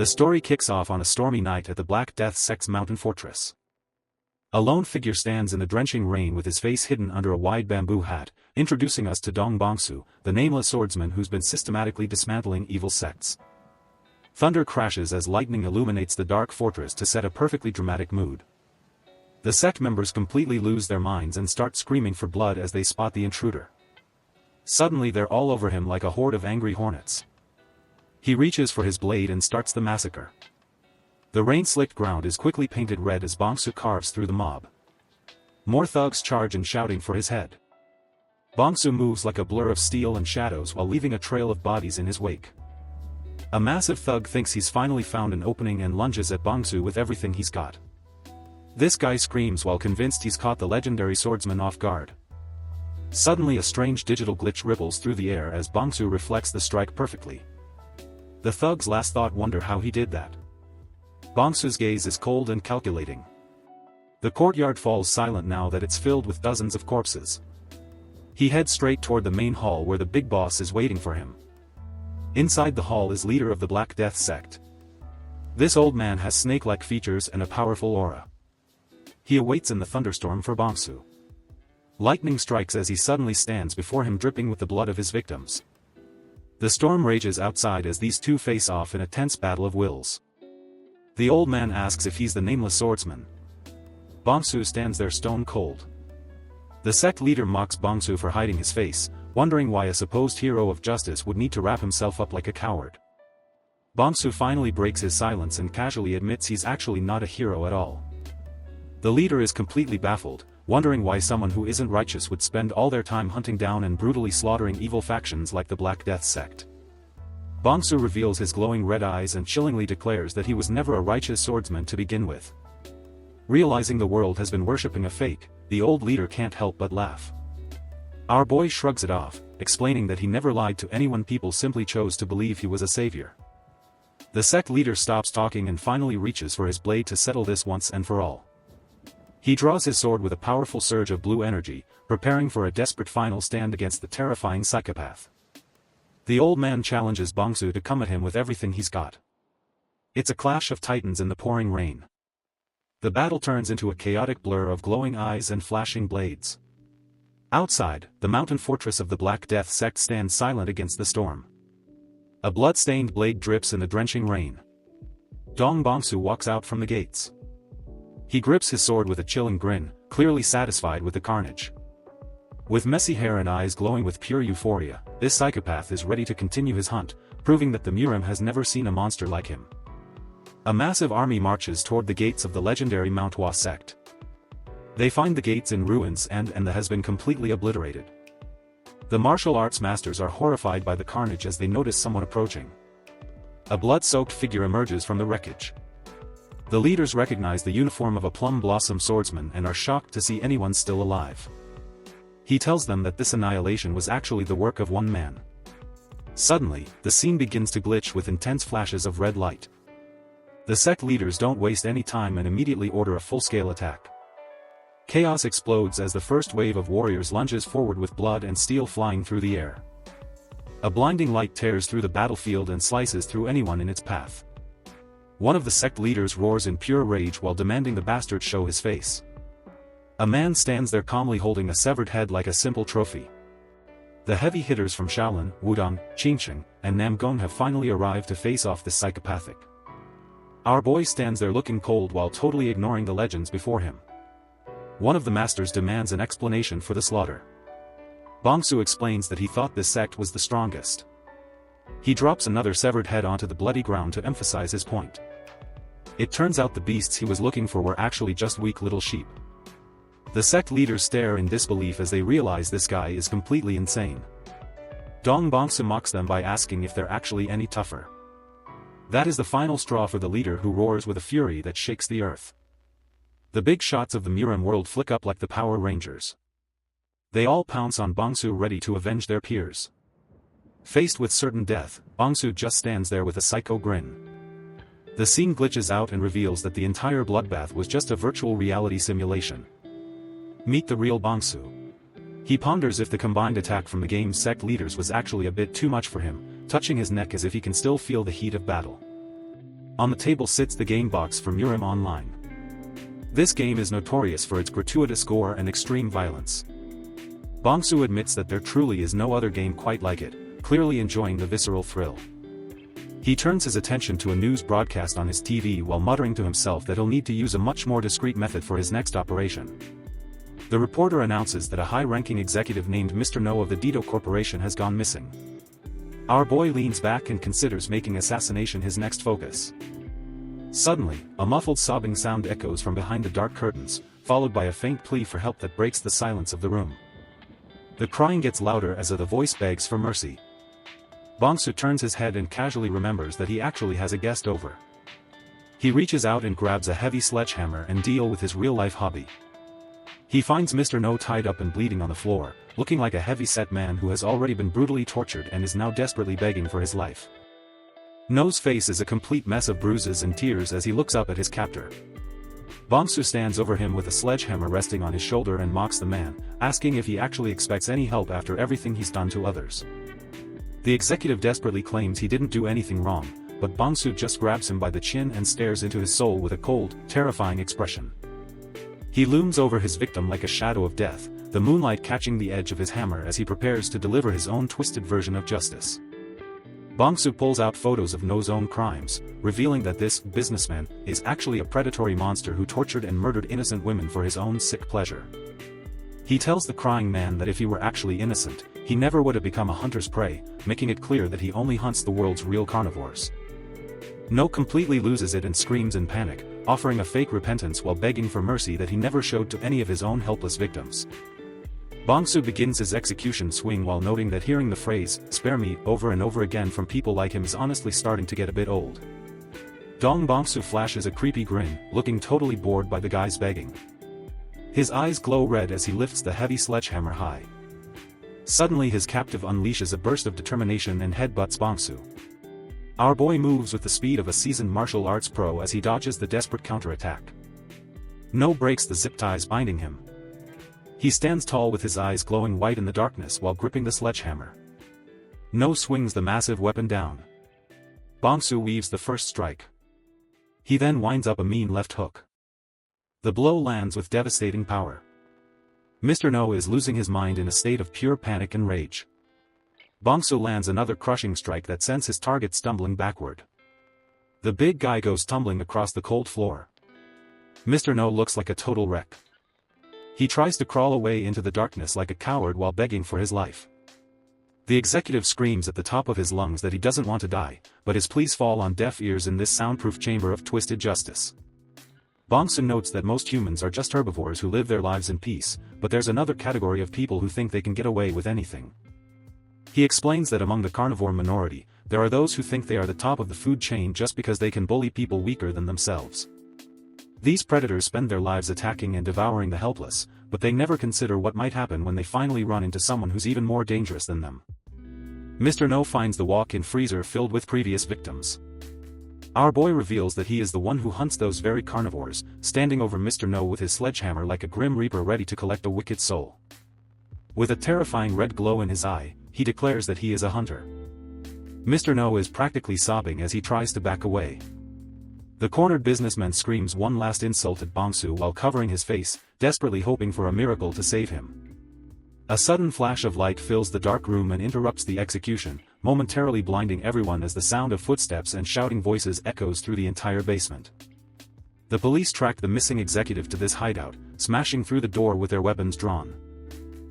The story kicks off on a stormy night at the Black Death sect's mountain fortress. A lone figure stands in the drenching rain with his face hidden under a wide bamboo hat, introducing us to Dong Bongsu, the nameless swordsman who's been systematically dismantling evil sects. Thunder crashes as lightning illuminates the dark fortress to set a perfectly dramatic mood. The sect members completely lose their minds and start screaming for blood as they spot the intruder. Suddenly they're all over him like a horde of angry hornets. He reaches for his blade and starts the massacre. The rain-slicked ground is quickly painted red as Bongsu carves through the mob. More thugs charge and shouting for his head. Bongsu moves like a blur of steel and shadows while leaving a trail of bodies in his wake. A massive thug thinks he's finally found an opening and lunges at Bongsu with everything he's got. This guy screams while convinced he's caught the legendary swordsman off guard. Suddenly a strange digital glitch ripples through the air as Bongsu reflects the strike perfectly. The thug's last thought wonder how he did that. Bongsu's gaze is cold and calculating. The courtyard falls silent now that it's filled with dozens of corpses. He heads straight toward the main hall where the big boss is waiting for him. Inside the hall is leader of the Black Death sect. This old man has snake-like features and a powerful aura. He awaits in the thunderstorm for Bongsu. Lightning strikes as he suddenly stands before him dripping with the blood of his victims. The storm rages outside as these two face off in a tense battle of wills. The old man asks if he's the nameless swordsman. Bongsu stands there stone cold. The sect leader mocks Bongsu for hiding his face, wondering why a supposed hero of justice would need to wrap himself up like a coward. Bongsu finally breaks his silence and casually admits he's actually not a hero at all. The leader is completely baffled, wondering why someone who isn't righteous would spend all their time hunting down and brutally slaughtering evil factions like the Black Death sect. Bongsu reveals his glowing red eyes and chillingly declares that he was never a righteous swordsman to begin with. Realizing the world has been worshipping a fake, the old leader can't help but laugh. Our boy shrugs it off, explaining that he never lied to anyone, people simply chose to believe he was a savior. The sect leader stops talking and finally reaches for his blade to settle this once and for all. He draws his sword with a powerful surge of blue energy, preparing for a desperate final stand against the terrifying Psychopath. The old man challenges Bongsu to come at him with everything he's got. It's a clash of titans in the pouring rain. The battle turns into a chaotic blur of glowing eyes and flashing blades. Outside, the mountain fortress of the Black Death sect stands silent against the storm. A blood-stained blade drips in the drenching rain. Dong Bongsu walks out from the gates. He grips his sword with a chilling grin, clearly satisfied with the carnage. With messy hair and eyes glowing with pure euphoria, this psychopath is ready to continue his hunt, proving that the Murim has never seen a monster like him. A massive army marches toward the gates of the legendary Manhwa sect. They find the gates in ruins and has been completely obliterated. The martial arts masters are horrified by the carnage as they notice someone approaching. A blood-soaked figure emerges from the wreckage. The leaders recognize the uniform of a plum blossom swordsman and are shocked to see anyone still alive. He tells them that this annihilation was actually the work of one man. Suddenly, the scene begins to glitch with intense flashes of red light. The sect leaders don't waste any time and immediately order a full-scale attack. Chaos explodes as the first wave of warriors lunges forward with blood and steel flying through the air. A blinding light tears through the battlefield and slices through anyone in its path. One of the sect leaders roars in pure rage while demanding the bastard show his face. A man stands there calmly holding a severed head like a simple trophy. The heavy hitters from Shaolin, Wudong, Qingsheng, and Namgong have finally arrived to face off this psychopathic. Our boy stands there looking cold while totally ignoring the legends before him. One of the masters demands an explanation for the slaughter. Bongsu explains that he thought this sect was the strongest. He drops another severed head onto the bloody ground to emphasize his point. It turns out the beasts he was looking for were actually just weak little sheep. The sect leaders stare in disbelief as they realize this guy is completely insane. Dong Bongsu mocks them by asking if they're actually any tougher. That is the final straw for the leader, who roars with a fury that shakes the earth. The big shots of the Murim world flick up like the Power Rangers. They all pounce on Bongsu, ready to avenge their peers. Faced with certain death, Bongsu just stands there with a psycho grin. The scene glitches out and reveals that the entire bloodbath was just a virtual reality simulation. Meet the real Bongsu. He ponders if the combined attack from the game's sect leaders was actually a bit too much for him, touching his neck as if he can still feel the heat of battle. On the table sits the game box for Murim Online. This game is notorious for its gratuitous gore and extreme violence. Bongsu admits that there truly is no other game quite like it, clearly enjoying the visceral thrill. He turns his attention to a news broadcast on his TV while muttering to himself that he'll need to use a much more discreet method for his next operation. The reporter announces that a high-ranking executive named Mr. No of the Dito Corporation has gone missing. Our boy leans back and considers making assassination his next focus. Suddenly, a muffled sobbing sound echoes from behind the dark curtains, followed by a faint plea for help that breaks the silence of the room. The crying gets louder as the voice begs for mercy. Bongsu turns his head and casually remembers that he actually has a guest over. He reaches out and grabs a heavy sledgehammer and deals with his real-life hobby. He finds Mr. No tied up and bleeding on the floor, looking like a heavy-set man who has already been brutally tortured and is now desperately begging for his life. No's face is a complete mess of bruises and tears as he looks up at his captor. Bongsu stands over him with a sledgehammer resting on his shoulder and mocks the man, asking if he actually expects any help after everything he's done to others. The executive desperately claims he didn't do anything wrong, but Bongsu just grabs him by the chin and stares into his soul with a cold, terrifying expression. He looms over his victim like a shadow of death, the moonlight catching the edge of his hammer as he prepares to deliver his own twisted version of justice. Bongsu pulls out photos of No's own crimes, revealing that this businessman is actually a predatory monster who tortured and murdered innocent women for his own sick pleasure. He tells the crying man that if he were actually innocent, he never would have become a hunter's prey, making it clear that he only hunts the world's real carnivores. No completely loses it and screams in panic, offering a fake repentance while begging for mercy that he never showed to any of his own helpless victims. Bongsu begins his execution swing while noting that hearing the phrase, "spare me," over and over again from people like him is honestly starting to get a bit old. Dong Bongsu flashes a creepy grin, looking totally bored by the guy's begging. His eyes glow red as he lifts the heavy sledgehammer high. Suddenly his captive unleashes a burst of determination and headbutts Bongsu. Our boy moves with the speed of a seasoned martial arts pro as he dodges the desperate counterattack. No breaks the zip ties binding him. He stands tall with his eyes glowing white in the darkness while gripping the sledgehammer. No swings the massive weapon down. Bongsu weaves the first strike. He then winds up a mean left hook. The blow lands with devastating power. Mr. No is losing his mind in a state of pure panic and rage. Bongsu lands another crushing strike that sends his target stumbling backward. The big guy goes tumbling across the cold floor. Mr. No looks like a total wreck. He tries to crawl away into the darkness like a coward while begging for his life. The executive screams at the top of his lungs that he doesn't want to die, but his pleas fall on deaf ears in this soundproof chamber of twisted justice. Bongsu notes that most humans are just herbivores who live their lives in peace, but there's another category of people who think they can get away with anything. He explains that among the carnivore minority, there are those who think they are the top of the food chain just because they can bully people weaker than themselves. These predators spend their lives attacking and devouring the helpless, but they never consider what might happen when they finally run into someone who's even more dangerous than them. Mr. No finds the walk-in freezer filled with previous victims. Our boy reveals that he is the one who hunts those very carnivores, standing over Mr. No with his sledgehammer like a grim reaper ready to collect a wicked soul. With a terrifying red glow in his eye, he declares that he is a hunter. Mr. No is practically sobbing as he tries to back away. The cornered businessman screams one last insult at Bongsu while covering his face, desperately hoping for a miracle to save him. A sudden flash of light fills the dark room and interrupts the execution, momentarily blinding everyone as the sound of footsteps and shouting voices echoes through the entire basement. The police track the missing executive to this hideout, smashing through the door with their weapons drawn.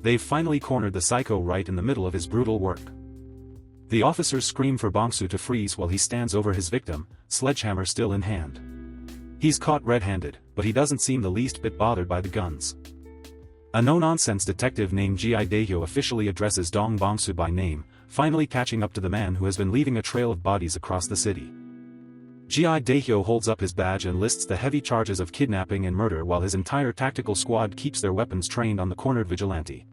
They've finally cornered the psycho right in the middle of his brutal work. The officers scream for Bongsu to freeze while he stands over his victim, sledgehammer still in hand. He's caught red-handed, but he doesn't seem the least bit bothered by the guns. A no-nonsense detective named Ji Daehyo officially addresses Dong Bongsu by name, finally catching up to the man who has been leaving a trail of bodies across the city. Ji Daehyo holds up his badge and lists the heavy charges of kidnapping and murder while his entire tactical squad keeps their weapons trained on the cornered vigilante.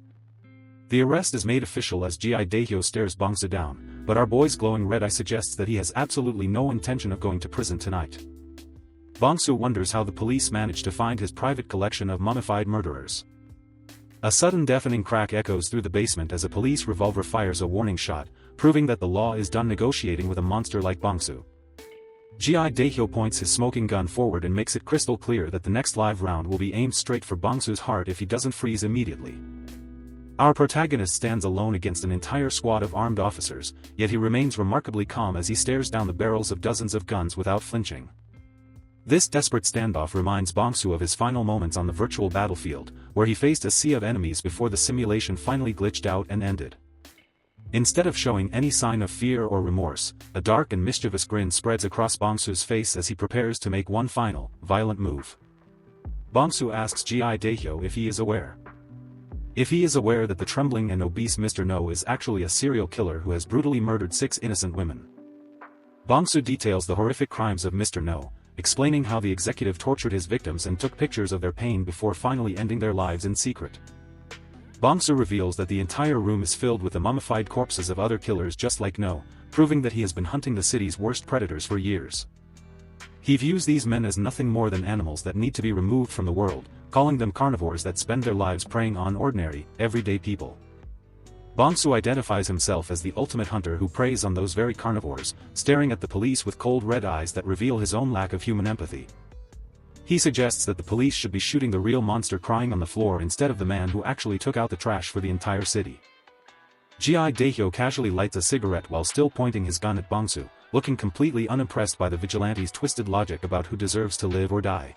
The arrest is made official as Ji Daehyo stares Bongsu down, but our boy's glowing red eye suggests that he has absolutely no intention of going to prison tonight. Bongsu wonders how the police managed to find his private collection of mummified murderers. A sudden deafening crack echoes through the basement as a police revolver fires a warning shot, proving that the law is done negotiating with a monster like Bongsu. Gi Daehyo points his smoking gun forward and makes it crystal clear that the next live round will be aimed straight for Bongsu's heart if he doesn't freeze immediately. Our protagonist stands alone against an entire squad of armed officers, yet he remains remarkably calm as he stares down the barrels of dozens of guns without flinching. This desperate standoff reminds Bongsu of his final moments on the virtual battlefield, where he faced a sea of enemies before the simulation finally glitched out and ended. Instead of showing any sign of fear or remorse, a dark and mischievous grin spreads across Bongsu's face as he prepares to make one final, violent move. Bongsu asks Gi Daehyo if he is aware. If he is aware that the trembling and obese Mr. No is actually a serial killer who has brutally murdered 6 innocent women. Bongsu details the horrific crimes of Mr. No, explaining how the executive tortured his victims and took pictures of their pain before finally ending their lives in secret. Bongsu reveals that the entire room is filled with the mummified corpses of other killers just like No, proving that he has been hunting the city's worst predators for years. He views these men as nothing more than animals that need to be removed from the world, calling them carnivores that spend their lives preying on ordinary, everyday people. Bongsu identifies himself as the ultimate hunter who preys on those very carnivores, staring at the police with cold red eyes that reveal his own lack of human empathy. He suggests that the police should be shooting the real monster crying on the floor instead of the man who actually took out the trash for the entire city. Gi Daehyo casually lights a cigarette while still pointing his gun at Bongsu, looking completely unimpressed by the vigilante's twisted logic about who deserves to live or die.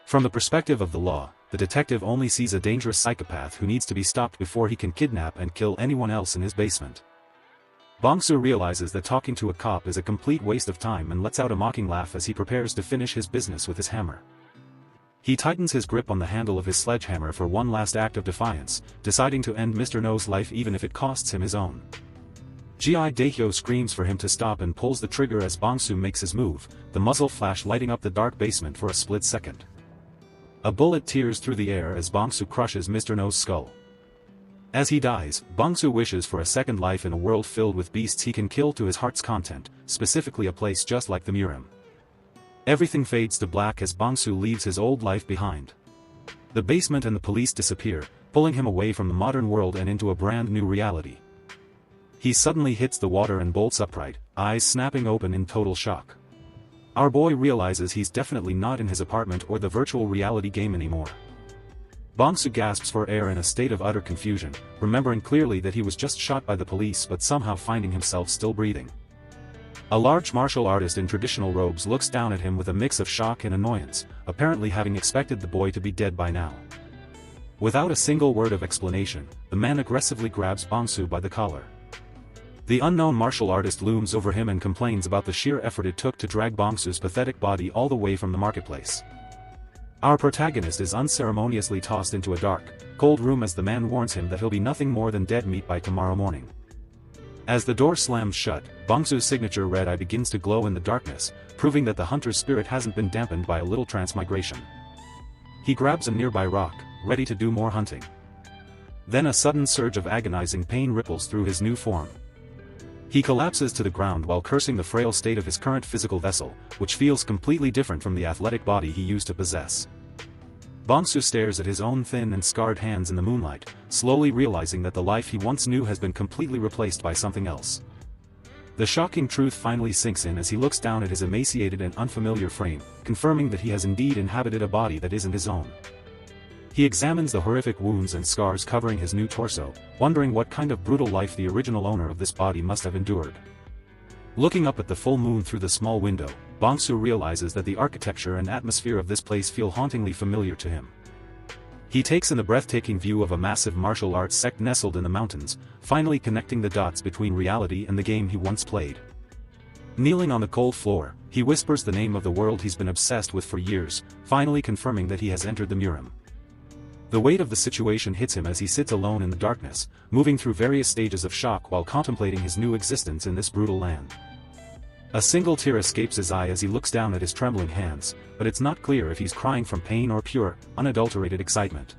From the perspective of the law, the detective only sees a dangerous psychopath who needs to be stopped before he can kidnap and kill anyone else in his basement. Bongsu realizes that talking to a cop is a complete waste of time and lets out a mocking laugh as he prepares to finish his business with his hammer. He tightens his grip on the handle of his sledgehammer for one last act of defiance, deciding to end Mr. No's life even if it costs him his own. Gi Daehyo screams for him to stop and pulls the trigger as Bongsu makes his move, the muzzle flash lighting up the dark basement for a split second. A bullet tears through the air as Bongsu crushes Mr. No's skull. As he dies, Bongsu wishes for a second life in a world filled with beasts he can kill to his heart's content, specifically a place just like the Murim. Everything fades to black as Bongsu leaves his old life behind. The basement and the police disappear, pulling him away from the modern world and into a brand new reality. He suddenly hits the water and bolts upright, eyes snapping open in total shock. Our boy realizes he's definitely not in his apartment or the virtual reality game anymore. Bongsu gasps for air in a state of utter confusion, remembering clearly that he was just shot by the police but somehow finding himself still breathing. A large martial artist in traditional robes looks down at him with a mix of shock and annoyance, apparently having expected the boy to be dead by now. Without a single word of explanation, the man aggressively grabs Bongsu by the collar. The unknown martial artist looms over him and complains about the sheer effort it took to drag Bongsu's pathetic body all the way from the marketplace. Our protagonist is unceremoniously tossed into a dark, cold room as the man warns him that he'll be nothing more than dead meat by tomorrow morning. As the door slams shut, Bongsu's signature red eye begins to glow in the darkness, proving that the hunter's spirit hasn't been dampened by a little transmigration. He grabs a nearby rock, ready to do more hunting. Then a sudden surge of agonizing pain ripples through his new form. He collapses to the ground while cursing the frail state of his current physical vessel, which feels completely different from the athletic body he used to possess. Bongsu stares at his own thin and scarred hands in the moonlight, slowly realizing that the life he once knew has been completely replaced by something else. The shocking truth finally sinks in as he looks down at his emaciated and unfamiliar frame, confirming that he has indeed inhabited a body that isn't his own. He examines the horrific wounds and scars covering his new torso, wondering what kind of brutal life the original owner of this body must have endured. Looking up at the full moon through the small window, Bongsu realizes that the architecture and atmosphere of this place feel hauntingly familiar to him. He takes in the breathtaking view of a massive martial arts sect nestled in the mountains, finally connecting the dots between reality and the game he once played. Kneeling on the cold floor, he whispers the name of the world he's been obsessed with for years, finally confirming that he has entered the Murim. The weight of the situation hits him as he sits alone in the darkness, moving through various stages of shock while contemplating his new existence in this brutal land. A single tear escapes his eye as he looks down at his trembling hands, but it's not clear if he's crying from pain or pure, unadulterated excitement.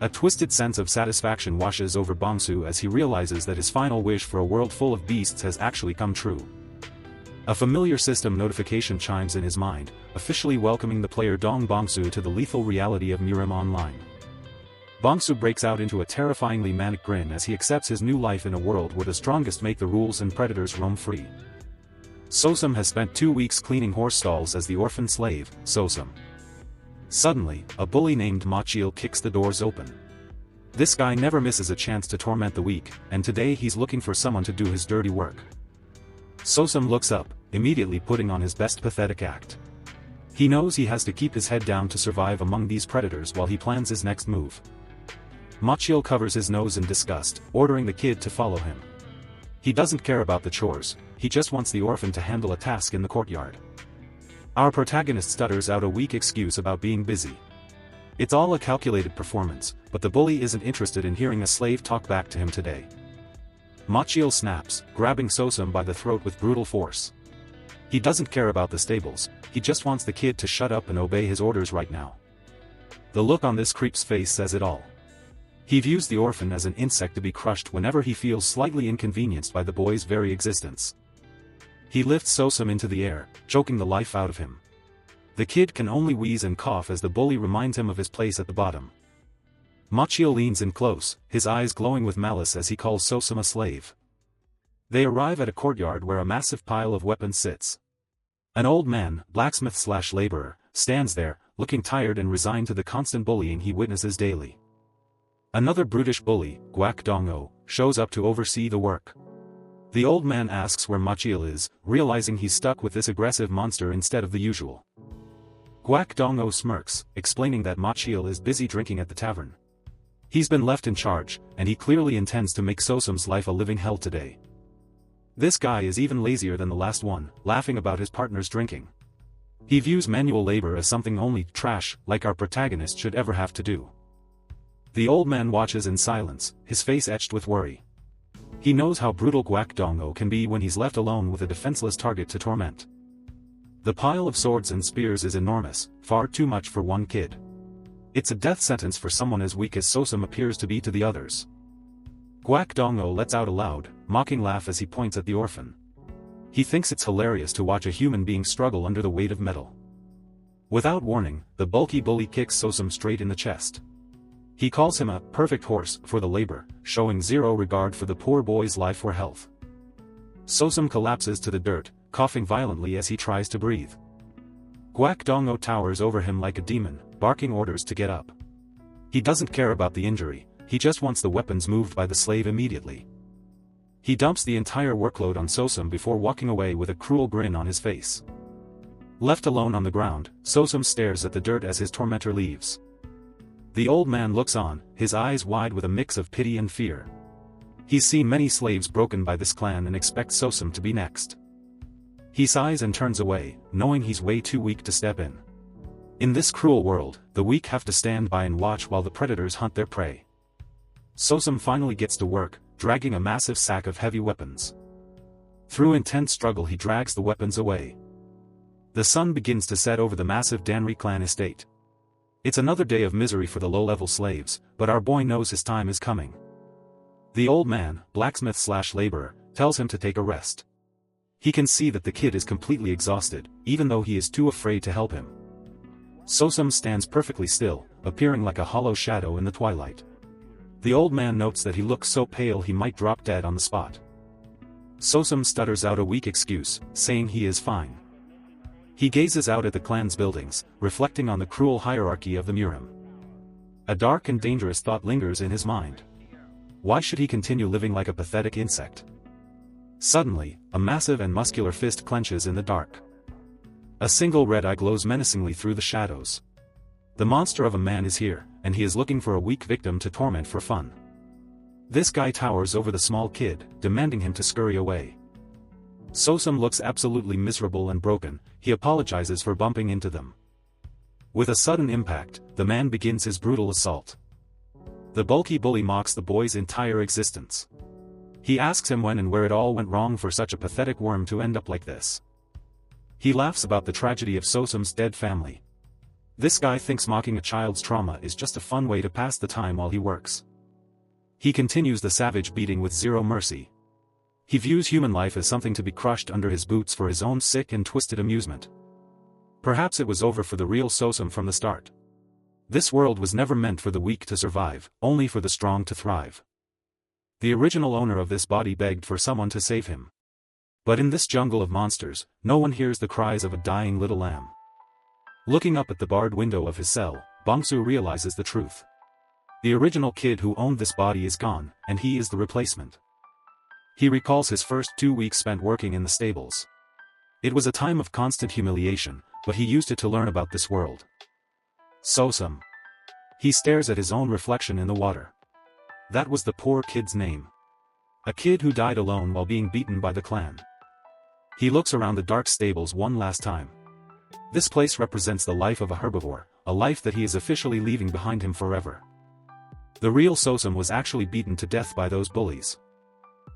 A twisted sense of satisfaction washes over Bongsu as he realizes that his final wish for a world full of beasts has actually come true. A familiar system notification chimes in his mind, officially welcoming the player Dong Bongsu to the lethal reality of Murim Online. Bongsu breaks out into a terrifyingly manic grin as he accepts his new life in a world where the strongest make the rules and predators roam free. Sosum has spent 2 weeks cleaning horse stalls as the orphan slave, Sosum. Suddenly, a bully named Machiel kicks the doors open. This guy never misses a chance to torment the weak, and today he's looking for someone to do his dirty work. Sosum looks up, immediately putting on his best pathetic act. He knows he has to keep his head down to survive among these predators while he plans his next move. Machiel covers his nose in disgust, ordering the kid to follow him. He doesn't care about the chores, he just wants the orphan to handle a task in the courtyard. Our protagonist stutters out a weak excuse about being busy. It's all a calculated performance, but the bully isn't interested in hearing a slave talk back to him today. Machiel snaps, grabbing Sosum by the throat with brutal force. He doesn't care about the stables, he just wants the kid to shut up and obey his orders right now. The look on this creep's face says it all. He views the orphan as an insect to be crushed whenever he feels slightly inconvenienced by the boy's very existence. He lifts Sosum into the air, choking the life out of him. The kid can only wheeze and cough as the bully reminds him of his place at the bottom. Machiel leans in close, his eyes glowing with malice as he calls Sosum a slave. They arrive at a courtyard where a massive pile of weapons sits. An old man, blacksmith/laborer, stands there, looking tired and resigned to the constant bullying he witnesses daily. Another brutish bully, Guak Dongo, shows up to oversee the work. The old man asks where Machiel is, realizing he's stuck with this aggressive monster instead of the usual. Guak Dongo smirks, explaining that Machiel is busy drinking at the tavern. He's been left in charge, and he clearly intends to make Sosum's life a living hell today. This guy is even lazier than the last one, laughing about his partner's drinking. He views manual labor as something only trash, like our protagonist, should ever have to do. The old man watches in silence, his face etched with worry. He knows how brutal Guak Dongo can be when he's left alone with a defenseless target to torment. The pile of swords and spears is enormous, far too much for one kid. It's a death sentence for someone as weak as Sosum appears to be to the others. Guak Dongo lets out a loud, mocking laugh as he points at the orphan. He thinks it's hilarious to watch a human being struggle under the weight of metal. Without warning, the bulky bully kicks Sosum straight in the chest. He calls him a perfect horse for the labor, showing zero regard for the poor boy's life or health. Sosum collapses to the dirt, coughing violently as he tries to breathe. Guak Dongo towers over him like a demon, barking orders to get up. He doesn't care about the injury, he just wants the weapons moved by the slave immediately. He dumps the entire workload on Sosum before walking away with a cruel grin on his face. Left alone on the ground, Sosum stares at the dirt as his tormentor leaves. The old man looks on, his eyes wide with a mix of pity and fear. He's seen many slaves broken by this clan and expects Sosum to be next. He sighs and turns away, knowing he's way too weak to step in. In this cruel world, the weak have to stand by and watch while the predators hunt their prey. Sosum finally gets to work, dragging a massive sack of heavy weapons. Through intense struggle he drags the weapons away. The sun begins to set over the massive Danri clan estate. It's another day of misery for the low-level slaves, but our boy knows his time is coming. The old man, blacksmith/laborer, tells him to take a rest. He can see that the kid is completely exhausted, even though he is too afraid to help him. Sosum stands perfectly still, appearing like a hollow shadow in the twilight. The old man notes that he looks so pale he might drop dead on the spot. Sosum stutters out a weak excuse, saying he is fine. He gazes out at the clan's buildings, reflecting on the cruel hierarchy of the Murim. A dark and dangerous thought lingers in his mind. Why should he continue living like a pathetic insect? Suddenly, a massive and muscular fist clenches in the dark. A single red eye glows menacingly through the shadows. The monster of a man is here, and he is looking for a weak victim to torment for fun. This guy towers over the small kid, demanding him to scurry away. Sosum looks absolutely miserable and broken, he apologizes for bumping into them. With a sudden impact, the man begins his brutal assault. The bulky bully mocks the boy's entire existence. He asks him when and where it all went wrong for such a pathetic worm to end up like this. He laughs about the tragedy of Sosum's dead family. This guy thinks mocking a child's trauma is just a fun way to pass the time while he works. He continues the savage beating with zero mercy. He views human life as something to be crushed under his boots for his own sick and twisted amusement. Perhaps it was over for the real Sosum from the start. This world was never meant for the weak to survive, only for the strong to thrive. The original owner of this body begged for someone to save him. But in this jungle of monsters, no one hears the cries of a dying little lamb. Looking up at the barred window of his cell, Bongsu realizes the truth. The original kid who owned this body is gone, and he is the replacement. He recalls his first 2 weeks spent working in the stables. It was a time of constant humiliation, but he used it to learn about this world. Sosum. He stares at his own reflection in the water. That was the poor kid's name. A kid who died alone while being beaten by the clan. He looks around the dark stables one last time. This place represents the life of a herbivore, a life that he is officially leaving behind him forever. The real Sosum was actually beaten to death by those bullies.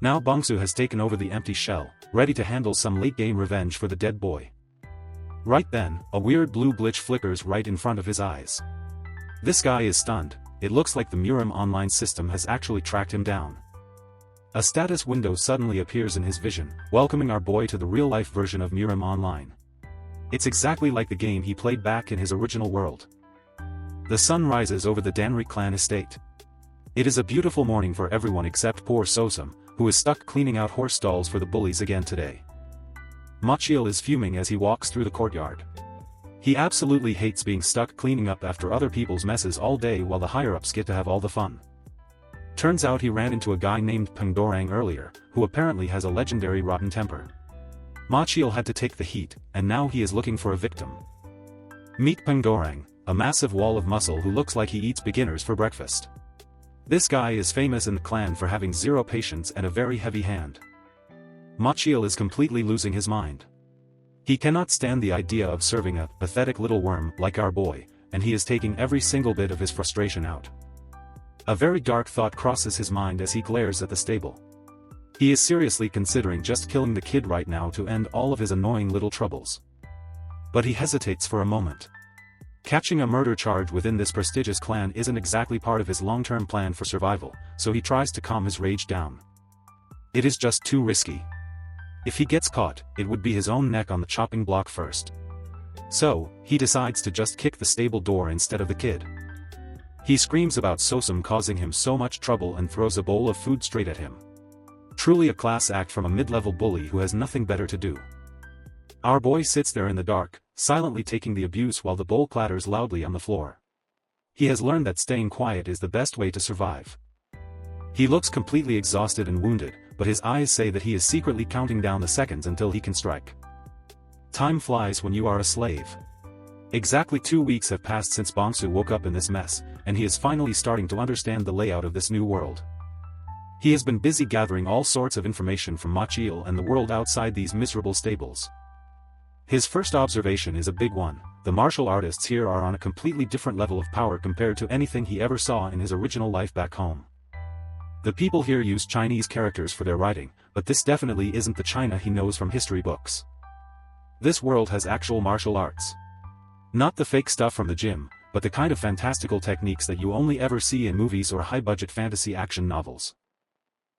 Now Bongsu has taken over the empty shell, ready to handle some late-game revenge for the dead boy. Right then, a weird blue glitch flickers right in front of his eyes. This guy is stunned. It looks like the Murim online system has actually tracked him down. A status window suddenly appears in his vision, welcoming our boy to the real-life version of Murim Online. It's exactly like the game he played back in his original world. The sun rises over the Danri clan estate. It is a beautiful morning for everyone except poor Sosum, who is stuck cleaning out horse stalls for the bullies again today. Machiel is fuming as he walks through the courtyard. He absolutely hates being stuck cleaning up after other people's messes all day while the higher-ups get to have all the fun. Turns out he ran into a guy named Pengdorang earlier, who apparently has a legendary rotten temper. Machiel had to take the heat, and now he is looking for a victim. Meet Pengdorang, a massive wall of muscle who looks like he eats beginners for breakfast. This guy is famous in the clan for having zero patience and a very heavy hand. Machiel is completely losing his mind. He cannot stand the idea of serving a pathetic little worm like our boy, and he is taking every single bit of his frustration out. A very dark thought crosses his mind as he glares at the stable. He is seriously considering just killing the kid right now to end all of his annoying little troubles. But he hesitates for a moment. Catching a murder charge within this prestigious clan isn't exactly part of his long-term plan for survival, so he tries to calm his rage down. It is just too risky. If he gets caught, it would be his own neck on the chopping block first. So, he decides to just kick the stable door instead of the kid. He screams about Sosum causing him so much trouble and throws a bowl of food straight at him. Truly a class act from a mid-level bully who has nothing better to do. Our boy sits there in the dark, silently taking the abuse while the bowl clatters loudly on the floor. He has learned that staying quiet is the best way to survive. He looks completely exhausted and wounded, but his eyes say that he is secretly counting down the seconds until he can strike. Time flies when you are a slave. Exactly 2 weeks have passed since Bongsu woke up in this mess, and he is finally starting to understand the layout of this new world. He has been busy gathering all sorts of information from Machiel and the world outside these miserable stables. His first observation is a big one: the martial artists here are on a completely different level of power compared to anything he ever saw in his original life back home. The people here use Chinese characters for their writing, but this definitely isn't the China he knows from history books. This world has actual martial arts. Not the fake stuff from the gym, but the kind of fantastical techniques that you only ever see in movies or high-budget fantasy action novels.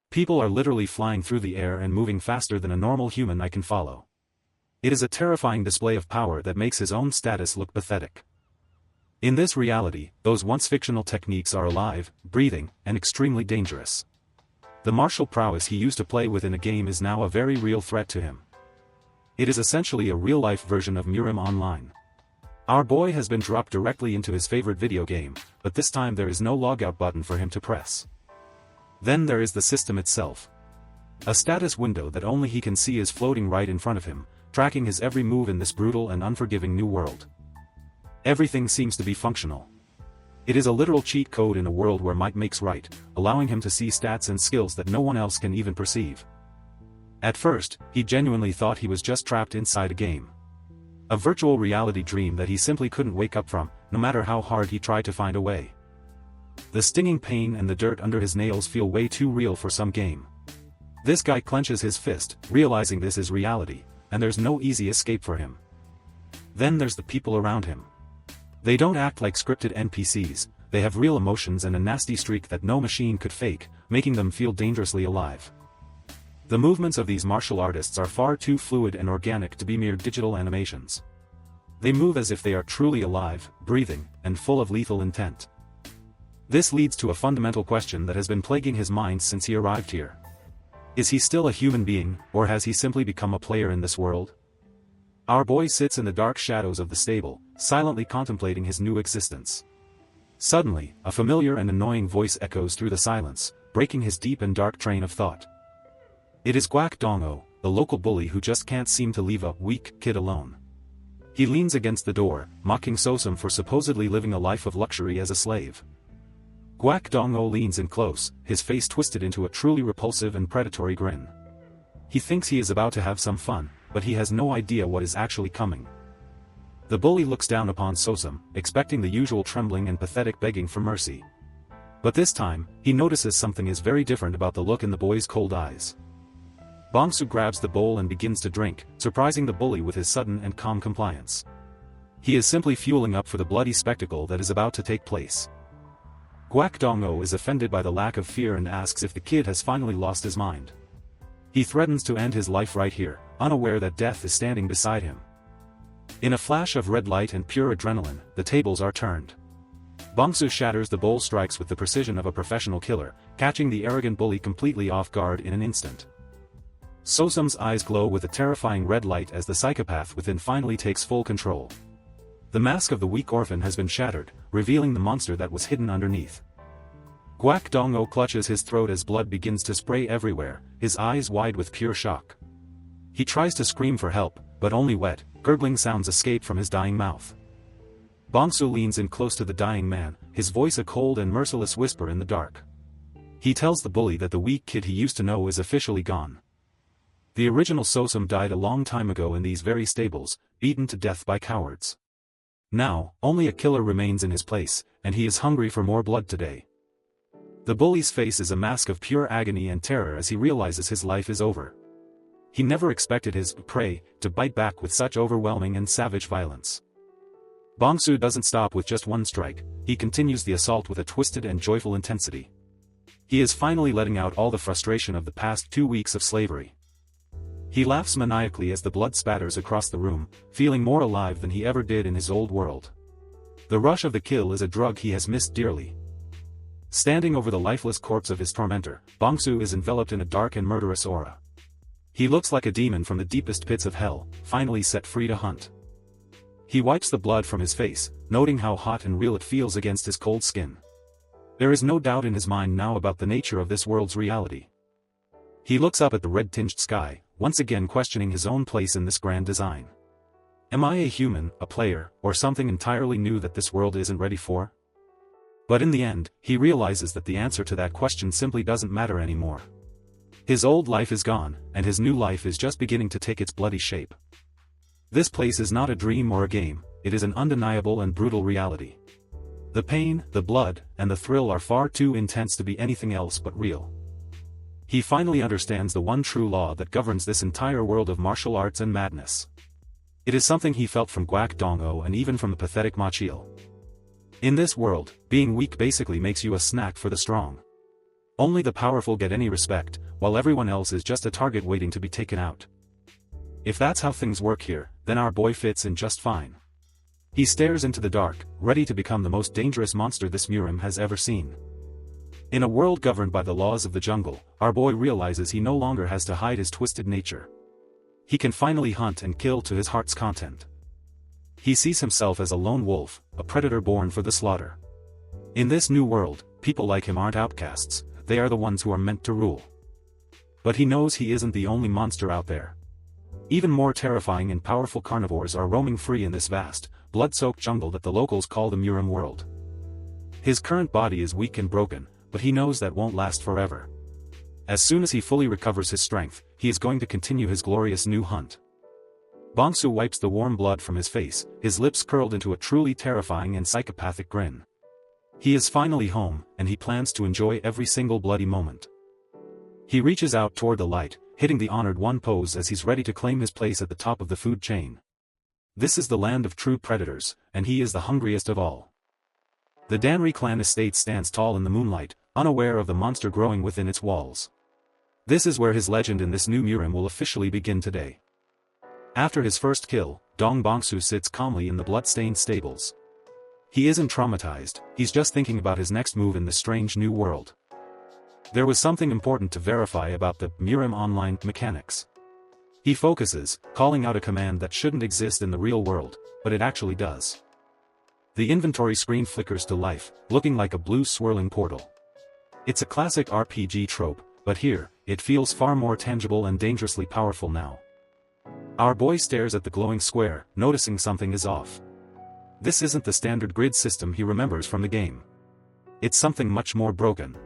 People are literally flying through the air and moving faster than a normal human I can follow. It is a terrifying display of power that makes his own status look pathetic. In this reality, those once fictional techniques are alive, breathing, and extremely dangerous. The martial prowess he used to play with in a game is now a very real threat to him. It is essentially a real-life version of Murim Online. Our boy has been dropped directly into his favorite video game, but this time there is no logout button for him to press. Then there is the system itself. A status window that only he can see is floating right in front of him, tracking his every move in this brutal and unforgiving new world. Everything seems to be functional. It is a literal cheat code in a world where might makes right, allowing him to see stats and skills that no one else can even perceive. At first, he genuinely thought he was just trapped inside a game. A virtual reality dream that he simply couldn't wake up from, no matter how hard he tried to find a way. The stinging pain and the dirt under his nails feel way too real for some game. This guy clenches his fist, realizing this is reality, and there's no easy escape for him. Then there's the people around him. They don't act like scripted NPCs, they have real emotions and a nasty streak that no machine could fake, making them feel dangerously alive. The movements of these martial artists are far too fluid and organic to be mere digital animations. They move as if they are truly alive, breathing, and full of lethal intent. This leads to a fundamental question that has been plaguing his mind since he arrived here. Is he still a human being, or has he simply become a player in this world? Our boy sits in the dark shadows of the stable, silently contemplating his new existence. Suddenly, a familiar and annoying voice echoes through the silence, breaking his deep and dark train of thought. It is Gwak Dong-o, the local bully who just can't seem to leave a weak kid alone. He leans against the door, mocking Sosum for supposedly living a life of luxury as a slave. Gwak Dong-o leans in close, his face twisted into a truly repulsive and predatory grin. He thinks he is about to have some fun, but he has no idea what is actually coming. The bully looks down upon Sosum, expecting the usual trembling and pathetic begging for mercy. But this time, he notices something is very different about the look in the boy's cold eyes. Bongsu grabs the bowl and begins to drink, surprising the bully with his sudden and calm compliance. He is simply fueling up for the bloody spectacle that is about to take place. Gwak Dong-o is offended by the lack of fear and asks if the kid has finally lost his mind. He threatens to end his life right here, unaware that death is standing beside him. In a flash of red light and pure adrenaline, the tables are turned. Bongsu shatters the bowl strikes with the precision of a professional killer, catching the arrogant bully completely off guard in an instant. Sosum's eyes glow with a terrifying red light as the psychopath within finally takes full control. The mask of the weak orphan has been shattered, revealing the monster that was hidden underneath. Gwak Dong-o clutches his throat as blood begins to spray everywhere, his eyes wide with pure shock. He tries to scream for help, but only wet, gurgling sounds escape from his dying mouth. Bongsu leans in close to the dying man, his voice a cold and merciless whisper in the dark. He tells the bully that the weak kid he used to know is officially gone. The original Sosum died a long time ago in these very stables, beaten to death by cowards. Now, only a killer remains in his place, and he is hungry for more blood today. The bully's face is a mask of pure agony and terror as he realizes his life is over. He never expected his prey to bite back with such overwhelming and savage violence. Bongsu doesn't stop with just one strike, he continues the assault with a twisted and joyful intensity. He is finally letting out all the frustration of the past 2 weeks of slavery. He laughs maniacally as the blood spatters across the room, feeling more alive than he ever did in his old world. The rush of the kill is a drug he has missed dearly. Standing over the lifeless corpse of his tormentor, Bongsu is enveloped in a dark and murderous aura. He looks like a demon from the deepest pits of hell, finally set free to hunt. He wipes the blood from his face, noting how hot and real it feels against his cold skin. There is no doubt in his mind now about the nature of this world's reality. He looks up at the red-tinged sky, once again questioning his own place in this grand design. Am I a human, a player, or something entirely new that this world isn't ready for? But in the end, he realizes that the answer to that question simply doesn't matter anymore. His old life is gone, and his new life is just beginning to take its bloody shape. This place is not a dream or a game, it is an undeniable and brutal reality. The pain, the blood, and the thrill are far too intense to be anything else but real. He finally understands the one true law that governs this entire world of martial arts and madness. It is something he felt from Gwak Dong-o and even from the pathetic Machil. In this world, being weak basically makes you a snack for the strong. Only the powerful get any respect, while everyone else is just a target waiting to be taken out. If that's how things work here, then our boy fits in just fine. He stares into the dark, ready to become the most dangerous monster this Murim has ever seen. In a world governed by the laws of the jungle, our boy realizes he no longer has to hide his twisted nature. He can finally hunt and kill to his heart's content. He sees himself as a lone wolf, a predator born for the slaughter. In this new world, people like him aren't outcasts, they are the ones who are meant to rule. But he knows he isn't the only monster out there. Even more terrifying and powerful carnivores are roaming free in this vast, blood-soaked jungle that the locals call the Murim world. His current body is weak and broken, but he knows that won't last forever. As soon as he fully recovers his strength, he is going to continue his glorious new hunt. Bongsu wipes the warm blood from his face, his lips curled into a truly terrifying and psychopathic grin. He is finally home, and he plans to enjoy every single bloody moment. He reaches out toward the light, hitting the honored one pose as he's ready to claim his place at the top of the food chain. This is the land of true predators, and he is the hungriest of all. The Danri clan estate stands tall in the moonlight, unaware of the monster growing within its walls. This is where his legend in this new Murim will officially begin today. After his first kill, Dong Bongsu sits calmly in the blood-stained stables. He isn't traumatized, he's just thinking about his next move in this strange new world. There was something important to verify about the Murim online mechanics. He focuses, calling out a command that shouldn't exist in the real world, but it actually does. The inventory screen flickers to life, looking like a blue swirling portal. It's a classic RPG trope, but here, it feels far more tangible and dangerously powerful now. Our boy stares at the glowing square, noticing something is off. This isn't the standard grid system he remembers from the game. It's something much more broken.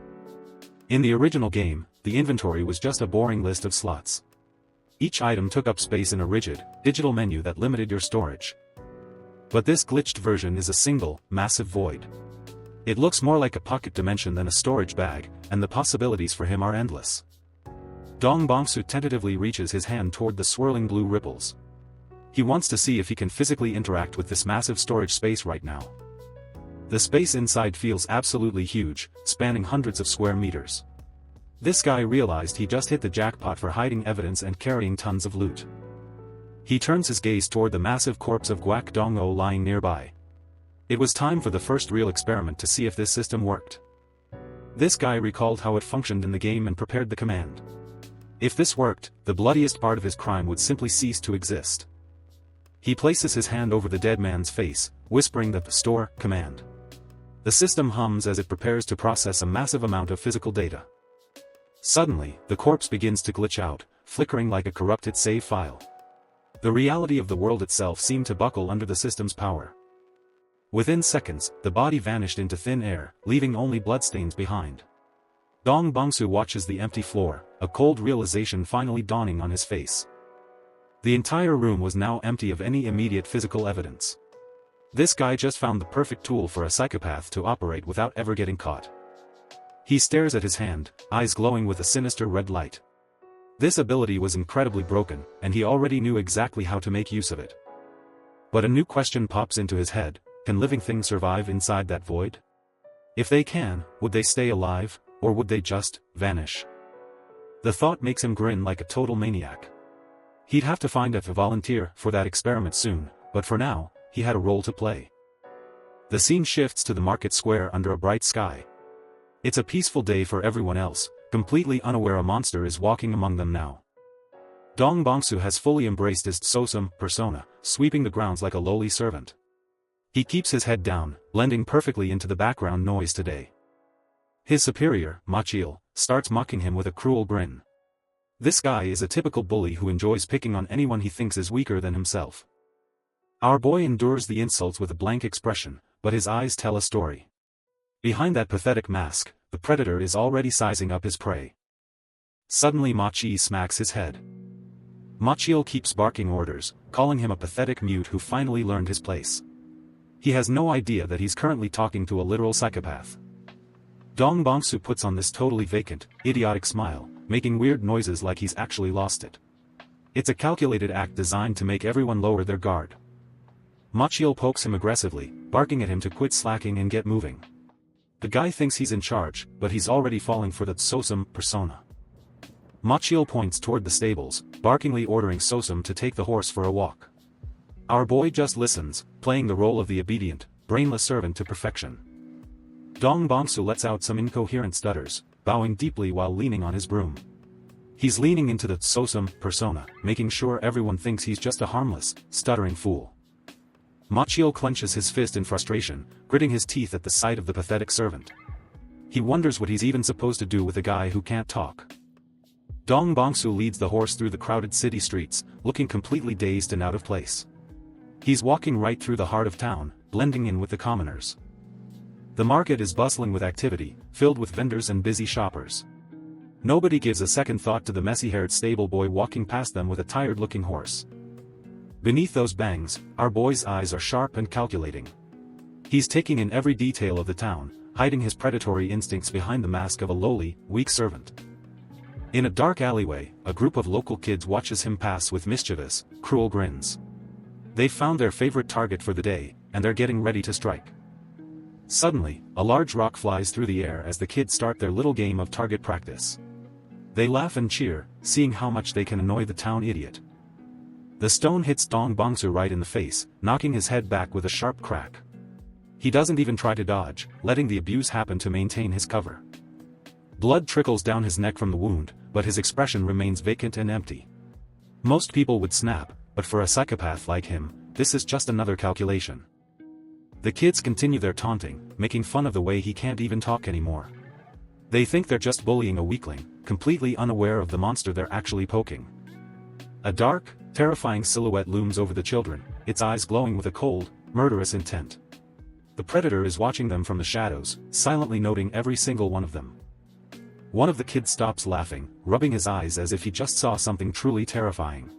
In the original game, the inventory was just a boring list of slots. Each item took up space in a rigid, digital menu that limited your storage. But this glitched version is a single, massive void. It looks more like a pocket dimension than a storage bag, and the possibilities for him are endless. Dong Bongsu tentatively reaches his hand toward the swirling blue ripples. He wants to see if he can physically interact with this massive storage space right now. The space inside feels absolutely huge, spanning hundreds of square meters. This guy realized he just hit the jackpot for hiding evidence and carrying tons of loot. He turns his gaze toward the massive corpse of Guak Dong-o lying nearby. It was time for the first real experiment to see if this system worked. This guy recalled how it functioned in the game and prepared the command. If this worked, the bloodiest part of his crime would simply cease to exist. He places his hand over the dead man's face, whispering the "store" command. The system hums as it prepares to process a massive amount of physical data. Suddenly, the corpse begins to glitch out, flickering like a corrupted save file. The reality of the world itself seemed to buckle under the system's power. Within seconds, the body vanished into thin air, leaving only bloodstains behind. Dong Bongsu watches the empty floor, a cold realization finally dawning on his face. The entire room was now empty of any immediate physical evidence. This guy just found the perfect tool for a psychopath to operate without ever getting caught. He stares at his hand, eyes glowing with a sinister red light. This ability was incredibly broken, and he already knew exactly how to make use of it. But a new question pops into his head: can living things survive inside that void? If they can, would they stay alive, or would they just vanish? The thought makes him grin like a total maniac. He'd have to find a volunteer for that experiment soon, but for now, he had a role to play. The scene shifts to the market square under a bright sky. It's a peaceful day for everyone else, completely unaware a monster is walking among them now. Dong Bongsu has fully embraced his Tsosum persona, sweeping the grounds like a lowly servant. He keeps his head down, blending perfectly into the background noise today. His superior, Machiel, starts mocking him with a cruel grin. This guy is a typical bully who enjoys picking on anyone he thinks is weaker than himself. Our boy endures the insults with a blank expression, but his eyes tell a story. Behind that pathetic mask, the predator is already sizing up his prey. Suddenly Machi smacks his head. Machiel keeps barking orders, calling him a pathetic mute who finally learned his place. He has no idea that he's currently talking to a literal psychopath. Dong Bongsu puts on this totally vacant, idiotic smile, making weird noises like he's actually lost it. It's a calculated act designed to make everyone lower their guard. Machiel pokes him aggressively, barking at him to quit slacking and get moving. The guy thinks he's in charge, but he's already falling for the Tsosum persona. Machiel points toward the stables, barkingly ordering Sosum to take the horse for a walk. Our boy just listens, playing the role of the obedient, brainless servant to perfection. Dong Bongsu lets out some incoherent stutters, bowing deeply while leaning on his broom. He's leaning into the Tsosum persona, making sure everyone thinks he's just a harmless, stuttering fool. Machiel clenches his fist in frustration, gritting his teeth at the sight of the pathetic servant. He wonders what he's even supposed to do with a guy who can't talk. Dong Bongsu leads the horse through the crowded city streets, looking completely dazed and out of place. He's walking right through the heart of town, blending in with the commoners. The market is bustling with activity, filled with vendors and busy shoppers. Nobody gives a second thought to the messy-haired stable boy walking past them with a tired-looking horse. Beneath those bangs, our boy's eyes are sharp and calculating. He's taking in every detail of the town, hiding his predatory instincts behind the mask of a lowly, weak servant. In a dark alleyway, a group of local kids watches him pass with mischievous, cruel grins. They've found their favorite target for the day, and they're getting ready to strike. Suddenly, a large rock flies through the air as the kids start their little game of target practice. They laugh and cheer, seeing how much they can annoy the town idiot. The stone hits Dong Bongsu right in the face, knocking his head back with a sharp crack. He doesn't even try to dodge, letting the abuse happen to maintain his cover. Blood trickles down his neck from the wound, but his expression remains vacant and empty. Most people would snap, but for a psychopath like him, this is just another calculation. The kids continue their taunting, making fun of the way he can't even talk anymore. They think they're just bullying a weakling, completely unaware of the monster they're actually poking. A dark, terrifying silhouette looms over the children, its eyes glowing with a cold, murderous intent. The predator is watching them from the shadows, silently noting every single one of them. One of the kids stops laughing, rubbing his eyes as if he just saw something truly terrifying.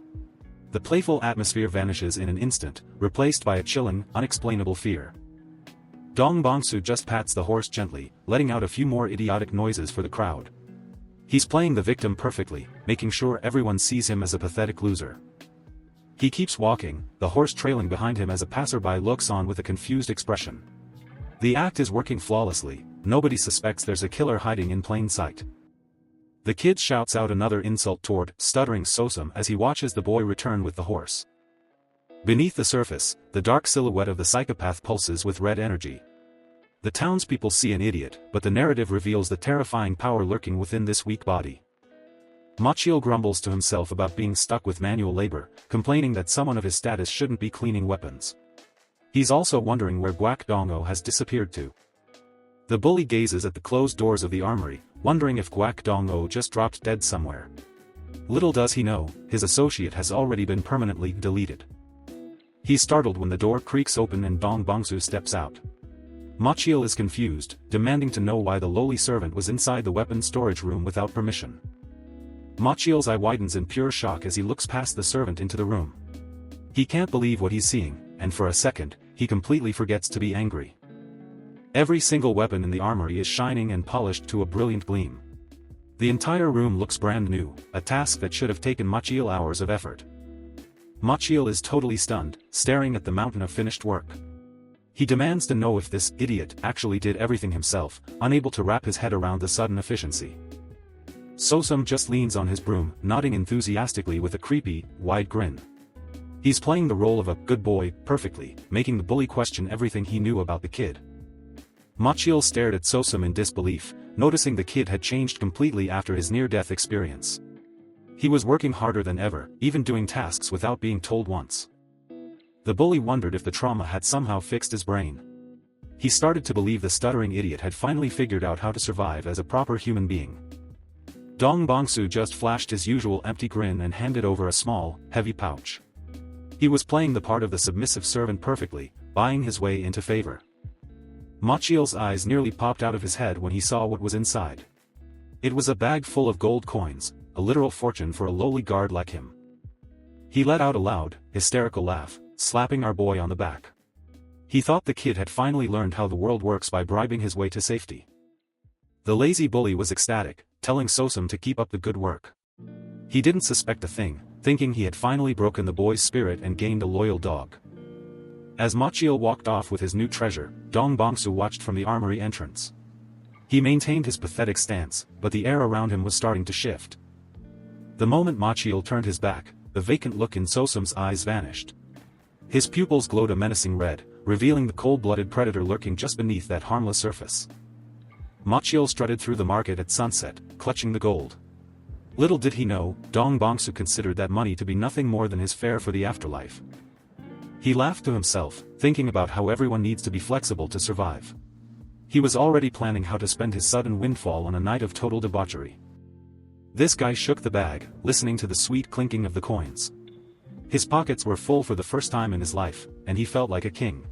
The playful atmosphere vanishes in an instant, replaced by a chilling, unexplainable fear. Dong Bongsu just pats the horse gently, letting out a few more idiotic noises for the crowd. He's playing the victim perfectly, making sure everyone sees him as a pathetic loser. He keeps walking, the horse trailing behind him as a passerby looks on with a confused expression. The act is working flawlessly, nobody suspects there's a killer hiding in plain sight. The kid shouts out another insult toward stuttering Sosum as he watches the boy return with the horse. Beneath the surface, the dark silhouette of the psychopath pulses with red energy. The townspeople see an idiot, but the narrative reveals the terrifying power lurking within this weak body. Machio grumbles to himself about being stuck with manual labor, complaining that someone of his status shouldn't be cleaning weapons. He's also wondering where Guak Dongo has disappeared to. The bully gazes at the closed doors of the armory, wondering if Guak Dongo just dropped dead somewhere. Little does he know, his associate has already been permanently deleted. He's startled when the door creaks open and Dong Bongsu steps out. Machio is confused, demanding to know why the lowly servant was inside the weapons storage room without permission. Machio's eye widens in pure shock as he looks past the servant into the room. He can't believe what he's seeing, and for a second, he completely forgets to be angry. Every single weapon in the armory is shining and polished to a brilliant gleam. The entire room looks brand new, a task that should have taken Machio hours of effort. Machio is totally stunned, staring at the mountain of finished work. He demands to know if this idiot actually did everything himself, unable to wrap his head around the sudden efficiency. Sosum just leans on his broom, nodding enthusiastically with a creepy, wide grin. He's playing the role of a good boy perfectly, making the bully question everything he knew about the kid. Machio stared at Sosum in disbelief, noticing the kid had changed completely after his near-death experience. He was working harder than ever, even doing tasks without being told once. The bully wondered if the trauma had somehow fixed his brain. He started to believe the stuttering idiot had finally figured out how to survive as a proper human being. Dong Bongsu just flashed his usual empty grin and handed over a small, heavy pouch. He was playing the part of the submissive servant perfectly, buying his way into favor. Machio's eyes nearly popped out of his head when he saw what was inside. It was a bag full of gold coins, a literal fortune for a lowly guard like him. He let out a loud, hysterical laugh, slapping our boy on the back. He thought the kid had finally learned how the world works by bribing his way to safety. The lazy bully was ecstatic, telling Sosum to keep up the good work. He didn't suspect a thing, thinking he had finally broken the boy's spirit and gained a loyal dog. As Machio walked off with his new treasure, Dong Bongsu watched from the armory entrance. He maintained his pathetic stance, but the air around him was starting to shift. The moment Machio turned his back, the vacant look in Sosum's eyes vanished. His pupils glowed a menacing red, revealing the cold-blooded predator lurking just beneath that harmless surface. Machio strutted through the market at sunset, clutching the gold. Little did he know, Dong Bongsu considered that money to be nothing more than his fare for the afterlife. He laughed to himself, thinking about how everyone needs to be flexible to survive. He was already planning how to spend his sudden windfall on a night of total debauchery. This guy shook the bag, listening to the sweet clinking of the coins. His pockets were full for the first time in his life, and he felt like a king.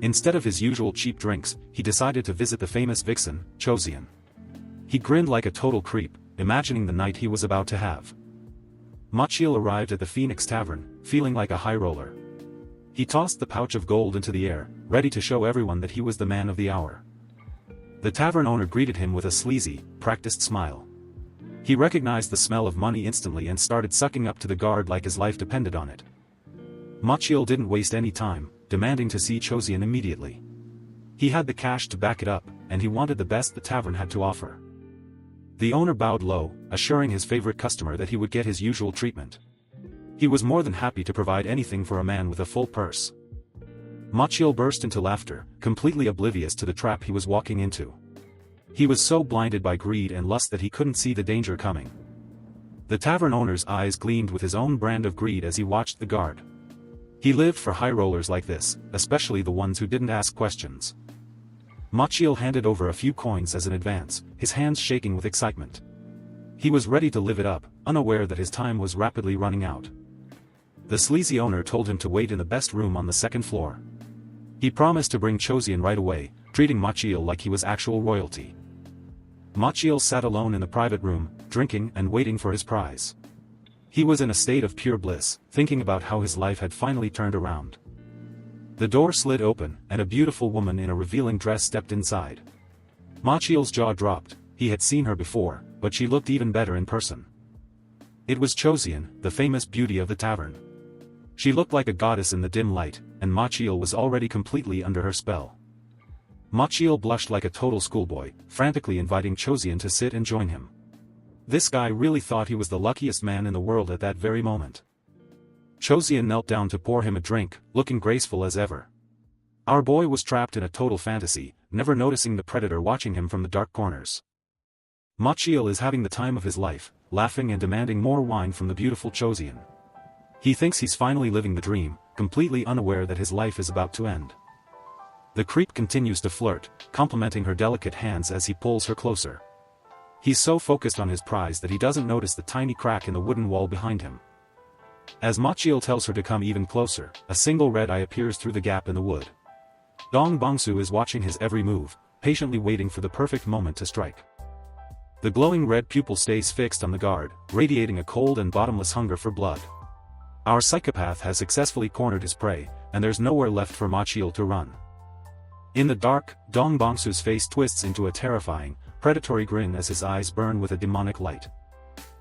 Instead of his usual cheap drinks, he decided to visit the famous vixen, Chozian. He grinned like a total creep, imagining the night he was about to have. Machio arrived at the Phoenix Tavern, feeling like a high roller. He tossed the pouch of gold into the air, ready to show everyone that he was the man of the hour. The tavern owner greeted him with a sleazy, practiced smile. He recognized the smell of money instantly and started sucking up to the guard like his life depended on it. Machio didn't waste any time, demanding to see Chozian immediately. He had the cash to back it up, and he wanted the best the tavern had to offer. The owner bowed low, assuring his favorite customer that he would get his usual treatment. He was more than happy to provide anything for a man with a full purse. Machio burst into laughter, completely oblivious to the trap he was walking into. He was so blinded by greed and lust that he couldn't see the danger coming. The tavern owner's eyes gleamed with his own brand of greed as he watched the guard. He lived for high rollers like this, especially the ones who didn't ask questions. Machiel handed over a few coins as an advance, his hands shaking with excitement. He was ready to live it up, unaware that his time was rapidly running out. The sleazy owner told him to wait in the best room on the second floor. He promised to bring Chozian right away, treating Machiel like he was actual royalty. Machiel sat alone in the private room, drinking and waiting for his prize. He was in a state of pure bliss, thinking about how his life had finally turned around. The door slid open, and a beautiful woman in a revealing dress stepped inside. Machiel's jaw dropped. He had seen her before, but she looked even better in person. It was Chozian, the famous beauty of the tavern. She looked like a goddess in the dim light, and Machiel was already completely under her spell. Machiel blushed like a total schoolboy, frantically inviting Chozian to sit and join him. This guy really thought he was the luckiest man in the world at that very moment. Chozian knelt down to pour him a drink, looking graceful as ever. Our boy was trapped in a total fantasy, never noticing the predator watching him from the dark corners. Machiel is having the time of his life, laughing and demanding more wine from the beautiful Chozian. He thinks he's finally living the dream, completely unaware that his life is about to end. The creep continues to flirt, complimenting her delicate hands as he pulls her closer. He's so focused on his prize that he doesn't notice the tiny crack in the wooden wall behind him. As Machiel tells her to come even closer, a single red eye appears through the gap in the wood. Dong Bongsu is watching his every move, patiently waiting for the perfect moment to strike. The glowing red pupil stays fixed on the guard, radiating a cold and bottomless hunger for blood. Our psychopath has successfully cornered his prey, and there's nowhere left for Machiel to run. In the dark, Dong Bongsu's face twists into a terrifying, predatory grin as his eyes burn with a demonic light.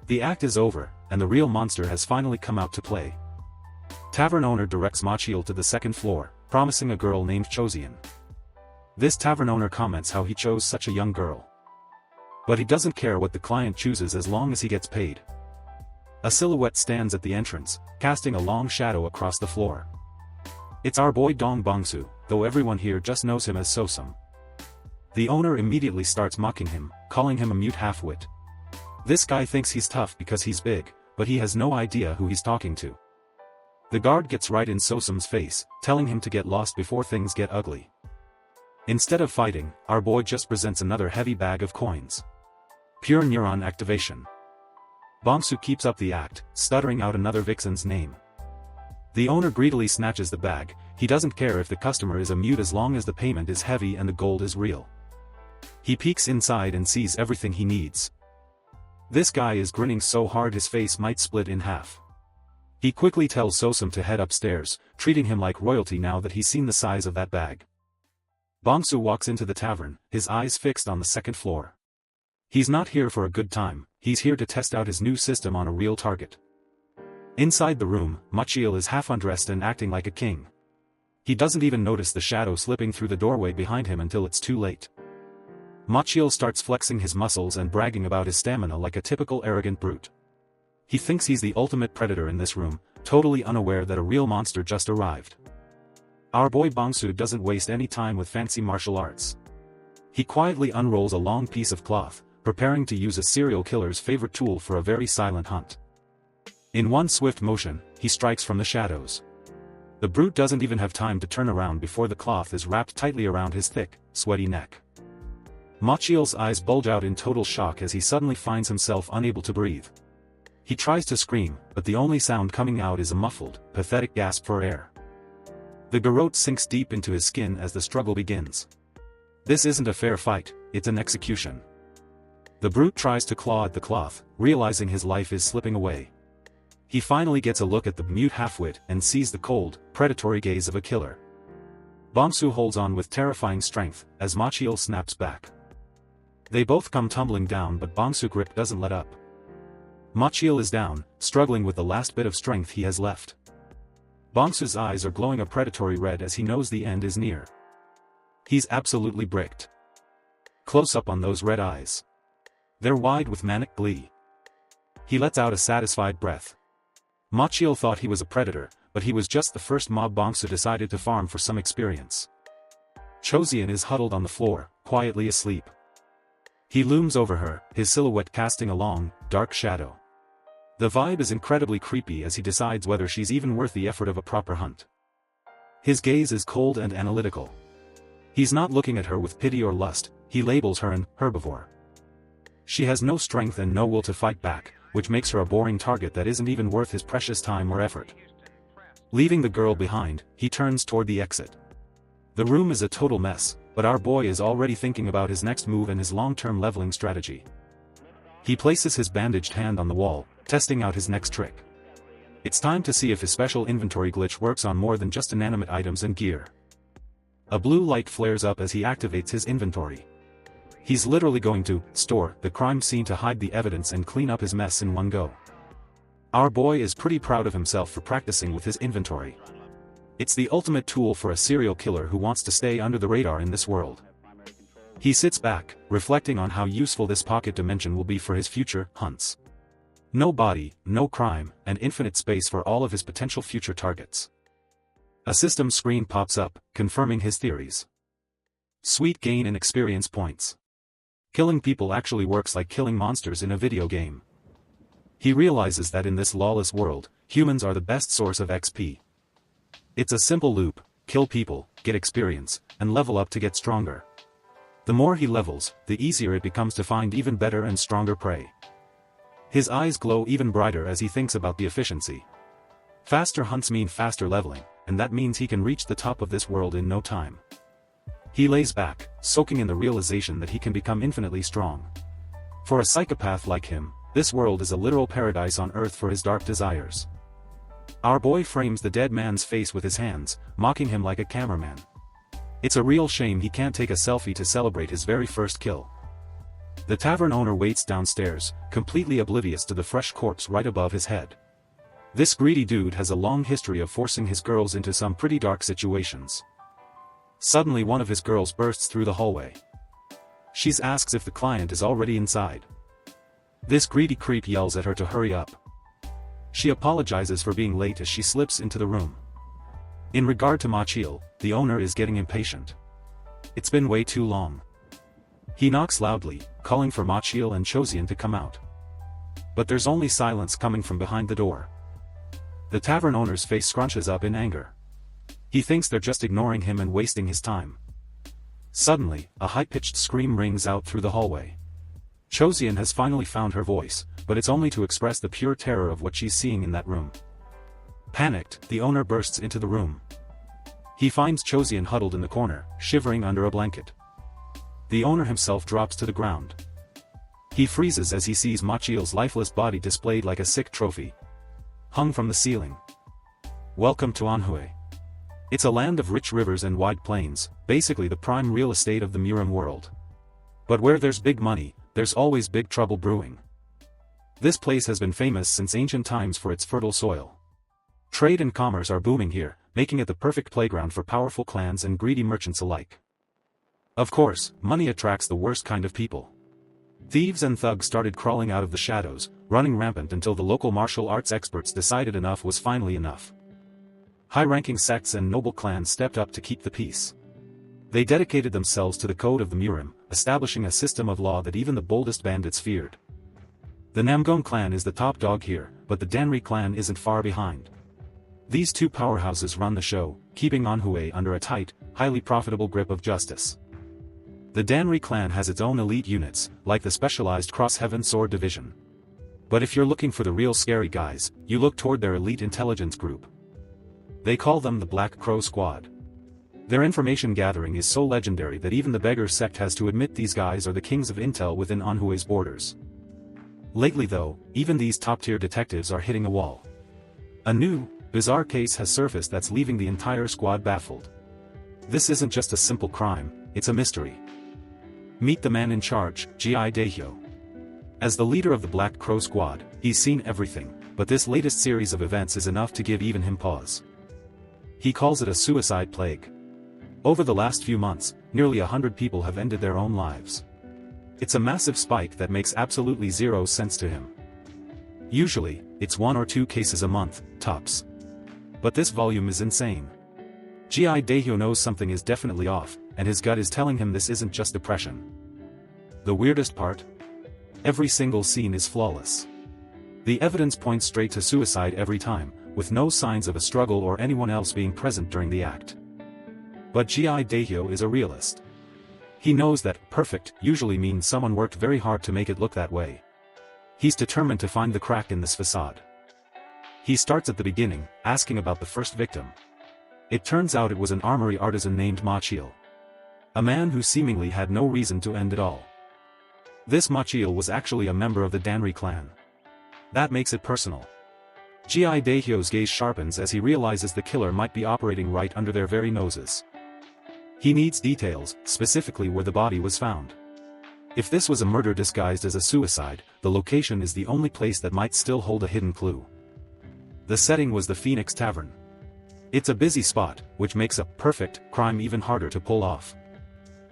The act is over, and the real monster has finally come out to play. Tavern owner directs Machiel to the second floor, promising a girl named Chozian. This tavern owner comments how he chose such a young girl. But he doesn't care what the client chooses as long as he gets paid. A silhouette stands at the entrance, casting a long shadow across the floor. It's our boy Dong Bongsu, though everyone here just knows him as Sosum. The owner immediately starts mocking him, calling him a mute half-wit. This guy thinks he's tough because he's big, but he has no idea who he's talking to. The guard gets right in Sosum's face, telling him to get lost before things get ugly. Instead of fighting, our boy just presents another heavy bag of coins. Pure neuron activation. Bongsu keeps up the act, stuttering out another vixen's name. The owner greedily snatches the bag. He doesn't care if the customer is a mute as long as the payment is heavy and the gold is real. He peeks inside and sees everything he needs. This guy is grinning so hard his face might split in half. He quickly tells Sosum to head upstairs, treating him like royalty now that he's seen the size of that bag. Bongsu walks into the tavern, his eyes fixed on the second floor. He's not here for a good time, he's here to test out his new system on a real target. Inside the room, Machiel is half undressed and acting like a king. He doesn't even notice the shadow slipping through the doorway behind him until it's too late. Machiel starts flexing his muscles and bragging about his stamina like a typical arrogant brute. He thinks he's the ultimate predator in this room, totally unaware that a real monster just arrived. Our boy Bongsu doesn't waste any time with fancy martial arts. He quietly unrolls a long piece of cloth, preparing to use a serial killer's favorite tool for a very silent hunt. In one swift motion, he strikes from the shadows. The brute doesn't even have time to turn around before the cloth is wrapped tightly around his thick, sweaty neck. Machiel's eyes bulge out in total shock as he suddenly finds himself unable to breathe. He tries to scream, but the only sound coming out is a muffled, pathetic gasp for air. The garrote sinks deep into his skin as the struggle begins. This isn't a fair fight, it's an execution. The brute tries to claw at the cloth, realizing his life is slipping away. He finally gets a look at the mute halfwit and sees the cold, predatory gaze of a killer. Bongsu holds on with terrifying strength, as Machiel snaps back. They both come tumbling down, but Bongsu's grip doesn't let up. Machiel is down, struggling with the last bit of strength he has left. Bongsu's eyes are glowing a predatory red as he knows the end is near. He's absolutely bricked. Close up on those red eyes. They're wide with manic glee. He lets out a satisfied breath. Machiel thought he was a predator, but he was just the first mob Bongsu decided to farm for some experience. Chozian is huddled on the floor, quietly asleep. He looms over her, his silhouette casting a long, dark shadow. The vibe is incredibly creepy as he decides whether she's even worth the effort of a proper hunt. His gaze is cold and analytical. He's not looking at her with pity or lust, he labels her an herbivore. She has no strength and no will to fight back, which makes her a boring target that isn't even worth his precious time or effort. Leaving the girl behind, he turns toward the exit. The room is a total mess, but our boy is already thinking about his next move and his long-term leveling strategy. He places his bandaged hand on the wall, testing out his next trick. It's time to see if his special inventory glitch works on more than just inanimate items and gear. A blue light flares up as he activates his inventory. He's literally going to store the crime scene to hide the evidence and clean up his mess in one go. Our boy is pretty proud of himself for practicing with his inventory. It's the ultimate tool for a serial killer who wants to stay under the radar in this world. He sits back, reflecting on how useful this pocket dimension will be for his future hunts. No body, no crime, and infinite space for all of his potential future targets. A system screen pops up, confirming his theories. Sweet gain in experience points. Killing people actually works like killing monsters in a video game. He realizes that in this lawless world, humans are the best source of XP. It's a simple loop: kill people, get experience, and level up to get stronger. The more he levels, the easier it becomes to find even better and stronger prey. His eyes glow even brighter as he thinks about the efficiency. Faster hunts mean faster leveling, and that means he can reach the top of this world in no time. He lays back, soaking in the realization that he can become infinitely strong. For a psychopath like him, this world is a literal paradise on earth for his dark desires. Our boy frames the dead man's face with his hands, mocking him like a cameraman. It's a real shame he can't take a selfie to celebrate his very first kill. The tavern owner waits downstairs, completely oblivious to the fresh corpse right above his head. This greedy dude has a long history of forcing his girls into some pretty dark situations. Suddenly one of his girls bursts through the hallway. She asks if the client is already inside. This greedy creep yells at her to hurry up. She apologizes for being late as she slips into the room. In regard to Machil, the owner is getting impatient. It's been way too long. He knocks loudly, calling for Machil and Chozian to come out. But there's only silence coming from behind the door. The tavern owner's face scrunches up in anger. He thinks they're just ignoring him and wasting his time. Suddenly, a high-pitched scream rings out through the hallway. Chozian has finally found her voice, but it's only to express the pure terror of what she's seeing in that room. Panicked, the owner bursts into the room. He finds Chozian huddled in the corner, shivering under a blanket. The owner himself drops to the ground. He freezes as he sees Machil's lifeless body displayed like a sick trophy, hung from the ceiling. Welcome to Manhwa. It's a land of rich rivers and wide plains, basically the prime real estate of the Murim world. But where there's big money, there's always big trouble brewing. This place has been famous since ancient times for its fertile soil. Trade and commerce are booming here, making it the perfect playground for powerful clans and greedy merchants alike. Of course, money attracts the worst kind of people. Thieves and thugs started crawling out of the shadows, running rampant until the local martial arts experts decided enough was finally enough. High-ranking sects and noble clans stepped up to keep the peace. They dedicated themselves to the code of the Murim, establishing a system of law that even the boldest bandits feared. The Namgon clan is the top dog here, but the Danri clan isn't far behind. These two powerhouses run the show, keeping Manhwa under a tight, highly profitable grip of justice. The Danri clan has its own elite units, like the specialized Cross-Heaven Sword Division. But if you're looking for the real scary guys, you look toward their elite intelligence group. They call them the Black Crow Squad. Their information gathering is so legendary that even the beggar sect has to admit these guys are the kings of intel within Manhwa's borders. Lately though, even these top-tier detectives are hitting a wall. A new, bizarre case has surfaced that's leaving the entire squad baffled. This isn't just a simple crime, it's a mystery. Meet the man in charge, G.I. Daehyo. As the leader of the Black Crow Squad, he's seen everything, but this latest series of events is enough to give even him pause. He calls it a suicide plague. Over the last few months, nearly 100 people have ended their own lives. It's a massive spike that makes absolutely zero sense to him. Usually, it's 1 or 2 cases a month, tops. But this volume is insane. G.I. Daehyo knows something is definitely off, and his gut is telling him this isn't just depression. The weirdest part? Every single scene is flawless. The evidence points straight to suicide every time, with no signs of a struggle or anyone else being present during the act. But Gi Daehyo is a realist. He knows that perfect usually means someone worked very hard to make it look that way. He's determined to find the crack in this facade. He starts at the beginning, asking about the first victim. It turns out it was an armory artisan named Ma Chil. A man who seemingly had no reason to end it all. This Ma Chil was actually a member of the Danri clan. That makes it personal. Gi Daehyo's gaze sharpens as he realizes the killer might be operating right under their very noses. He needs details, specifically where the body was found. If this was a murder disguised as a suicide, the location is the only place that might still hold a hidden clue. The setting was the Phoenix Tavern. It's a busy spot, which makes a perfect crime even harder to pull off.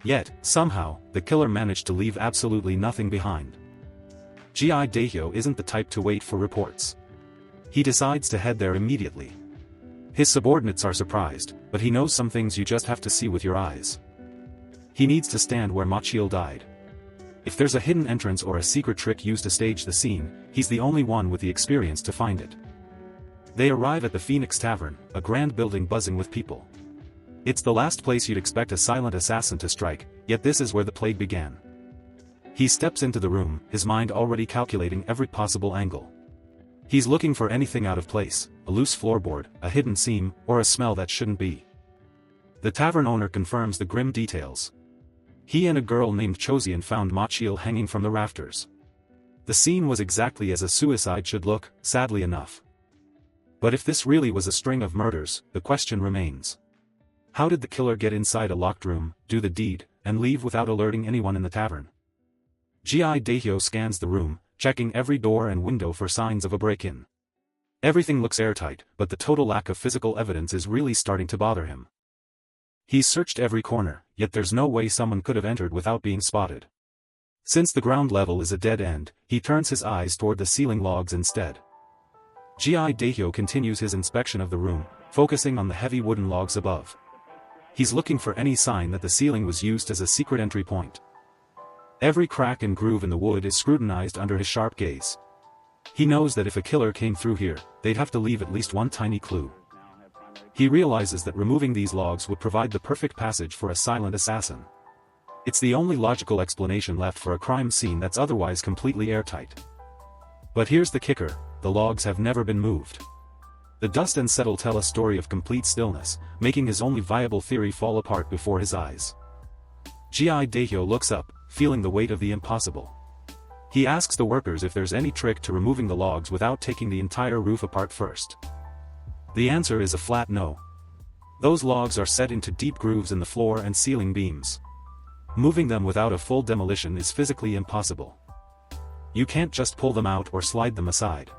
Yet, somehow, the killer managed to leave absolutely nothing behind. Gi Daehyo isn't the type to wait for reports. He decides to head there immediately. His subordinates are surprised, but he knows some things you just have to see with your eyes. He needs to stand where Ma Chil died. If there's a hidden entrance or a secret trick used to stage the scene, he's the only one with the experience to find it. They arrive at the Phoenix Tavern, a grand building buzzing with people. It's the last place you'd expect a silent assassin to strike, yet this is where the plague began. He steps into the room, his mind already calculating every possible angle. He's looking for anything out of place, a loose floorboard, a hidden seam, or a smell that shouldn't be. The tavern owner confirms the grim details. He and a girl named Chosian found Ma Chil hanging from the rafters. The scene was exactly as a suicide should look, sadly enough. But if this really was a string of murders, the question remains. How did the killer get inside a locked room, do the deed, and leave without alerting anyone in the tavern? Gi Daehyo scans the room, checking every door and window for signs of a break-in. Everything looks airtight, but the total lack of physical evidence is really starting to bother him. He's searched every corner, yet there's no way someone could have entered without being spotted. Since the ground level is a dead end, he turns his eyes toward the ceiling logs instead. Gi Daehyo continues his inspection of the room, focusing on the heavy wooden logs above. He's looking for any sign that the ceiling was used as a secret entry point. Every crack and groove in the wood is scrutinized under his sharp gaze. He knows that if a killer came through here, they'd have to leave at least one tiny clue. He realizes that removing these logs would provide the perfect passage for a silent assassin. It's the only logical explanation left for a crime scene that's otherwise completely airtight. But here's the kicker, the logs have never been moved. The dust and settle tell a story of complete stillness, making his only viable theory fall apart before his eyes. Gi Daehyo looks up, feeling the weight of the impossible. He asks the workers if there's any trick to removing the logs without taking the entire roof apart first. The answer is a flat no. Those logs are set into deep grooves in the floor and ceiling beams. Moving them without a full demolition is physically impossible. You can't just pull them out or slide them aside.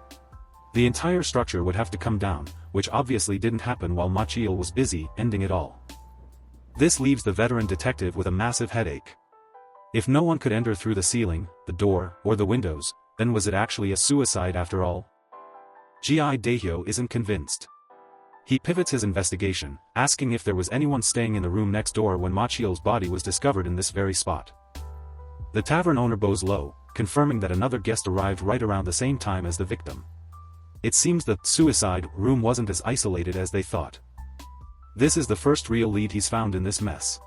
The entire structure would have to come down, which obviously didn't happen while Ma Chil was busy ending it all. This leaves the veteran detective with a massive headache. If no one could enter through the ceiling, the door, or the windows, then was it actually a suicide after all? Gi Daehyo isn't convinced. He pivots his investigation, asking if there was anyone staying in the room next door when Ma Chil's body was discovered in this very spot. The tavern owner bows low, confirming that another guest arrived right around the same time as the victim. It seems the suicide room wasn't as isolated as they thought. This is the first real lead he's found in this mess.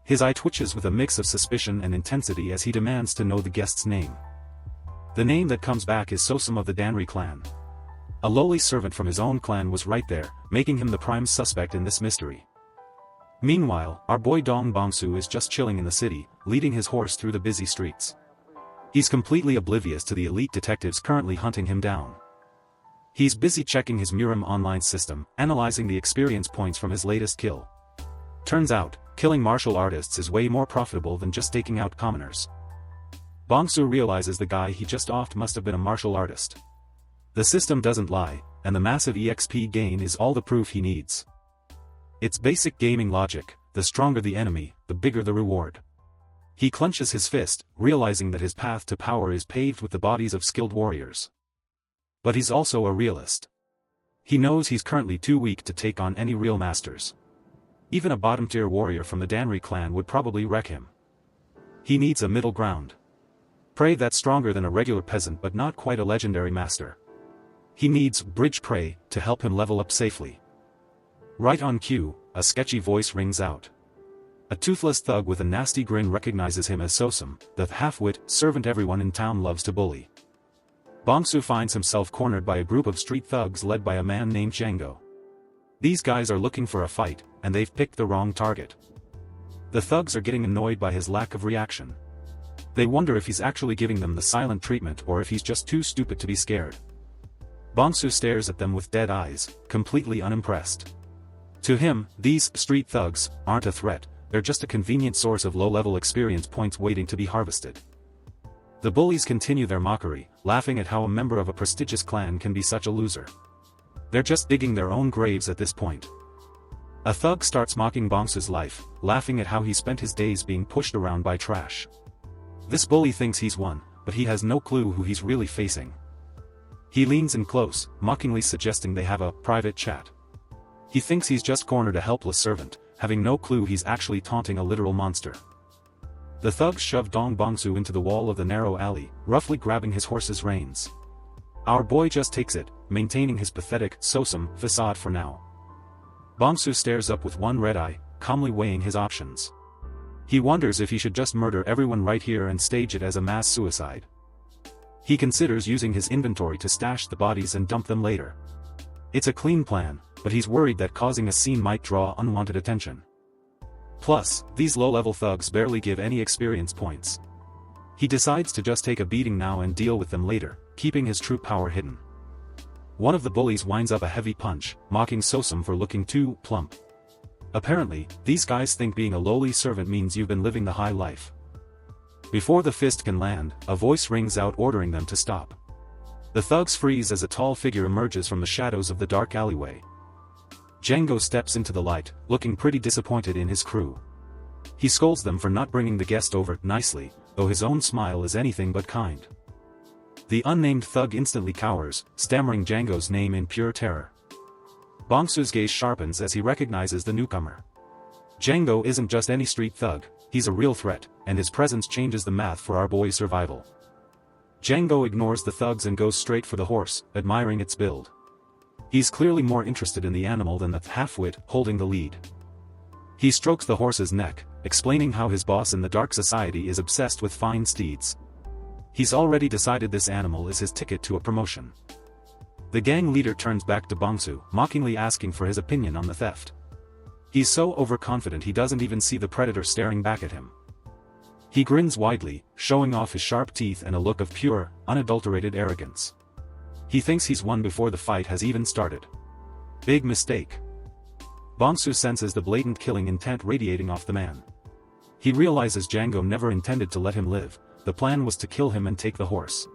His eye twitches with a mix of suspicion and intensity as he demands to know the guest's name. The name that comes back is Sosum of the Danri clan. A lowly servant from his own clan was right there, making him the prime suspect in this mystery. Meanwhile, our boy Dong Bongsu is just chilling in the city, leading his horse through the busy streets. He's completely oblivious to the elite detectives currently hunting him down. He's busy checking his Murim online system, analyzing the experience points from his latest kill. Turns out, killing martial artists is way more profitable than just taking out commoners. Bongsu realizes the guy he just offed must have been a martial artist. The system doesn't lie, and the massive EXP gain is all the proof he needs. It's basic gaming logic, the stronger the enemy, the bigger the reward. He clenches his fist, realizing that his path to power is paved with the bodies of skilled warriors. But he's also a realist. He knows he's currently too weak to take on any real masters. Even a bottom-tier warrior from the Danri clan would probably wreck him. He needs a middle ground. Prey that's stronger than a regular peasant but not quite a legendary master. He needs bridge prey to help him level up safely. Right on cue, a sketchy voice rings out. A toothless thug with a nasty grin recognizes him as Sosum, the half-wit servant everyone in town loves to bully. Bongsu finds himself cornered by a group of street thugs led by a man named Django. These guys are looking for a fight, and they've picked the wrong target. The thugs are getting annoyed by his lack of reaction. They wonder if he's actually giving them the silent treatment or if he's just too stupid to be scared. Bongsu stares at them with dead eyes, completely unimpressed. To him, these street thugs aren't a threat, they're just a convenient source of low-level experience points waiting to be harvested. The bullies continue their mockery, laughing at how a member of a prestigious clan can be such a loser. They're just digging their own graves at this point. A thug starts mocking Bongsu's life, laughing at how he spent his days being pushed around by trash. This bully thinks he's won, but he has no clue who he's really facing. He leans in close, mockingly suggesting they have a private chat. He thinks he's just cornered a helpless servant, having no clue he's actually taunting a literal monster. The thugs shove Dong Bongsu into the wall of the narrow alley, roughly grabbing his horse's reins. Our boy just takes it, maintaining his pathetic Sosum facade for now. Bongsu stares up with one red eye, calmly weighing his options. He wonders if he should just murder everyone right here and stage it as a mass suicide. He considers using his inventory to stash the bodies and dump them later. It's a clean plan, but he's worried that causing a scene might draw unwanted attention. Plus, these low-level thugs barely give any experience points. He decides to just take a beating now and deal with them later, keeping his true power hidden. One of the bullies winds up a heavy punch, mocking Sosum for looking too plump. Apparently, these guys think being a lowly servant means you've been living the high life. Before the fist can land, a voice rings out ordering them to stop. The thugs freeze as a tall figure emerges from the shadows of the dark alleyway. Django steps into the light, looking pretty disappointed in his crew. He scolds them for not bringing the guest over nicely, though his own smile is anything but kind. The unnamed thug instantly cowers, stammering Django's name in pure terror. Bongsu's gaze sharpens as he recognizes the newcomer. Django isn't just any street thug, he's a real threat, and his presence changes the math for our boy's survival. Django ignores the thugs and goes straight for the horse, admiring its build. He's clearly more interested in the animal than the half-wit holding the lead. He strokes the horse's neck, explaining how his boss in the dark society is obsessed with fine steeds. He's already decided this animal is his ticket to a promotion. The gang leader turns back to Bongsu, mockingly asking for his opinion on the theft. He's so overconfident he doesn't even see the predator staring back at him. He grins widely, showing off his sharp teeth and a look of pure, unadulterated arrogance. He thinks he's won before the fight has even started. Big mistake. Bongsu senses the blatant killing intent radiating off the man. He realizes Django never intended to let him live, the plan was to kill him and take the horse.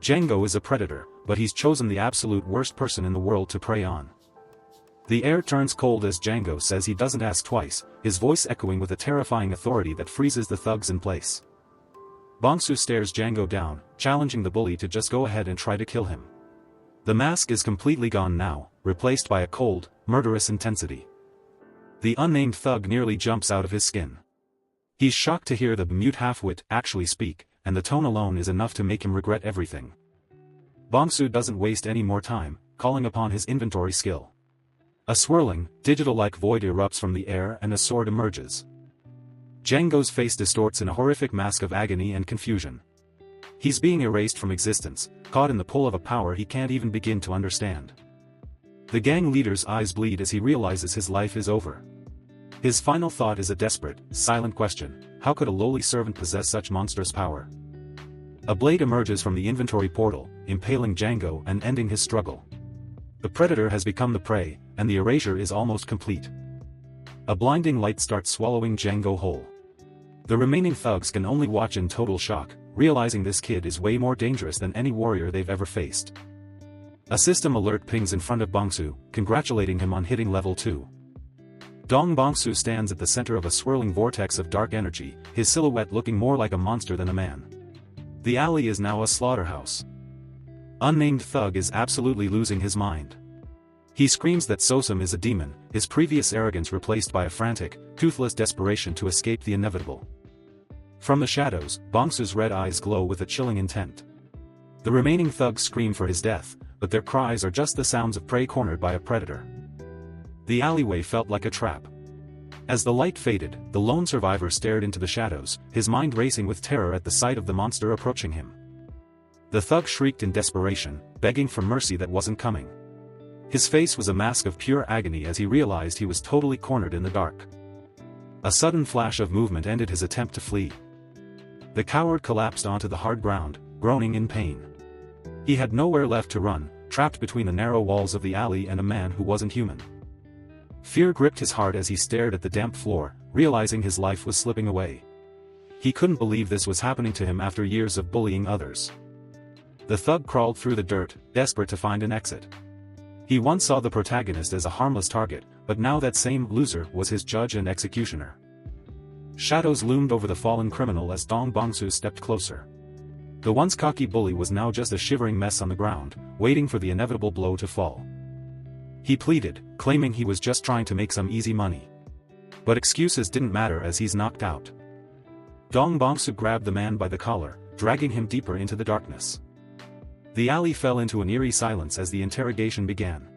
Django is a predator, but he's chosen the absolute worst person in the world to prey on. The air turns cold as Django says he doesn't ask twice, his voice echoing with a terrifying authority that freezes the thugs in place. Bongsu stares Django down, challenging the bully to just go ahead and try to kill him. The mask is completely gone now, replaced by a cold, murderous intensity. The unnamed thug nearly jumps out of his skin. He's shocked to hear the mute half-wit actually speak, and the tone alone is enough to make him regret everything. Bongsu doesn't waste any more time, calling upon his inventory skill. A swirling, digital-like void erupts from the air and a sword emerges. Django's face distorts in a horrific mask of agony and confusion. He's being erased from existence, caught in the pull of a power he can't even begin to understand. The gang leader's eyes bleed as he realizes his life is over. His final thought is a desperate, silent question: how could a lowly servant possess such monstrous power? A blade emerges from the inventory portal, impaling Django and ending his struggle. The predator has become the prey, and the erasure is almost complete. A blinding light starts swallowing Django whole. The remaining thugs can only watch in total shock, realizing this kid is way more dangerous than any warrior they've ever faced. A system alert pings in front of Bongsu, congratulating him on hitting level 2. Dong Bongsu stands at the center of a swirling vortex of dark energy, his silhouette looking more like a monster than a man. The alley is now a slaughterhouse. Unnamed thug is absolutely losing his mind. He screams that Sosum is a demon, his previous arrogance replaced by a frantic, toothless desperation to escape the inevitable. From the shadows, Bongsu's red eyes glow with a chilling intent. The remaining thugs scream for his death, but their cries are just the sounds of prey cornered by a predator. The alleyway felt like a trap. As the light faded, the lone survivor stared into the shadows, his mind racing with terror at the sight of the monster approaching him. The thug shrieked in desperation, begging for mercy that wasn't coming. His face was a mask of pure agony as he realized he was totally cornered in the dark. A sudden flash of movement ended his attempt to flee. The coward collapsed onto the hard ground, groaning in pain. He had nowhere left to run, trapped between the narrow walls of the alley and a man who wasn't human. Fear gripped his heart as he stared at the damp floor, realizing his life was slipping away. He couldn't believe this was happening to him after years of bullying others. The thug crawled through the dirt, desperate to find an exit. He once saw the protagonist as a harmless target, but now that same loser was his judge and executioner. Shadows loomed over the fallen criminal as Dong Bongsu stepped closer. The once cocky bully was now just a shivering mess on the ground, waiting for the inevitable blow to fall. He pleaded, claiming he was just trying to make some easy money. But excuses didn't matter as he's knocked out. Dong Bongsu grabbed the man by the collar, dragging him deeper into the darkness. The alley fell into an eerie silence as the interrogation began.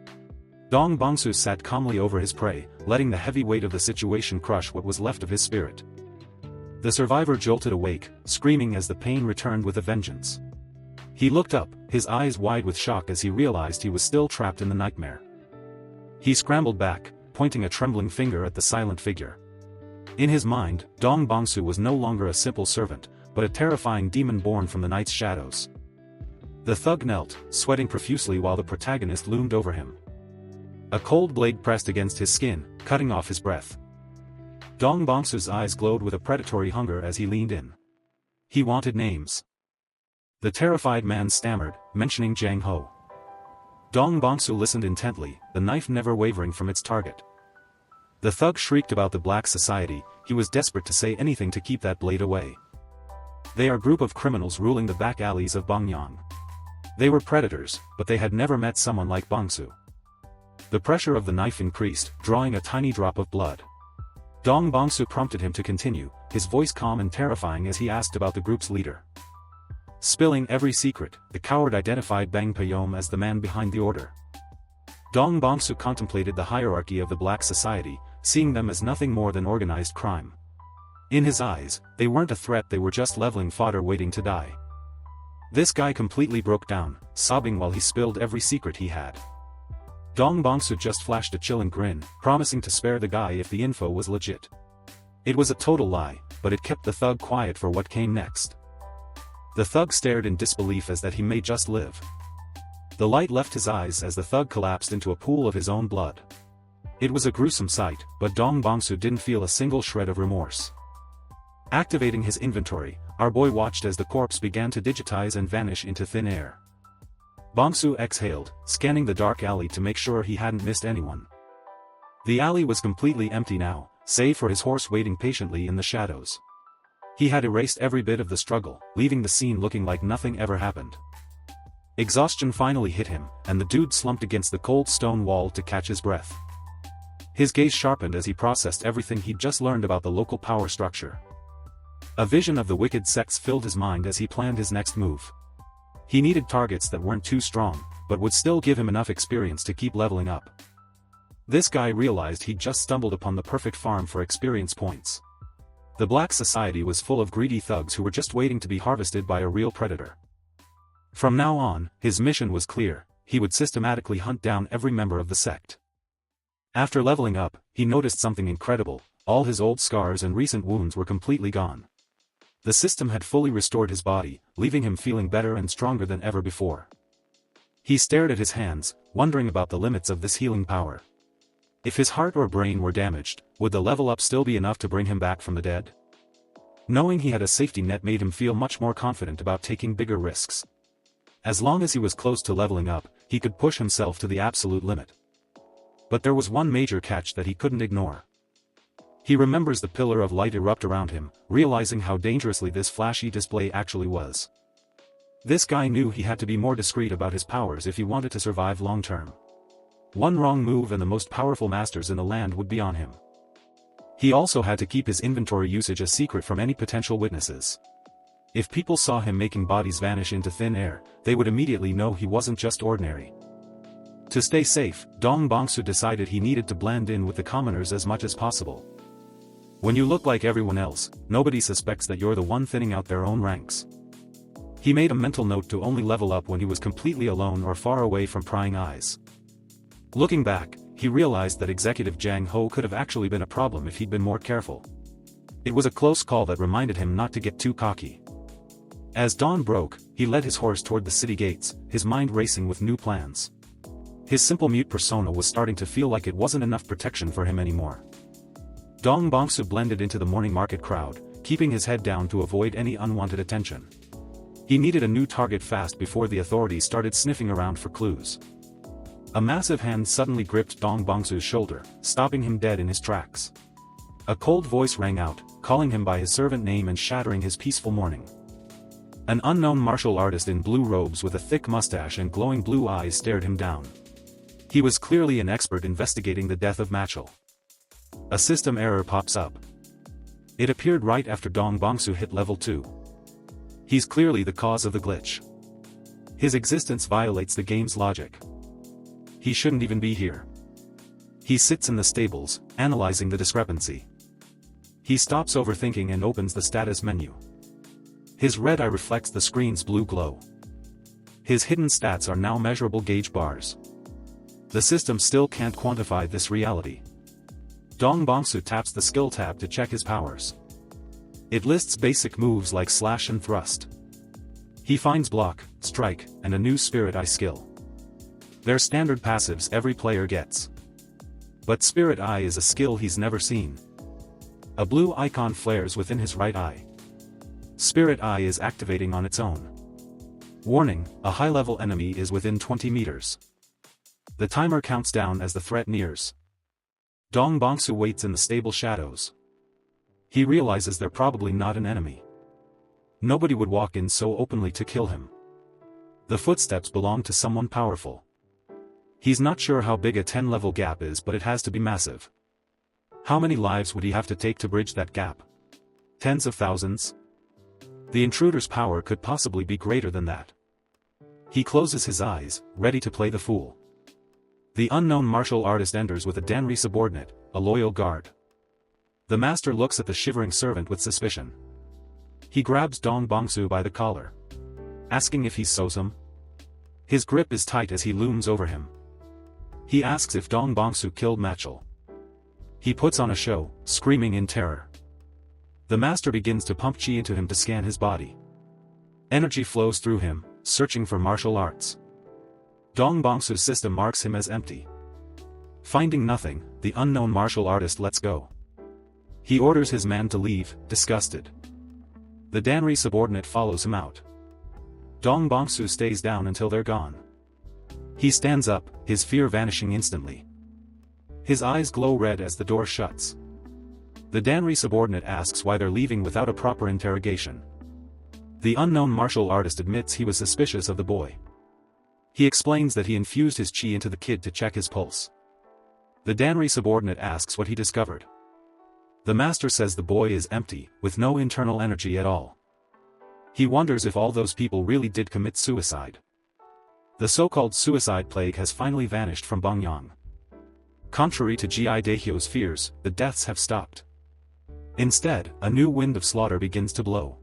Dong Bongsu sat calmly over his prey, letting the heavy weight of the situation crush what was left of his spirit. The survivor jolted awake, screaming as the pain returned with a vengeance. He looked up, his eyes wide with shock as he realized he was still trapped in the nightmare. He scrambled back, pointing a trembling finger at the silent figure. In his mind, Dong Bongsu was no longer a simple servant, but a terrifying demon born from the night's shadows. The thug knelt, sweating profusely while the protagonist loomed over him. A cold blade pressed against his skin, cutting off his breath. Dong Bongsu's eyes glowed with a predatory hunger as he leaned in. He wanted names. The terrified man stammered, mentioning Jang Ho. Dong Bongsu listened intently, the knife never wavering from its target. The thug shrieked about the black society, he was desperate to say anything to keep that blade away. They are a group of criminals ruling the back alleys of Bangyang. They were predators, but they had never met someone like Bongsu. The pressure of the knife increased, drawing a tiny drop of blood. Dong Bongsu prompted him to continue, his voice calm and terrifying as he asked about the group's leader. Spilling every secret, the coward identified Bang Payom as the man behind the order. Dong Bongsu contemplated the hierarchy of the black society, seeing them as nothing more than organized crime. In his eyes, they weren't a threat, they were just leveling fodder waiting to die. This guy completely broke down, sobbing while he spilled every secret he had. Dong Bongsu just flashed a chilling grin, promising to spare the guy if the info was legit. It was a total lie, but it kept the thug quiet for what came next. The thug stared in disbelief as that he may just live. The light left his eyes as the thug collapsed into a pool of his own blood. It was a gruesome sight, but Dong Bongsu didn't feel a single shred of remorse. Activating his inventory, our boy watched as the corpse began to digitize and vanish into thin air. Bongsu exhaled, scanning the dark alley to make sure he hadn't missed anyone. The alley was completely empty now, save for his horse waiting patiently in the shadows. He had erased every bit of the struggle, leaving the scene looking like nothing ever happened. Exhaustion finally hit him, and the dude slumped against the cold stone wall to catch his breath. His gaze sharpened as he processed everything he'd just learned about the local power structure. A vision of the wicked sects filled his mind as he planned his next move. He needed targets that weren't too strong, but would still give him enough experience to keep leveling up. This guy realized he'd just stumbled upon the perfect farm for experience points. The black society was full of greedy thugs who were just waiting to be harvested by a real predator. From now on, his mission was clear, he would systematically hunt down every member of the sect. After leveling up, he noticed something incredible, all his old scars and recent wounds were completely gone. The system had fully restored his body, leaving him feeling better and stronger than ever before. He stared at his hands, wondering about the limits of this healing power. If his heart or brain were damaged, would the level up still be enough to bring him back from the dead? Knowing he had a safety net made him feel much more confident about taking bigger risks. As long as he was close to leveling up, he could push himself to the absolute limit. But there was one major catch that he couldn't ignore. He remembers the pillar of light erupt around him, realizing how dangerously this flashy display actually was. This guy knew he had to be more discreet about his powers if he wanted to survive long-term. One wrong move and the most powerful masters in the land would be on him. He also had to keep his inventory usage a secret from any potential witnesses. If people saw him making bodies vanish into thin air, they would immediately know he wasn't just ordinary. To stay safe, Dong Bongsu decided he needed to blend in with the commoners as much as possible. When you look like everyone else, nobody suspects that you're the one thinning out their own ranks. He made a mental note to only level up when he was completely alone or far away from prying eyes. Looking back, he realized that Executive Jang Ho could have actually been a problem if he'd been more careful. It was a close call that reminded him not to get too cocky. As dawn broke, he led his horse toward the city gates, his mind racing with new plans. His simple mute persona was starting to feel like it wasn't enough protection for him anymore. Dong Bongsu blended into the morning market crowd, keeping his head down to avoid any unwanted attention. He needed a new target fast before the authorities started sniffing around for clues. A massive hand suddenly gripped Dong Bongsu's shoulder, stopping him dead in his tracks. A cold voice rang out, calling him by his servant name and shattering his peaceful morning. An unknown martial artist in blue robes with a thick mustache and glowing blue eyes stared him down. He was clearly an expert investigating the death of Machel. A system error pops up. It appeared right after Dong Bongsu hit level 2. He's clearly the cause of the glitch. His existence violates the game's logic. He shouldn't even be here. He sits in the stables, analyzing the discrepancy. He stops overthinking and opens the status menu. His red eye reflects the screen's blue glow. His hidden stats are now measurable gauge bars. The system still can't quantify this reality. Dong Bongsu taps the skill tab to check his powers. It lists basic moves like slash and thrust. He finds block, strike, and a new spirit eye skill. They're standard passives every player gets. But spirit eye is a skill he's never seen. A blue icon flares within his right eye. Spirit eye is activating on its own. Warning, a high-level enemy is within 20 meters. The timer counts down as the threat nears. Dong Bongsu waits in the stable shadows. He realizes they're probably not an enemy. Nobody would walk in so openly to kill him. The footsteps belong to someone powerful. He's not sure how big a 10-level gap is, but it has to be massive. How many lives would he have to take to bridge that gap? Tens of thousands? The intruder's power could possibly be greater than that. He closes his eyes, ready to play the fool. The unknown martial artist enters with a Danri subordinate, a loyal guard. The master looks at the shivering servant with suspicion. He grabs Dong Bongsu by the collar, asking if he's Sosum. His grip is tight as he looms over him. He asks if Dong Bongsu killed Machel. He puts on a show, screaming in terror. The master begins to pump chi into him to scan his body. Energy flows through him, searching for martial arts. Dong Bongsu's system marks him as empty. Finding nothing, the unknown martial artist lets go. He orders his man to leave, disgusted. The Danri subordinate follows him out. Dong Bongsu stays down until they're gone. He stands up, his fear vanishing instantly. His eyes glow red as the door shuts. The Danri subordinate asks why they're leaving without a proper interrogation. The unknown martial artist admits he was suspicious of the boy. He explains that he infused his chi into the kid to check his pulse. The Danri subordinate asks what he discovered. The master says the boy is empty, with no internal energy at all. He wonders if all those people really did commit suicide. The so-called suicide plague has finally vanished from Bongyang. Contrary to Ji Daehyo's fears, the deaths have stopped. Instead, a new wind of slaughter begins to blow.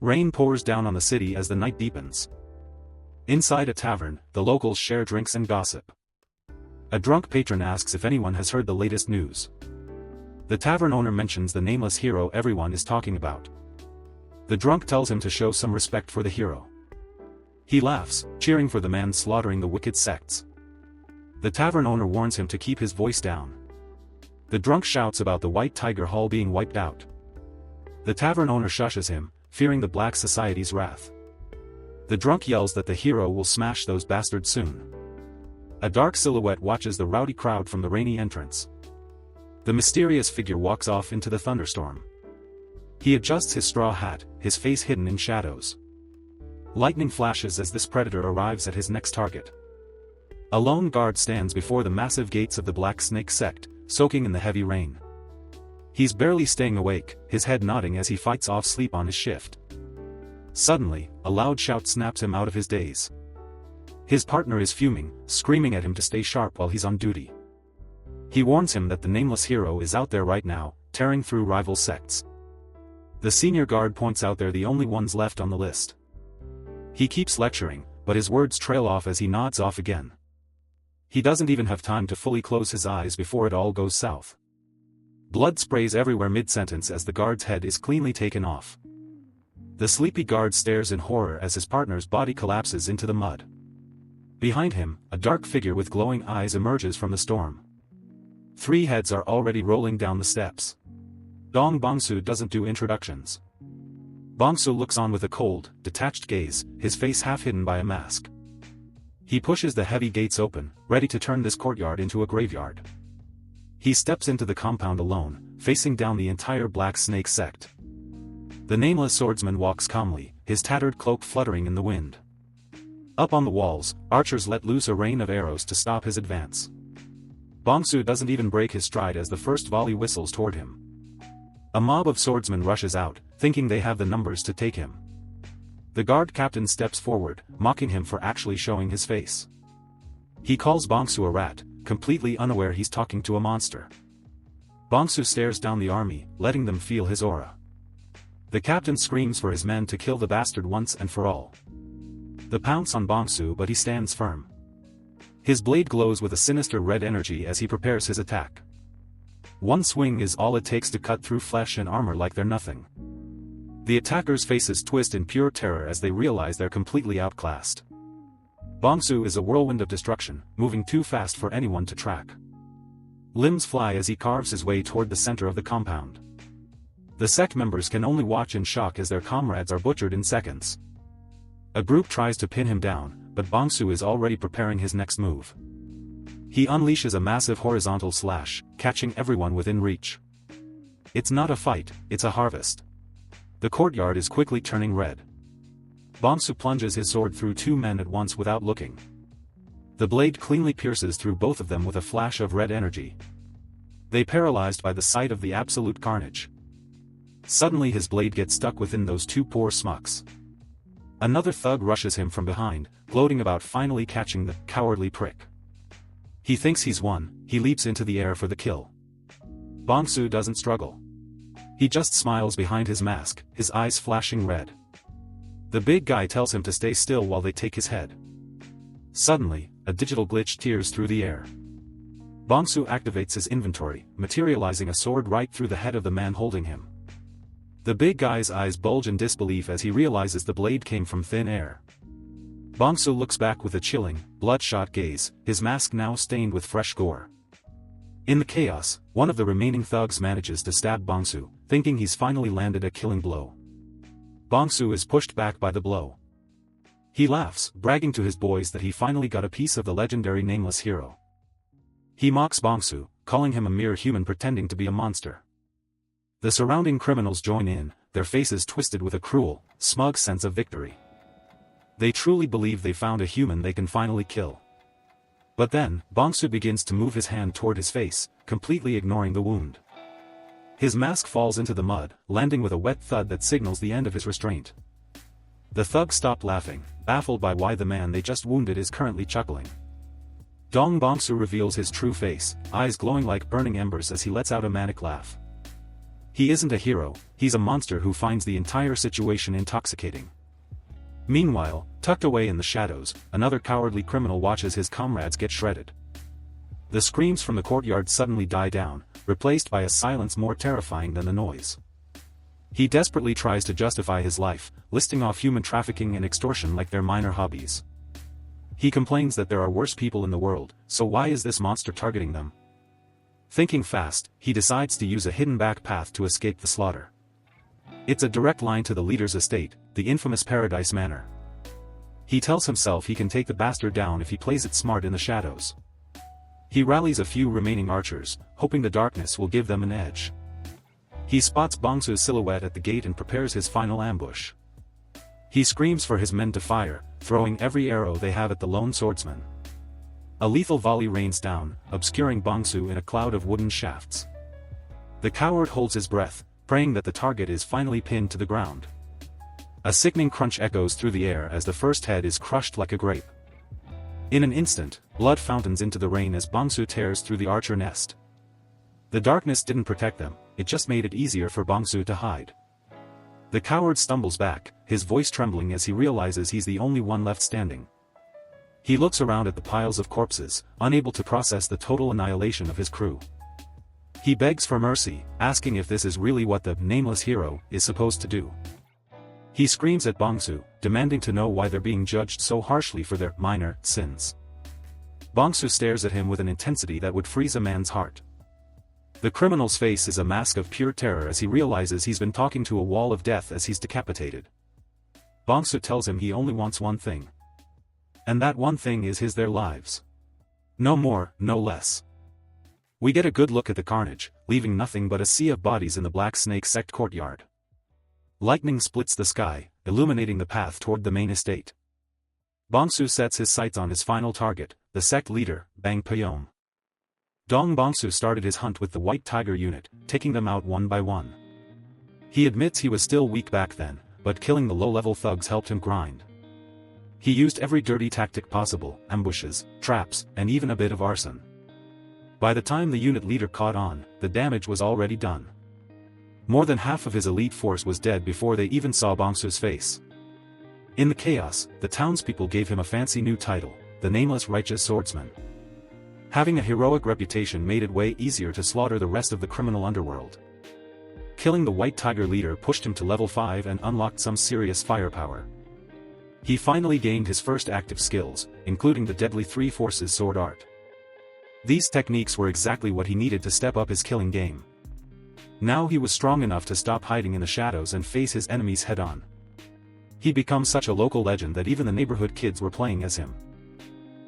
Rain pours down on the city as the night deepens. Inside a tavern, the locals share drinks and gossip. A drunk patron asks if anyone has heard the latest news. The tavern owner mentions the nameless hero everyone is talking about. The drunk tells him to show some respect for the hero. He laughs, cheering for the man slaughtering the wicked sects. The tavern owner warns him to keep his voice down. The drunk shouts about the White Tiger Hall being wiped out. The tavern owner shushes him, fearing the Black Society's wrath. The drunk yells that the hero will smash those bastards soon. A dark silhouette watches the rowdy crowd from the rainy entrance. The mysterious figure walks off into the thunderstorm. He adjusts his straw hat, his face hidden in shadows. Lightning flashes as this predator arrives at his next target. A lone guard stands before the massive gates of the Black Snake sect, soaking in the heavy rain. He's barely staying awake, his head nodding as he fights off sleep on his shift. Suddenly, a loud shout snaps him out of his daze. His partner is fuming, screaming at him to stay sharp while he's on duty. He warns him that the nameless hero is out there right now, tearing through rival sects. The senior guard points out they're the only ones left on the list. He keeps lecturing, but his words trail off as he nods off again. He doesn't even have time to fully close his eyes before it all goes south. Blood sprays everywhere mid-sentence as the guard's head is cleanly taken off. The sleepy guard stares in horror as his partner's body collapses into the mud. Behind him, a dark figure with glowing eyes emerges from the storm. 3 heads are already rolling down the steps. Dong Bongsu doesn't do introductions. Bongsu looks on with a cold, detached gaze, his face half hidden by a mask. He pushes the heavy gates open, ready to turn this courtyard into a graveyard. He steps into the compound alone, facing down the entire Black Snake sect. The nameless swordsman walks calmly, his tattered cloak fluttering in the wind. Up on the walls, archers let loose a rain of arrows to stop his advance. Bongsu doesn't even break his stride as the first volley whistles toward him. A mob of swordsmen rushes out, thinking they have the numbers to take him. The guard captain steps forward, mocking him for actually showing his face. He calls Bongsu a rat, completely unaware he's talking to a monster. Bongsu stares down the army, letting them feel his aura. The captain screams for his men to kill the bastard once and for all. They pounce on Bongsu, but he stands firm. His blade glows with a sinister red energy as he prepares his attack. One swing is all it takes to cut through flesh and armor like they're nothing. The attackers' faces twist in pure terror as they realize they're completely outclassed. Bongsu is a whirlwind of destruction, moving too fast for anyone to track. Limbs fly as he carves his way toward the center of the compound. The sect members can only watch in shock as their comrades are butchered in seconds. A group tries to pin him down, but Bongsu is already preparing his next move. He unleashes a massive horizontal slash, catching everyone within reach. It's not a fight, it's a harvest. The courtyard is quickly turning red. Bongsu plunges his sword through 2 men at once without looking. The blade cleanly pierces through both of them with a flash of red energy. They paralyzed by the sight of the absolute carnage. Suddenly his blade gets stuck within those 2 poor smucks. Another thug rushes him from behind, gloating about finally catching the cowardly prick. He thinks he's won, he leaps into the air for the kill. Bongsu doesn't struggle. He just smiles behind his mask, his eyes flashing red. The big guy tells him to stay still while they take his head. Suddenly, a digital glitch tears through the air. Bongsu activates his inventory, materializing a sword right through the head of the man holding him. The big guy's eyes bulge in disbelief as he realizes the blade came from thin air. Bongsu looks back with a chilling, bloodshot gaze, his mask now stained with fresh gore. In the chaos, one of the remaining thugs manages to stab Bongsu, thinking he's finally landed a killing blow. Bongsu is pushed back by the blow. He laughs, bragging to his boys that he finally got a piece of the legendary nameless hero. He mocks Bongsu, calling him a mere human pretending to be a monster. The surrounding criminals join in, their faces twisted with a cruel, smug sense of victory. They truly believe they found a human they can finally kill. But then, Bongsu begins to move his hand toward his face, completely ignoring the wound. His mask falls into the mud, landing with a wet thud that signals the end of his restraint. The thugs stop laughing, baffled by why the man they just wounded is currently chuckling. Dong Bongsu reveals his true face, eyes glowing like burning embers as he lets out a manic laugh. He isn't a hero, he's a monster who finds the entire situation intoxicating. Meanwhile, tucked away in the shadows, another cowardly criminal watches his comrades get shredded. The screams from the courtyard suddenly die down, replaced by a silence more terrifying than the noise. He desperately tries to justify his life, listing off human trafficking and extortion like they're minor hobbies. He complains that there are worse people in the world, so why is this monster targeting them? Thinking fast, he decides to use a hidden back path to escape the slaughter. It's a direct line to the leader's estate, the infamous Paradise Manor. He tells himself he can take the bastard down if he plays it smart in the shadows. He rallies a few remaining archers, hoping the darkness will give them an edge. He spots Bongsu's silhouette at the gate and prepares his final ambush. He screams for his men to fire, throwing every arrow they have at the lone swordsman. A lethal volley rains down, obscuring Bongsu in a cloud of wooden shafts. The coward holds his breath, praying that the target is finally pinned to the ground. A sickening crunch echoes through the air as the first head is crushed like a grape. In an instant, blood fountains into the rain as Bongsu tears through the archer nest. The darkness didn't protect them, it just made it easier for Bongsu to hide. The coward stumbles back, his voice trembling as he realizes he's the only one left standing. He looks around at the piles of corpses, unable to process the total annihilation of his crew. He begs for mercy, asking if this is really what the nameless hero is supposed to do. He screams at Bongsu, demanding to know why they're being judged so harshly for their minor sins. Bongsu stares at him with an intensity that would freeze a man's heart. The criminal's face is a mask of pure terror as he realizes he's been talking to a wall of death as he's decapitated. Bongsu tells him he only wants one thing. And that one thing is their lives. No more, no less. We get a good look at the carnage, leaving nothing but a sea of bodies in the Black Snake sect courtyard. Lightning splits the sky, illuminating the path toward the main estate. Bongsu sets his sights on his final target, the sect leader, Bang Pyeom. Dong Bongsu started his hunt with the White Tiger unit, taking them out one by one. He admits he was still weak back then, but killing the low-level thugs helped him grind. He used every dirty tactic possible, ambushes, traps, and even a bit of arson. By the time the unit leader caught on, the damage was already done. More than half of his elite force was dead before they even saw Bongsu's face. In the chaos, the townspeople gave him a fancy new title, the Nameless Righteous Swordsman. Having a heroic reputation made it way easier to slaughter the rest of the criminal underworld. Killing the White Tiger leader pushed him to level 5 and unlocked some serious firepower. He finally gained his first active skills, including the deadly Three Forces sword art. These techniques were exactly what he needed to step up his killing game. Now he was strong enough to stop hiding in the shadows and face his enemies head-on. He'd become such a local legend that even the neighborhood kids were playing as him.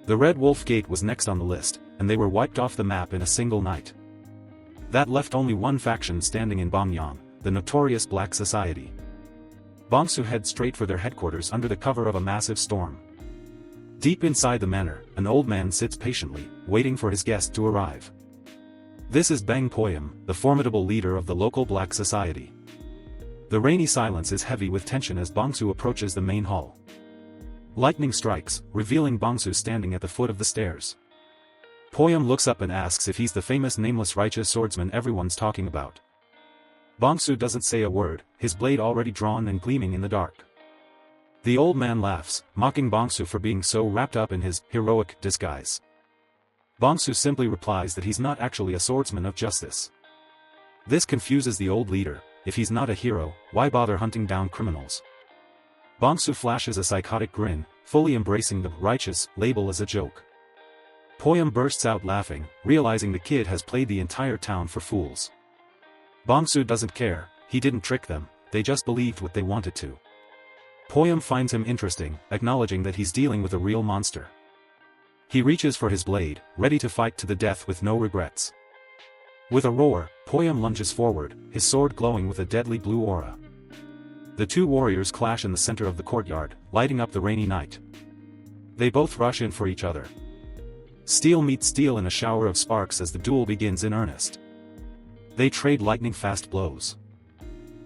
The Red Wolf Gate was next on the list, and they were wiped off the map in a single night. That left only one faction standing in Bongyang, the notorious Black Society. Bongsu heads straight for their headquarters under the cover of a massive storm. Deep inside the manor, an old man sits patiently, waiting for his guest to arrive. This is Bang Pyeom, the formidable leader of the local Black Society. The rainy silence is heavy with tension as Bongsu approaches the main hall. Lightning strikes, revealing Bongsu standing at the foot of the stairs. Pyeom looks up and asks if he's the famous Nameless Righteous Swordsman everyone's talking about. Bongsu doesn't say a word, his blade already drawn and gleaming in the dark. The old man laughs, mocking Bongsu for being so wrapped up in his heroic disguise. Bongsu simply replies that he's not actually a swordsman of justice. This confuses the old leader. If he's not a hero, why bother hunting down criminals? Bongsu flashes a psychotic grin, fully embracing the righteous label as a joke. Pyeom bursts out laughing, realizing the kid has played the entire town for fools. Bongsu doesn't care, he didn't trick them, they just believed what they wanted to. Pyeom finds him interesting, acknowledging that he's dealing with a real monster. He reaches for his blade, ready to fight to the death with no regrets. With a roar, Pyeom lunges forward, his sword glowing with a deadly blue aura. The two warriors clash in the center of the courtyard, lighting up the rainy night. They both rush in for each other. Steel meets steel in a shower of sparks as the duel begins in earnest. They trade lightning-fast blows.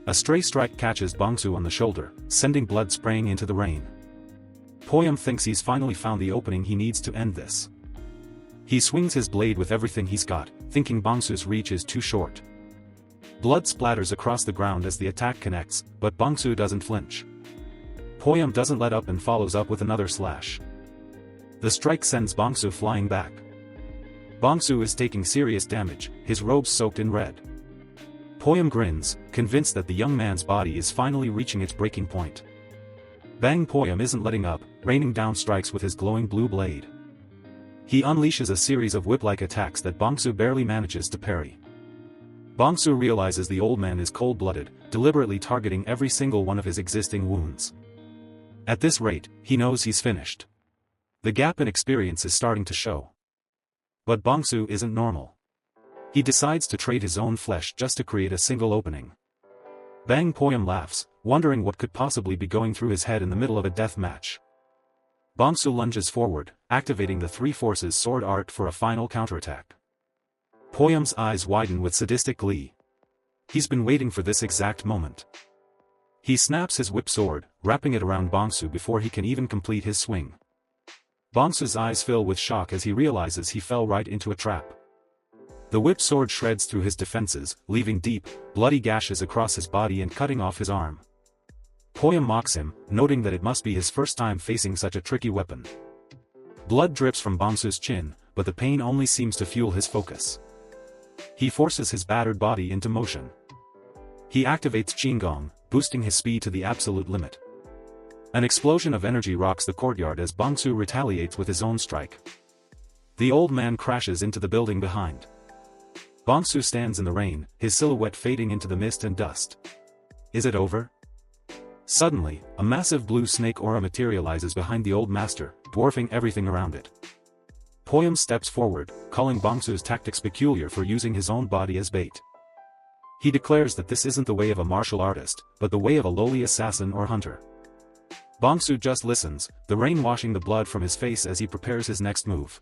A stray strike catches Bongsu on the shoulder, sending blood spraying into the rain. Pyeom thinks he's finally found the opening he needs to end this. He swings his blade with everything he's got, thinking Bongsu's reach is too short. Blood splatters across the ground as the attack connects, but Bongsu doesn't flinch. Pyeom doesn't let up and follows up with another slash. The strike sends Bongsu flying back. Bongsu is taking serious damage, his robes soaked in red. Pyeom grins, convinced that the young man's body is finally reaching its breaking point. Bang Pyeom isn't letting up, raining down strikes with his glowing blue blade. He unleashes a series of whip-like attacks that Bongsu barely manages to parry. Bongsu realizes the old man is cold-blooded, deliberately targeting every single one of his existing wounds. At this rate, he knows he's finished. The gap in experience is starting to show. But Bongsu isn't normal. He decides to trade his own flesh just to create a single opening. Bang Pyeom laughs, wondering what could possibly be going through his head in the middle of a death match. Bongsu lunges forward, activating the Three Forces sword art for a final counterattack. Pyeom's eyes widen with sadistic glee. He's been waiting for this exact moment. He snaps his whip sword, wrapping it around Bongsu before he can even complete his swing. Bongsu's eyes fill with shock as he realizes he fell right into a trap. The whip sword shreds through his defenses, leaving deep, bloody gashes across his body and cutting off his arm. Poyam mocks him, noting that it must be his first time facing such a tricky weapon. Blood drips from Bongsu's chin, but the pain only seems to fuel his focus. He forces his battered body into motion. He activates Qinggong, boosting his speed to the absolute limit. An explosion of energy rocks the courtyard as Bongsu retaliates with his own strike. The old man crashes into the building behind. Bongsu stands in the rain, his silhouette fading into the mist and dust. Is it over? Suddenly, a massive blue snake aura materializes behind the old master, dwarfing everything around it. Poyam steps forward, calling Bongsu's tactics peculiar for using his own body as bait. He declares that this isn't the way of a martial artist, but the way of a lowly assassin or hunter. Bongsu just listens, the rain washing the blood from his face as he prepares his next move.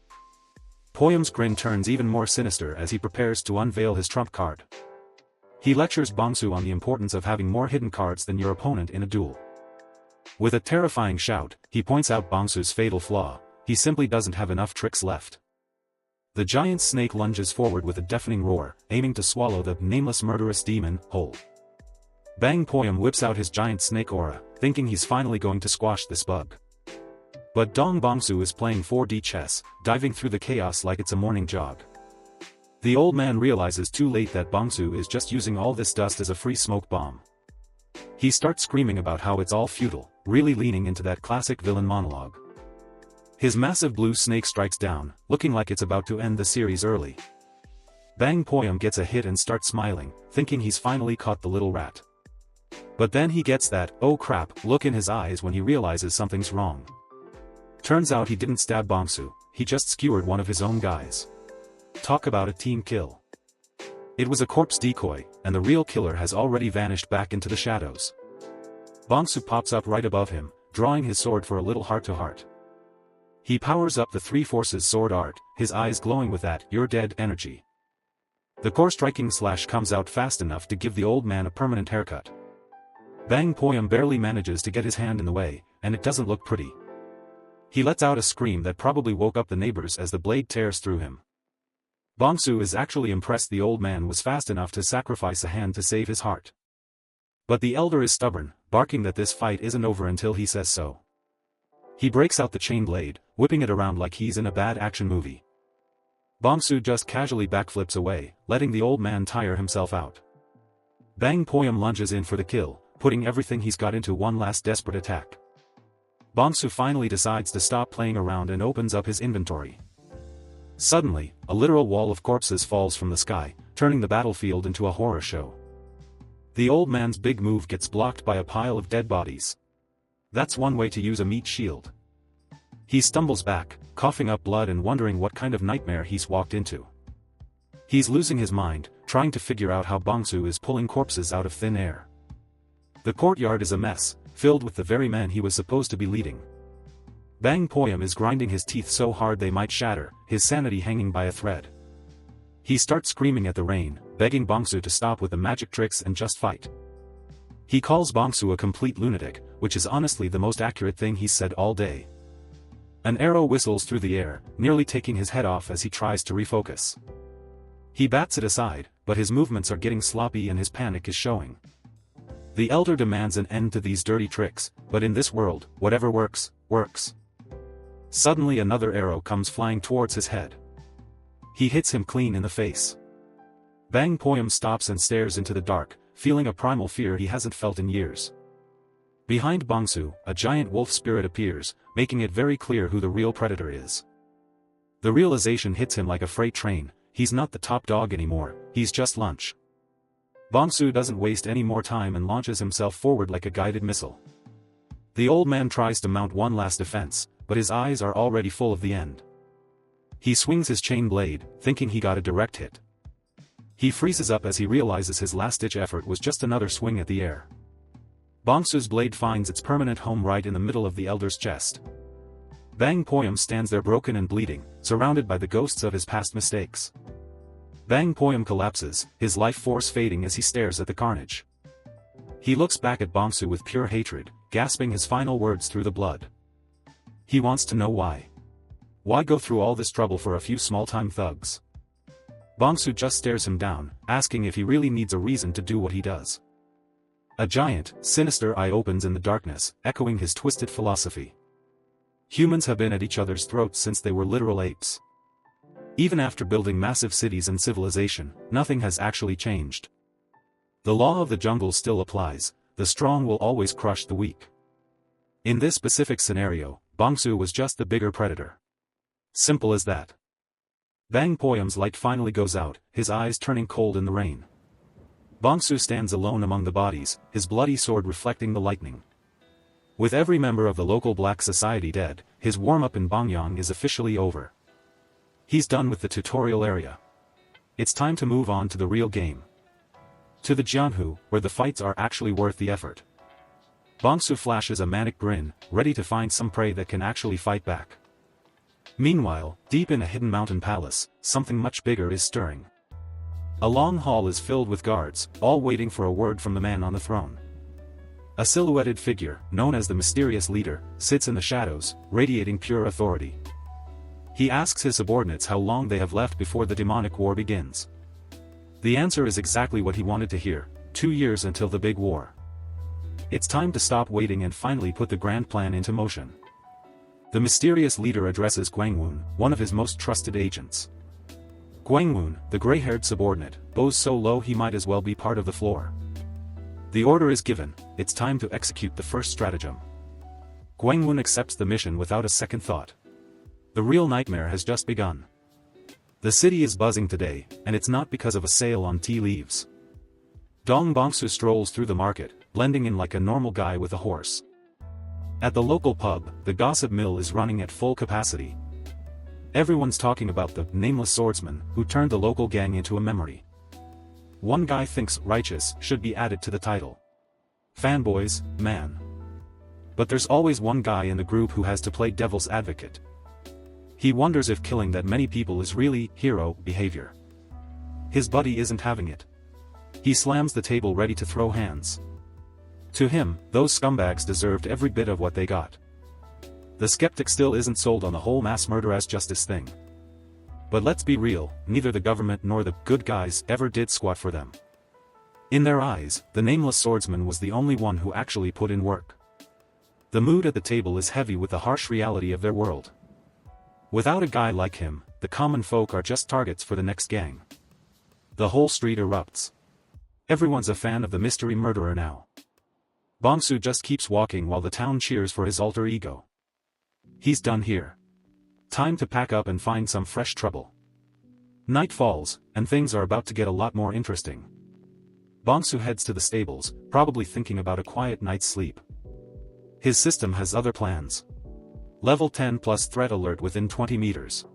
Poyam's grin turns even more sinister as he prepares to unveil his trump card. He lectures Bongsu on the importance of having more hidden cards than your opponent in a duel. With a terrifying shout, he points out Bongsu's fatal flaw: he simply doesn't have enough tricks left. The giant snake lunges forward with a deafening roar, aiming to swallow the nameless murderous demon whole. Bang! Poyam whips out his giant snake aura, thinking he's finally going to squash this bug. But Dong Bongsu is playing 4D chess, diving through the chaos like it's a morning jog. The old man realizes too late that Bongsu is just using all this dust as a free smoke bomb. He starts screaming about how it's all futile, really leaning into that classic villain monologue. His massive blue snake strikes down, looking like it's about to end the series early. Bang! Poyam gets a hit and starts smiling, thinking he's finally caught the little rat. But then he gets that "oh crap" look in his eyes when he realizes something's wrong. Turns out he didn't stab Bongsu, he just skewered one of his own guys. Talk about a team kill. It was a corpse decoy, and the real killer has already vanished back into the shadows. Bongsu pops up right above him, drawing his sword for a little heart-to-heart. He powers up the Three Forces sword art, his eyes glowing with that "you're dead" energy. The core striking slash comes out fast enough to give the old man a permanent haircut. Bang! Poyam barely manages to get his hand in the way, and it doesn't look pretty. He lets out a scream that probably woke up the neighbors as the blade tears through him. Bongsu is actually impressed the old man was fast enough to sacrifice a hand to save his heart. But the elder is stubborn, barking that this fight isn't over until he says so. He breaks out the chain blade, whipping it around like he's in a bad action movie. Bongsu just casually backflips away, letting the old man tire himself out. Bang! Poyam lunges in for the kill, putting everything he's got into one last desperate attack. Bongsu finally decides to stop playing around and opens up his inventory. Suddenly, a literal wall of corpses falls from the sky, turning the battlefield into a horror show. The old man's big move gets blocked by a pile of dead bodies. That's one way to use a meat shield. He stumbles back, coughing up blood and wondering what kind of nightmare he's walked into. He's losing his mind, trying to figure out how Bongsu is pulling corpses out of thin air. The courtyard is a mess, filled with the very men he was supposed to be leading. Bang! Poyam is grinding his teeth so hard they might shatter, his sanity hanging by a thread. He starts screaming at the rain, begging Bongsu to stop with the magic tricks and just fight. He calls Bongsu a complete lunatic, which is honestly the most accurate thing he's said all day. An arrow whistles through the air, nearly taking his head off as he tries to refocus. He bats it aside, but his movements are getting sloppy and his panic is showing. The elder demands an end to these dirty tricks, but in this world, whatever works, works. Suddenly another arrow comes flying towards his head. He hits him clean in the face. Bang! Poyam stops and stares into the dark, feeling a primal fear he hasn't felt in years. Behind Bongsu, a giant wolf spirit appears, making it very clear who the real predator is. The realization hits him like a freight train: he's not the top dog anymore, he's just lunch. Bongsu doesn't waste any more time and launches himself forward like a guided missile. The old man tries to mount one last defense, but his eyes are already full of the end. He swings his chain blade, thinking he got a direct hit. He freezes up as he realizes his last-ditch effort was just another swing at the air. Bongsu's blade finds its permanent home right in the middle of the elder's chest. Bang! Poyam stands there broken and bleeding, surrounded by the ghosts of his past mistakes. Bang Poyam collapses, his life force fading as he stares at the carnage. He looks back at Bongsu with pure hatred, gasping his final words through the blood. He wants to know why. Why go through all this trouble for a few small-time thugs? Bongsu just stares him down, asking if he really needs a reason to do what he does. A giant, sinister eye opens in the darkness, echoing his twisted philosophy. Humans have been at each other's throats since they were literal apes. Even after building massive cities and civilization, nothing has actually changed. The law of the jungle still applies, the strong will always crush the weak. In this specific scenario, Bongsu was just the bigger predator. Simple as that. Bang Poyam's light finally goes out, his eyes turning cold in the rain. Bongsu stands alone among the bodies, his bloody sword reflecting the lightning. With every member of the local black society dead, his warm-up in Bongyang is officially over. He's done with the tutorial area. It's time to move on to the real game. To the Jianhu, where the fights are actually worth the effort. Bongsu flashes a manic grin, ready to find some prey that can actually fight back. Meanwhile, deep in a hidden mountain palace, something much bigger is stirring. A long hall is filled with guards, all waiting for a word from the man on the throne. A silhouetted figure, known as the mysterious leader, sits in the shadows, radiating pure authority. He asks his subordinates how long they have left before the demonic war begins. The answer is exactly what he wanted to hear: 2 years until the big war. It's time to stop waiting and finally put the grand plan into motion. The mysterious leader addresses Guangwun, one of his most trusted agents. Guangwun, the gray-haired subordinate, bows so low he might as well be part of the floor. The order is given, it's time to execute the first stratagem. Guangwun accepts the mission without a second thought. The real nightmare has just begun. The city is buzzing today, and it's not because of a sale on tea leaves. Dong Bongsu strolls through the market, blending in like a normal guy with a horse. At the local pub, the gossip mill is running at full capacity. Everyone's talking about the nameless swordsman who turned the local gang into a memory. One guy thinks righteous should be added to the title. Fanboys, man. But there's always one guy in the group who has to play devil's advocate. He wonders if killing that many people is really hero behavior. His buddy isn't having it. He slams the table ready to throw hands. To him, those scumbags deserved every bit of what they got. The skeptic still isn't sold on the whole mass murder as justice thing. But let's be real, neither the government nor the good guys ever did squat for them. In their eyes, the nameless swordsman was the only one who actually put in work. The mood at the table is heavy with the harsh reality of their world. Without a guy like him, the common folk are just targets for the next gang. The whole street erupts. Everyone's a fan of the mystery murderer now. Bongsu just keeps walking while the town cheers for his alter ego. He's done here. Time to pack up and find some fresh trouble. Night falls, and things are about to get a lot more interesting. Bongsu heads to the stables, probably thinking about a quiet night's sleep. His system has other plans. Level 10 plus threat alert within 20 meters.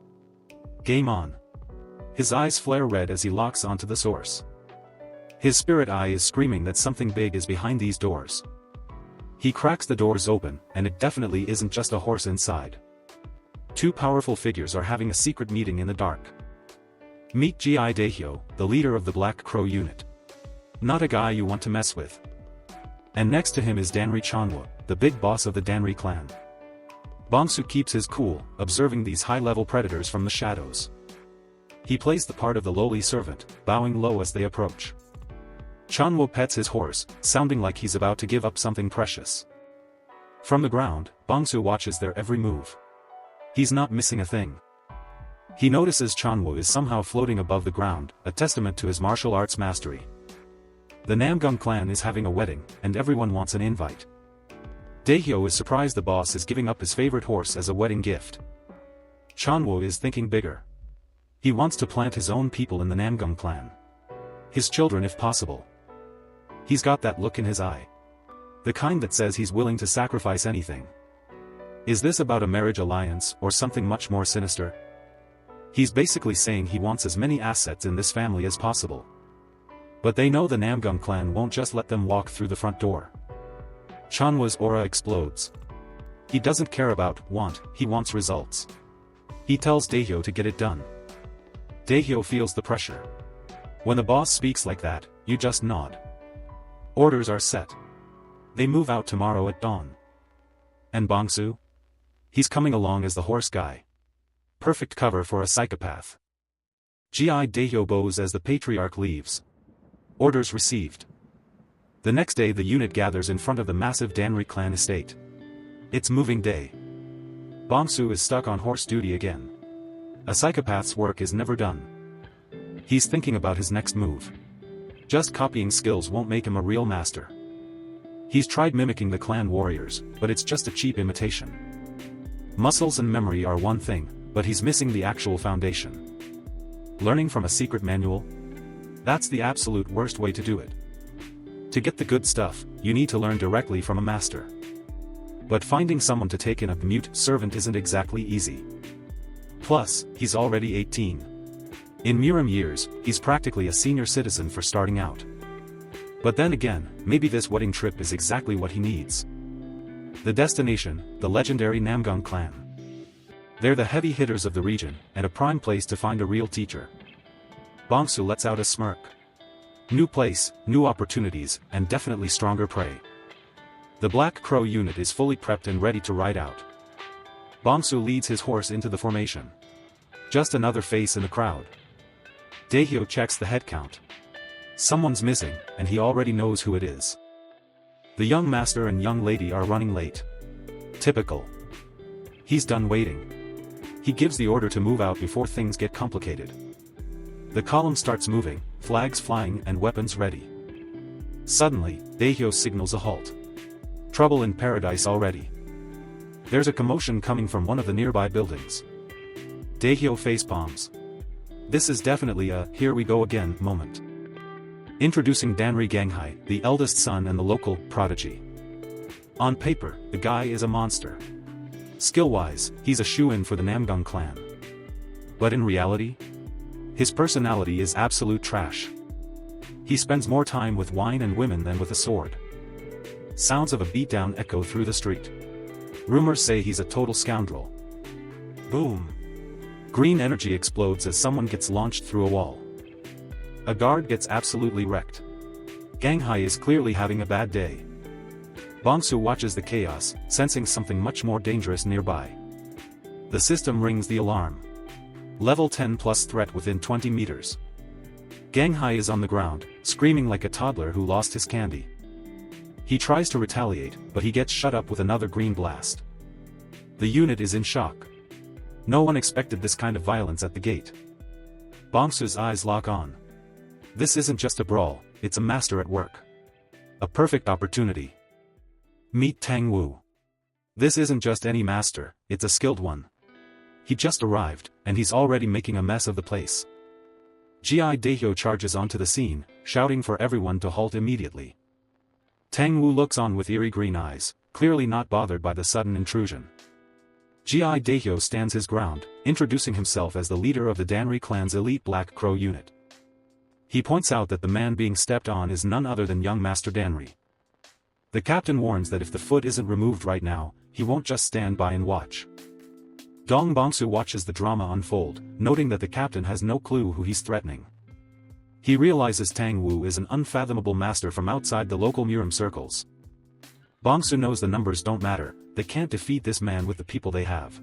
Game on. His eyes flare red as he locks onto the source. His spirit eye is screaming that something big is behind these doors. He cracks the doors open, and it definitely isn't just a horse inside. 2 powerful figures are having a secret meeting in the dark. Meet Gi Daehyo, the leader of the Black Crow unit. Not a guy you want to mess with. And next to him is Danri Chanwa, the big boss of the Danri clan. Bongsu keeps his cool, observing these high-level predators from the shadows. He plays the part of the lowly servant, bowing low as they approach. Chanwo pets his horse, sounding like he's about to give up something precious. From the ground, Bongsu watches their every move. He's not missing a thing. He notices Chanwo is somehow floating above the ground, a testament to his martial arts mastery. The Namgung clan is having a wedding, and everyone wants an invite. Daehyo is surprised the boss is giving up his favorite horse as a wedding gift. Chanwo is thinking bigger. He wants to plant his own people in the Namgung clan. His children if possible. He's got that look in his eye. The kind that says he's willing to sacrifice anything. Is this about a marriage alliance or something much more sinister? He's basically saying he wants as many assets in this family as possible. But they know the Namgung clan won't just let them walk through the front door. Chanwa's aura explodes. He doesn't care about want, he wants results. He tells Daehyo to get it done. Daehyo feels the pressure. When the boss speaks like that, you just nod. Orders are set. They move out tomorrow at dawn. And Bongsu? He's coming along as the horse guy. Perfect cover for a psychopath. Gi Daehyo bows as the patriarch leaves. Orders received. The next day the unit gathers in front of the massive Danri clan estate. It's moving day. Bongsu is stuck on horse duty again. A psychopath's work is never done. He's thinking about his next move. Just copying skills won't make him a real master. He's tried mimicking the clan warriors, but it's just a cheap imitation. Muscles and memory are one thing, but he's missing the actual foundation. Learning from a secret manual? That's the absolute worst way to do it. To get the good stuff, you need to learn directly from a master. But finding someone to take in a mute servant isn't exactly easy. Plus, he's already 18. In Murim years, he's practically a senior citizen for starting out. But then again, maybe this wedding trip is exactly what he needs. The destination, the legendary Namgung clan. They're the heavy hitters of the region, and a prime place to find a real teacher. Bongsu lets out a smirk. New place, new opportunities, and definitely stronger prey. The Black Crow unit is fully prepped and ready to ride out. Bongsu leads his horse into the formation. Just another face in the crowd. Daehyo checks the head count. Someone's missing, and he already knows who it is. The young master and young lady are running late. Typical. He's done waiting. He gives the order to move out before things get complicated. The column starts moving, flags flying and weapons ready. Suddenly, Daehyo signals a halt. Trouble in paradise already. There's a commotion coming from one of the nearby buildings. Daehyo facepalms. This is definitely a "here we go again" moment. Introducing Danri Ganghai, the eldest son and the local prodigy. On paper, the guy is a monster. Skill-wise, he's a shoo-in for the Namgung clan. But in reality, his personality is absolute trash. He spends more time with wine and women than with a sword. Sounds of a beatdown echo through the street. Rumors say he's a total scoundrel. Boom. Green energy explodes as someone gets launched through a wall. A guard gets absolutely wrecked. Ganghai is clearly having a bad day. Bongsu watches the chaos, sensing something much more dangerous nearby. The system rings the alarm. Level 10 plus threat within 20 meters. Ganghai is on the ground, screaming like a toddler who lost his candy. He tries to retaliate, but he gets shut up with another green blast. The unit is in shock. No one expected this kind of violence at the gate. Bongsu's eyes lock on. This isn't just a brawl, it's a master at work. A perfect opportunity. Meet Tang Wu. This isn't just any master, it's a skilled one. He just arrived, and he's already making a mess of the place. Gi Daehyo charges onto the scene, shouting for everyone to halt immediately. Tang Wu looks on with eerie green eyes, clearly not bothered by the sudden intrusion. Gi Daehyo stands his ground, introducing himself as the leader of the Danri clan's elite Black Crow unit. He points out that the man being stepped on is none other than young Master Danri. The captain warns that if the foot isn't removed right now, he won't just stand by and watch. Dong Bongsu watches the drama unfold, noting that the captain has no clue who he's threatening. He realizes Tang Wu is an unfathomable master from outside the local Murim circles. Bongsu knows the numbers don't matter, they can't defeat this man with the people they have.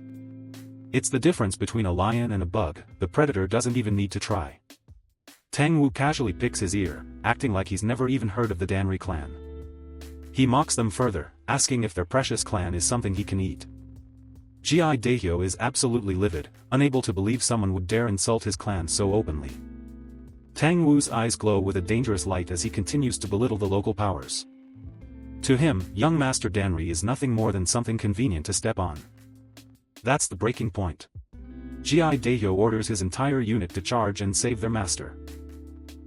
It's the difference between a lion and a bug, the predator doesn't even need to try. Tang Wu casually picks his ear, acting like he's never even heard of the Danri clan. He mocks them further, asking if their precious clan is something he can eat. Gi Daehyo is absolutely livid, unable to believe someone would dare insult his clan so openly. Tang Wu's eyes glow with a dangerous light as he continues to belittle the local powers. To him, young Master Danri is nothing more than something convenient to step on. That's the breaking point. Gi Daehyo orders his entire unit to charge and save their master.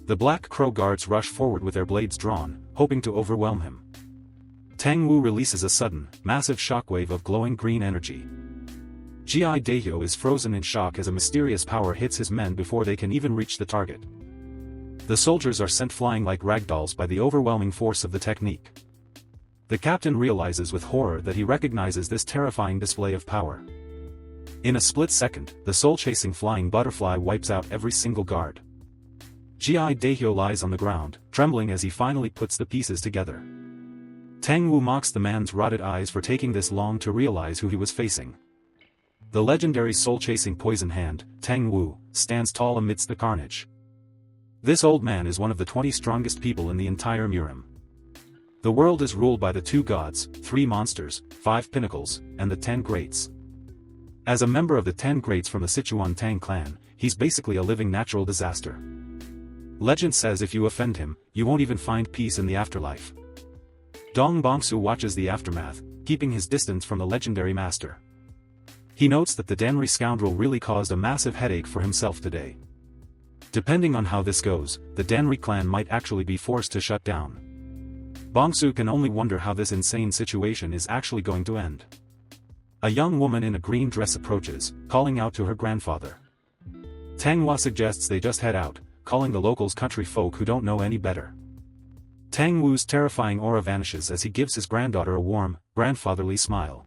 The Black Crow guards rush forward with their blades drawn, hoping to overwhelm him. Tang Wu releases a sudden, massive shockwave of glowing green energy. Gi Daehyo is frozen in shock as a mysterious power hits his men before they can even reach the target. The soldiers are sent flying like ragdolls by the overwhelming force of the technique. The captain realizes with horror that he recognizes this terrifying display of power. In a split second, the soul-chasing flying butterfly wipes out every single guard. Gi Daehyo lies on the ground, trembling as he finally puts the pieces together. Tang Wu mocks the man's rotted eyes for taking this long to realize who he was facing. The legendary soul-chasing poison hand, Tang Wu, stands tall amidst the carnage. This old man is one of the 20 strongest people in the entire Murim. The world is ruled by the 2 gods, 3 monsters, 5 pinnacles, and the 10 greats. As a member of the 10 greats from the Sichuan Tang clan, he's basically a living natural disaster. Legend says if you offend him, you won't even find peace in the afterlife. Dong Bongsu watches the aftermath, keeping his distance from the legendary master. He notes that the Danri scoundrel really caused a massive headache for himself today. Depending on how this goes, the Danri clan might actually be forced to shut down. Bongsu can only wonder how this insane situation is actually going to end. A young woman in a green dress approaches, calling out to her grandfather. Tang Hua suggests they just head out, calling the locals country folk who don't know any better. Tang Wu's terrifying aura vanishes as he gives his granddaughter a warm, grandfatherly smile.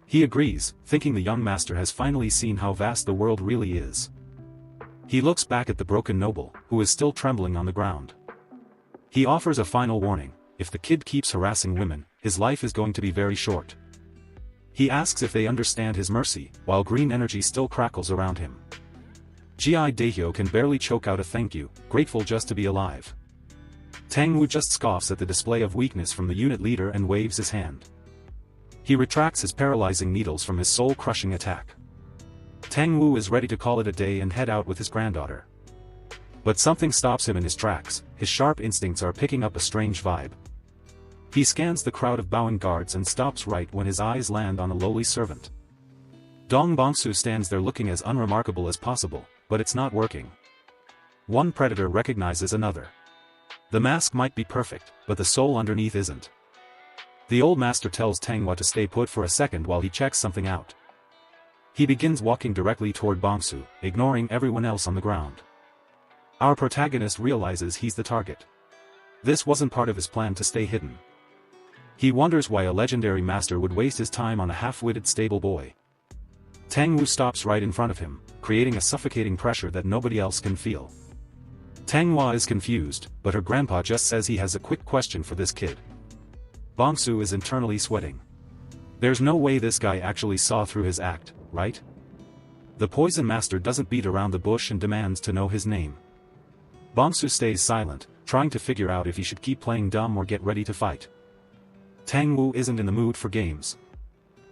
He agrees, thinking the young master has finally seen how vast the world really is. He looks back at the broken noble, who is still trembling on the ground. He offers a final warning: if the kid keeps harassing women, his life is going to be very short. He asks if they understand his mercy, while green energy still crackles around him. Gi Daehyo can barely choke out a thank you, grateful just to be alive. Tang Wu just scoffs at the display of weakness from the unit leader and waves his hand. He retracts his paralyzing needles from his soul-crushing attack. Tang Wu is ready to call it a day and head out with his granddaughter. But something stops him in his tracks. His sharp instincts are picking up a strange vibe. He scans the crowd of bowing guards and stops right when his eyes land on a lowly servant. Dong Bongsu stands there looking as unremarkable as possible, but it's not working. One predator recognizes another. The mask might be perfect, but the soul underneath isn't. The old master tells Tang Hua to stay put for a second while he checks something out. He begins walking directly toward Bongsu, ignoring everyone else on the ground. Our protagonist realizes he's the target. This wasn't part of his plan to stay hidden. He wonders why a legendary master would waste his time on a half-witted stable boy. Tang Wu stops right in front of him, creating a suffocating pressure that nobody else can feel. Tang Hua is confused, but her grandpa just says he has a quick question for this kid. Bongsu is internally sweating. There's no way this guy actually saw through his act, right? The poison master doesn't beat around the bush and demands to know his name. Bongsu stays silent, trying to figure out if he should keep playing dumb or get ready to fight. Tang Wu isn't in the mood for games.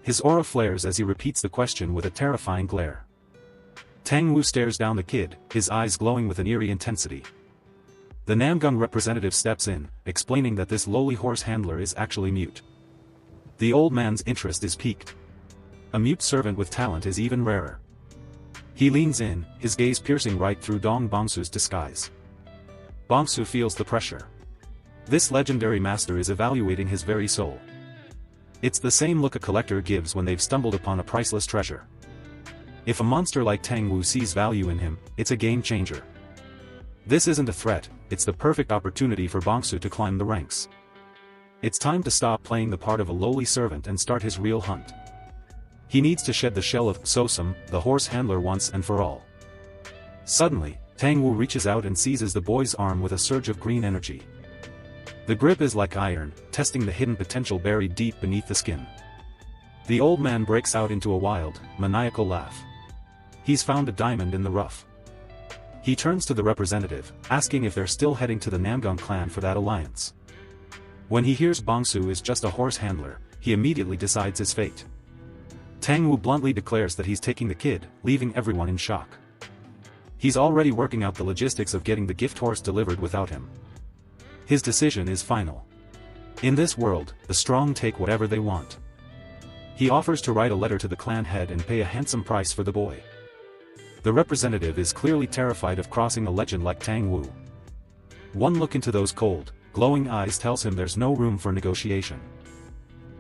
His aura flares as he repeats the question with a terrifying glare. Tang Wu stares down the kid, his eyes glowing with an eerie intensity. The Namgung representative steps in, explaining that this lowly horse handler is actually mute. The old man's interest is piqued. A mute servant with talent is even rarer. He leans in, his gaze piercing right through Dong Bongsu's disguise. Bongsu feels the pressure. This legendary master is evaluating his very soul. It's the same look a collector gives when they've stumbled upon a priceless treasure. If a monster like Tang Wu sees value in him, it's a game changer. This isn't a threat, it's the perfect opportunity for Bongsu to climb the ranks. It's time to stop playing the part of a lowly servant and start his real hunt. He needs to shed the shell of Sosum, the horse handler once and for all. Suddenly, Tang Wu reaches out and seizes the boy's arm with a surge of green energy. The grip is like iron, testing the hidden potential buried deep beneath the skin. The old man breaks out into a wild, maniacal laugh. He's found a diamond in the rough. He turns to the representative, asking if they're still heading to the Namgung clan for that alliance. When he hears Bongsu is just a horse handler, he immediately decides his fate. Tang Wu bluntly declares that he's taking the kid, leaving everyone in shock. He's already working out the logistics of getting the gift horse delivered without him. His decision is final. In this world, the strong take whatever they want. He offers to write a letter to the clan head and pay a handsome price for the boy. The representative is clearly terrified of crossing a legend like Tang Wu. One look into those cold, glowing eyes tells him there's no room for negotiation.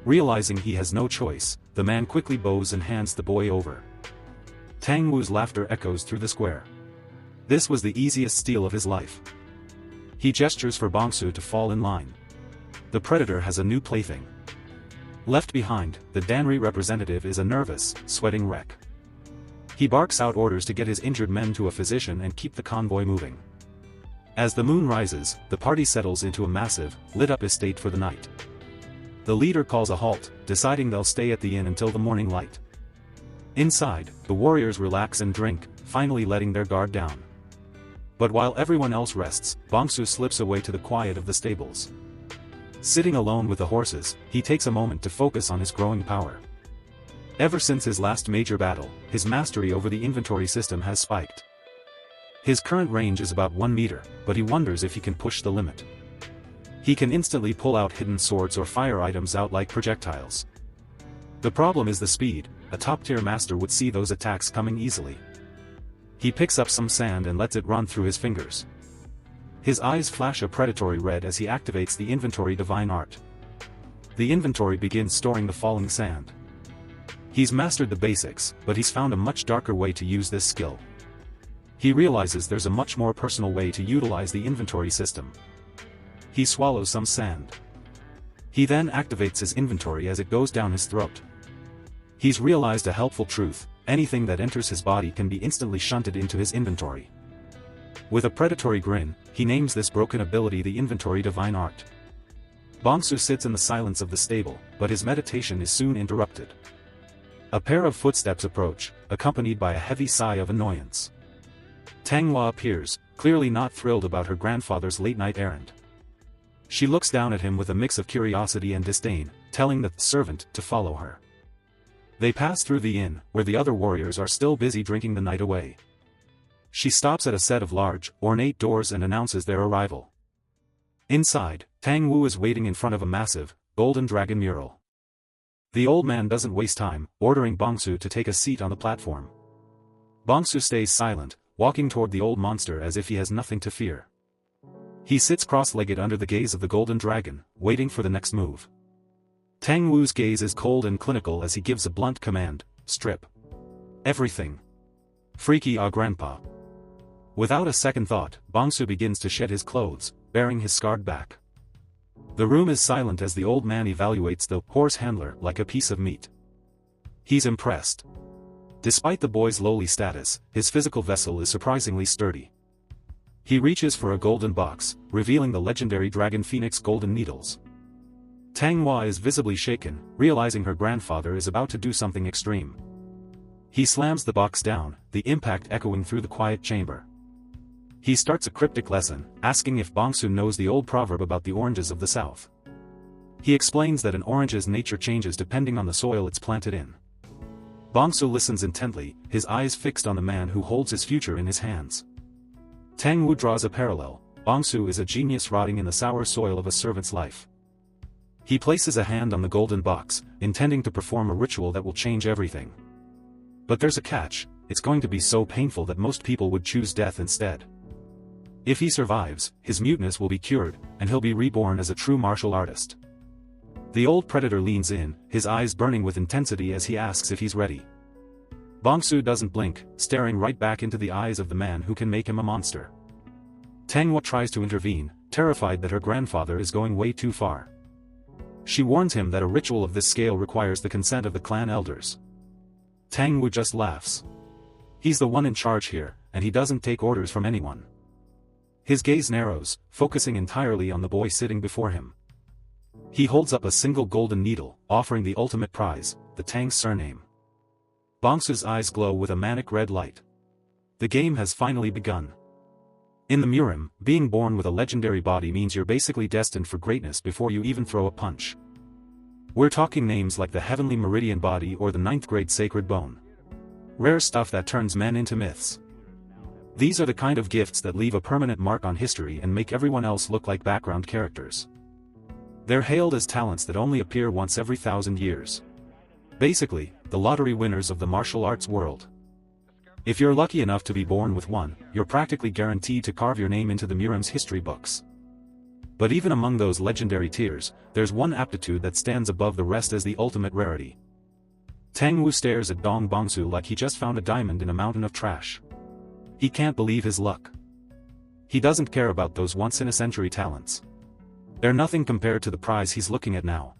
Realizing he has no choice, the man quickly bows and hands the boy over. Tang Wu's laughter echoes through the square. This was the easiest steal of his life. He gestures for Bongsu to fall in line. The predator has a new plaything. Left behind, the Danri representative is a nervous, sweating wreck. He barks out orders to get his injured men to a physician and keep the convoy moving. As the moon rises, the party settles into a massive, lit-up estate for the night. The leader calls a halt, deciding they'll stay at the inn until the morning light. Inside, the warriors relax and drink, finally letting their guard down. But while everyone else rests, Bongsu slips away to the quiet of the stables. Sitting alone with the horses, he takes a moment to focus on his growing power. Ever since his last major battle, his mastery over the inventory system has spiked. His current range is about 1 meter, but he wonders if he can push the limit. He can instantly pull out hidden swords or fire items out like projectiles. The problem is the speed. A top-tier master would see those attacks coming easily. He picks up some sand and lets it run through his fingers. His eyes flash a predatory red as he activates the inventory divine art. The inventory begins storing the falling sand. He's mastered the basics, but he's found a much darker way to use this skill. He realizes there's a much more personal way to utilize the inventory system. He swallows some sand. He then activates his inventory as it goes down his throat. He's realized a helpful truth: anything that enters his body can be instantly shunted into his inventory. With a predatory grin, he names this broken ability the inventory divine art. Bongsu sits in the silence of the stable, but his meditation is soon interrupted. A pair of footsteps approach, accompanied by a heavy sigh of annoyance. Manhwa appears, clearly not thrilled about her grandfather's late-night errand. She looks down at him with a mix of curiosity and disdain, telling the servant to follow her. They pass through the inn, where the other warriors are still busy drinking the night away. She stops at a set of large, ornate doors and announces their arrival. Inside, Tang Wu is waiting in front of a massive, golden dragon mural. The old man doesn't waste time, ordering Bongsu to take a seat on the platform. Bongsu stays silent, walking toward the old monster as if he has nothing to fear. He sits cross-legged under the gaze of the golden dragon, waiting for the next move. Tang Wu's gaze is cold and clinical as he gives a blunt command: strip everything. Freaky grandpa. Without a second thought, Bongsu begins to shed his clothes, baring his scarred back. The room is silent as the old man evaluates the horse handler like a piece of meat. He's impressed. Despite the boy's lowly status, his physical vessel is surprisingly sturdy. He reaches for a golden box, revealing the legendary Dragon Phoenix golden needles. Manhwa is visibly shaken, realizing her grandfather is about to do something extreme. He slams the box down, the impact echoing through the quiet chamber. He starts a cryptic lesson, asking if Bongsu knows the old proverb about the oranges of the south. He explains that an orange's nature changes depending on the soil it's planted in. Bongsu listens intently, his eyes fixed on the man who holds his future in his hands. Tang Wu draws a parallel: Bongsu is a genius rotting in the sour soil of a servant's life. He places a hand on the golden box, intending to perform a ritual that will change everything. But there's a catch: it's going to be so painful that most people would choose death instead. If he survives, his muteness will be cured, and he'll be reborn as a true martial artist. The old predator leans in, his eyes burning with intensity as he asks if he's ready. Bongsu doesn't blink, staring right back into the eyes of the man who can make him a monster. Manhwa tries to intervene, terrified that her grandfather is going way too far. She warns him that a ritual of this scale requires the consent of the clan elders. Tang Wu just laughs. He's the one in charge here, and he doesn't take orders from anyone. His gaze narrows, focusing entirely on the boy sitting before him. He holds up a single golden needle, offering the ultimate prize, the Tang surname. Bongsu's eyes glow with a manic red light. The game has finally begun. In the Murim, being born with a legendary body means you're basically destined for greatness before you even throw a punch. We're talking names like the Heavenly Meridian Body or the 9th grade Sacred Bone. Rare stuff that turns men into myths. These are the kind of gifts that leave a permanent mark on history and make everyone else look like background characters. They're hailed as talents that only appear once every 1,000 years. Basically, the lottery winners of the martial arts world. If you're lucky enough to be born with one, you're practically guaranteed to carve your name into the Murim's history books. But even among those legendary tiers, there's one aptitude that stands above the rest as the ultimate rarity. Tang Wu stares at Dong Bongsu like he just found a diamond in a mountain of trash. He can't believe his luck. He doesn't care about those once-in-a-century talents. They're nothing compared to the prize he's looking at now.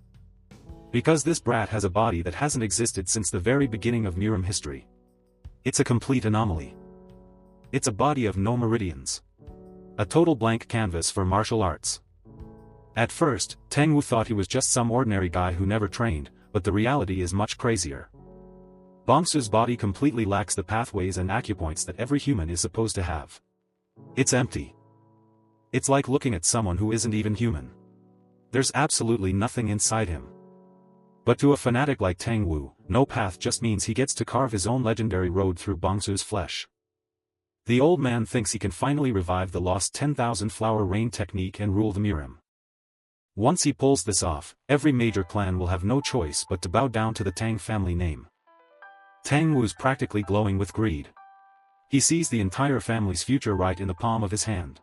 Because this brat has a body that hasn't existed since the very beginning of Murim history. It's a complete anomaly. It's a body of no meridians. A total blank canvas for martial arts. At first, Tang Wu thought he was just some ordinary guy who never trained, but the reality is much crazier. Bongsu's body completely lacks the pathways and acupoints that every human is supposed to have. It's empty. It's like looking at someone who isn't even human. There's absolutely nothing inside him. But to a fanatic like Tang Wu, no path just means he gets to carve his own legendary road through Bongsu's flesh. The old man thinks he can finally revive the lost 10,000 flower rain technique and rule the Murim. Once he pulls this off, every major clan will have no choice but to bow down to the Tang family name. Tang Wu's practically glowing with greed. He sees the entire family's future right in the palm of his hand.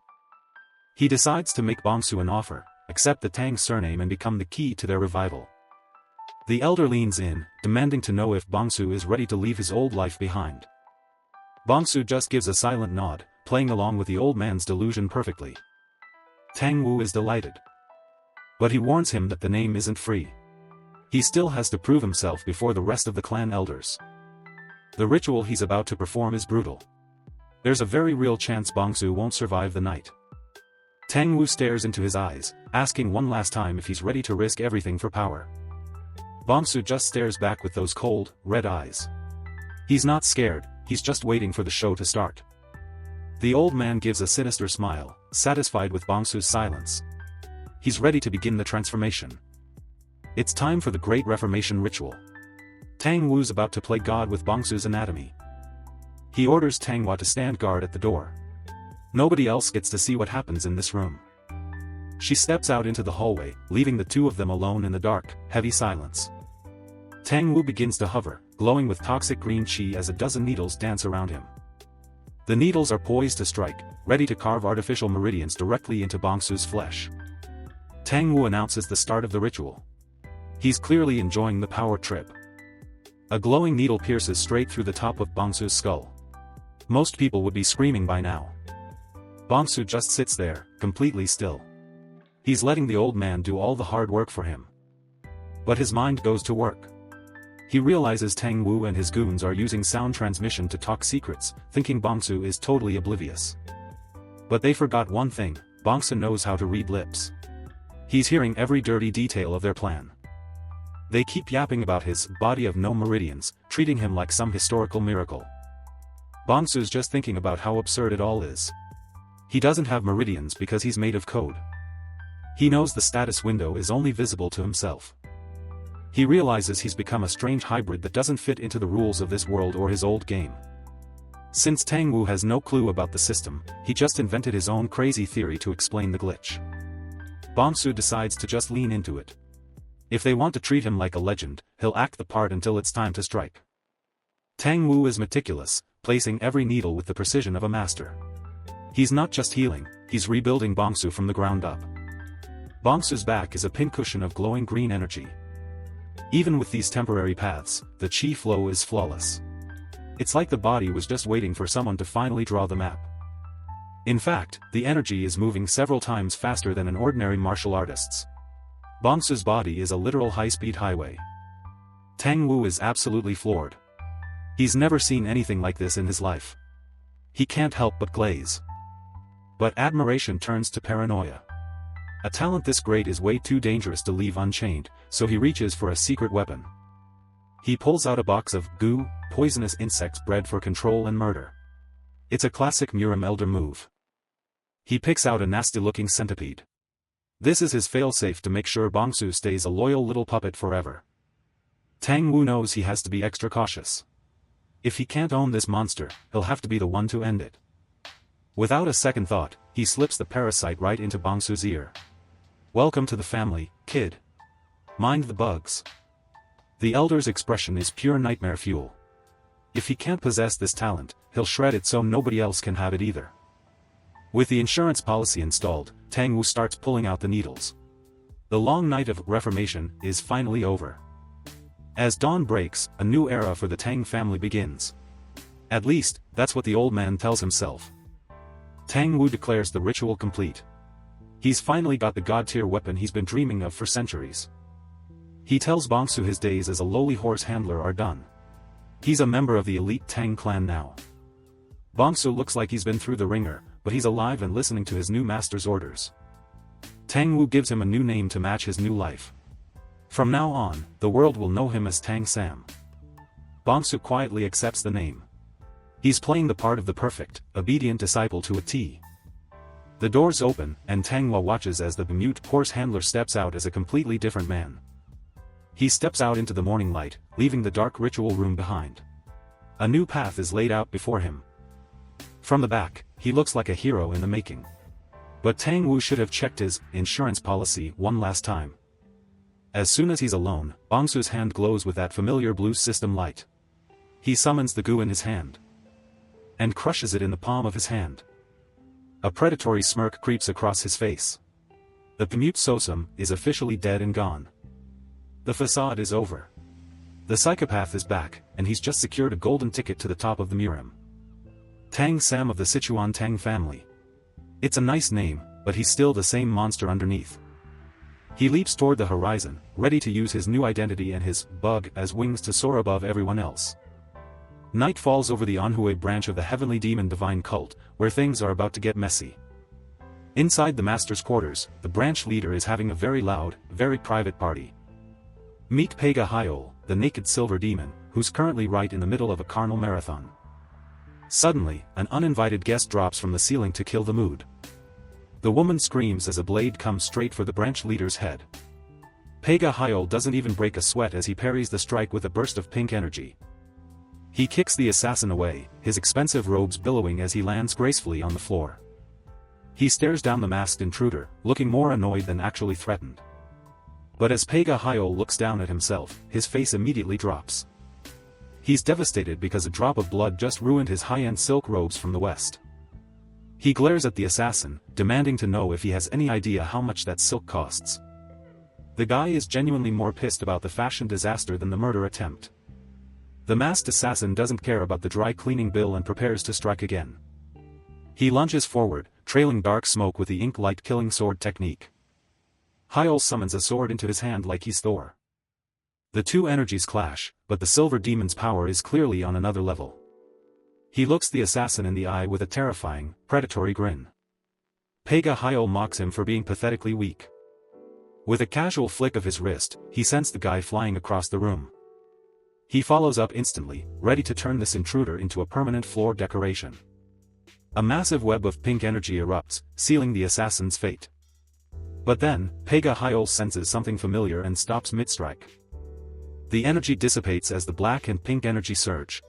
He decides to make Bongsu an offer, accept the Tang surname and become the key to their revival. The elder leans in, demanding to know if Bongsu is ready to leave his old life behind. Bongsu just gives a silent nod, playing along with the old man's delusion perfectly. Tang Wu is delighted. But he warns him that the name isn't free. He still has to prove himself before the rest of the clan elders. The ritual he's about to perform is brutal. There's a very real chance Bongsu won't survive the night. Tang Wu stares into his eyes, asking one last time if he's ready to risk everything for power. Bongsu just stares back with those cold, red eyes. He's not scared, he's just waiting for the show to start. The old man gives a sinister smile, satisfied with Bongsu's silence. He's ready to begin the transformation. It's time for the Great Reformation ritual. Tang Wu's about to play God with Bongsu's anatomy. He orders Tang Hua to stand guard at the door. Nobody else gets to see what happens in this room. She steps out into the hallway, leaving the two of them alone in the dark, heavy silence. Tang Wu begins to hover, glowing with toxic green chi as a dozen needles dance around him. The needles are poised to strike, ready to carve artificial meridians directly into Bongsu's flesh. Tang Wu announces the start of the ritual. He's clearly enjoying the power trip. A glowing needle pierces straight through the top of Bongsu's skull. Most people would be screaming by now. Bongsu just sits there, completely still. He's letting the old man do all the hard work for him. But his mind goes to work. He realizes Tang Wu and his goons are using sound transmission to talk secrets, thinking Bongsu is totally oblivious. But they forgot one thing, Bongsu knows how to read lips. He's hearing every dirty detail of their plan. They keep yapping about his body of no meridians, treating him like some historical miracle. Bongsu's just thinking about how absurd it all is. He doesn't have meridians because he's made of code. He knows the status window is only visible to himself. He realizes he's become a strange hybrid that doesn't fit into the rules of this world or his old game. Since Tang Wu has no clue about the system, he just invented his own crazy theory to explain the glitch. Bongsu decides to just lean into it. If they want to treat him like a legend, he'll act the part until it's time to strike. Tang Wu is meticulous, placing every needle with the precision of a master. He's not just healing, he's rebuilding Bongsu from the ground up. Bongsu's back is a pincushion of glowing green energy. Even with these temporary paths, the chi flow is flawless. It's like the body was just waiting for someone to finally draw the map. In fact, the energy is moving several times faster than an ordinary martial artist's. Bongsu's body is a literal high-speed highway. Tang Wu is absolutely floored. He's never seen anything like this in his life. He can't help but glaze. But admiration turns to paranoia. A talent this great is way too dangerous to leave unchained, so he reaches for a secret weapon. He pulls out a box of goo, poisonous insects bred for control and murder. It's a classic Murim elder move. He picks out a nasty-looking centipede. This is his failsafe to make sure Bongsu stays a loyal little puppet forever. Tang Wu knows he has to be extra cautious. If he can't own this monster, he'll have to be the one to end it. Without a second thought, he slips the parasite right into Bongsu's ear. "Welcome to the family, kid. Mind the bugs." The elder's expression is pure nightmare fuel. If he can't possess this talent, he'll shred it so nobody else can have it either. With the insurance policy installed, Tang Wu starts pulling out the needles. The long night of reformation is finally over. As dawn breaks, a new era for the Tang family begins. At least, that's what the old man tells himself. Tang Wu declares the ritual complete. He's finally got the god-tier weapon he's been dreaming of for centuries. He tells Bongsu his days as a lowly horse handler are done. He's a member of the elite Tang clan now. Bongsu looks like he's been through the ringer, but he's alive and listening to his new master's orders. Tang Wu gives him a new name to match his new life. From now on, the world will know him as Tang Sam. Bongsu quietly accepts the name. He's playing the part of the perfect, obedient disciple to a T. The doors open, and Tang Hua watches as the bemute horse handler steps out as a completely different man. He steps out into the morning light, leaving the dark ritual room behind. A new path is laid out before him. From the back, he looks like a hero in the making. But Tang Wu should have checked his insurance policy one last time. As soon as he's alone, Bongsu's hand glows with that familiar blue system light. He summons the goo in his hand and crushes it in the palm of his hand. A predatory smirk creeps across his face. The Pemute Sosum is officially dead and gone. The facade is over. The psychopath is back, and he's just secured a golden ticket to the top of the Murim. Tang Sam of the Sichuan Tang family. It's a nice name, but he's still the same monster underneath. He leaps toward the horizon, ready to use his new identity and his bug as wings to soar above everyone else. Night falls over the Anhui branch of the heavenly demon divine cult, where things are about to get messy. Inside the master's quarters, the branch leader is having a very loud, very private party. Meet Pega Hyol, the naked silver demon, who's currently right in the middle of a carnal marathon. Suddenly, an uninvited guest drops from the ceiling to kill the mood. The woman screams as a blade comes straight for the branch leader's head. Pega Hyol doesn't even break a sweat as he parries the strike with a burst of pink energy. He kicks the assassin away, his expensive robes billowing as he lands gracefully on the floor. He stares down the masked intruder, looking more annoyed than actually threatened. But as Pega Hyol looks down at himself, his face immediately drops. He's devastated because a drop of blood just ruined his high-end silk robes from the west. He glares at the assassin, demanding to know if he has any idea how much that silk costs. The guy is genuinely more pissed about the fashion disaster than the murder attempt. The masked assassin doesn't care about the dry cleaning bill and prepares to strike again. He lunges forward, trailing dark smoke with the ink light killing sword technique. Hyol summons a sword into his hand like he's Thor. The two energies clash, but the silver demon's power is clearly on another level. He looks the assassin in the eye with a terrifying, predatory grin. Pega Hyol mocks him for being pathetically weak. With a casual flick of his wrist, he sends the guy flying across the room. He follows up instantly, ready to turn this intruder into a permanent floor decoration. A massive web of pink energy erupts, sealing the assassin's fate. But then, Pega Hyol senses something familiar and stops mid-strike. The energy dissipates as the black and pink energy surge.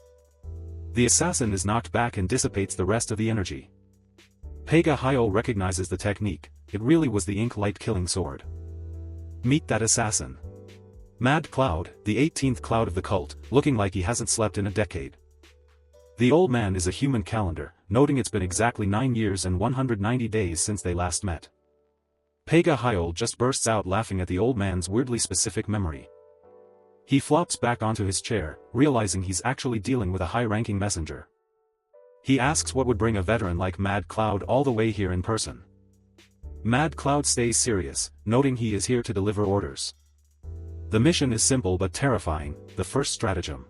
The assassin is knocked back and dissipates the rest of the energy. Pega Hyol recognizes the technique, it really was the ink light killing sword. Meet that assassin. Mad Cloud, the 18th cloud of the cult, looking like he hasn't slept in a decade. The old man is a human calendar, noting it's been exactly 9 years and 190 days since they last met. Pega Hyol just bursts out laughing at the old man's weirdly specific memory. He flops back onto his chair, realizing he's actually dealing with a high-ranking messenger. He asks what would bring a veteran like Mad Cloud all the way here in person. Mad Cloud stays serious, noting he is here to deliver orders. The mission is simple but terrifying, the first stratagem.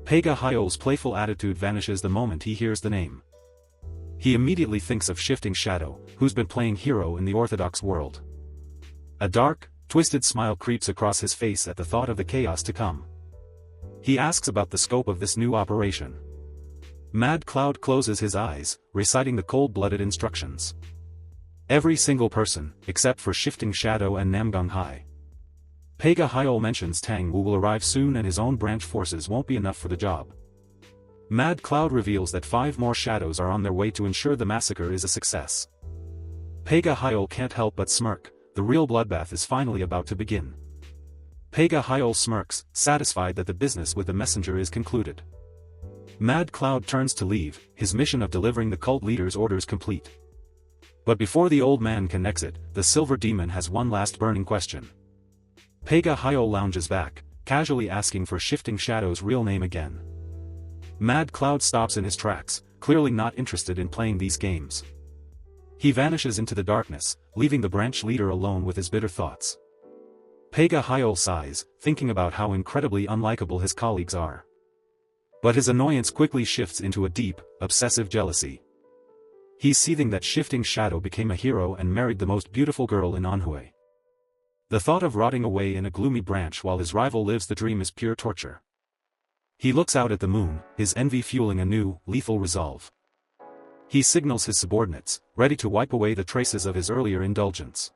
Pega Hyol's playful attitude vanishes the moment he hears the name. He immediately thinks of Shifting Shadow, who's been playing hero in the Orthodox world. A dark, twisted smile creeps across his face at the thought of the chaos to come. He asks about the scope of this new operation. Mad Cloud closes his eyes, reciting the cold-blooded instructions. Every single person, except for Shifting Shadow and Namgang Hai. Pega Hyol mentions Tang Wu will arrive soon and his own branch forces won't be enough for the job. Mad Cloud reveals that 5 more shadows are on their way to ensure the massacre is a success. Pega Hyol can't help but smirk, the real bloodbath is finally about to begin. Pega Hyol smirks, satisfied that the business with the messenger is concluded. Mad Cloud turns to leave, his mission of delivering the cult leader's orders complete. But before the old man can exit, the silver demon has one last burning question. Pega Hyol lounges back, casually asking for Shifting Shadow's real name again. Mad Cloud stops in his tracks, clearly not interested in playing these games. He vanishes into the darkness, leaving the branch leader alone with his bitter thoughts. Pega Hyol sighs, thinking about how incredibly unlikable his colleagues are. But his annoyance quickly shifts into a deep, obsessive jealousy. He's seething that shifting shadow became a hero and married the most beautiful girl in Manhwa. The thought of rotting away in a gloomy branch while his rival lives the dream is pure torture. He looks out at the moon, his envy fueling a new, lethal resolve. He signals his subordinates, ready to wipe away the traces of his earlier indulgence.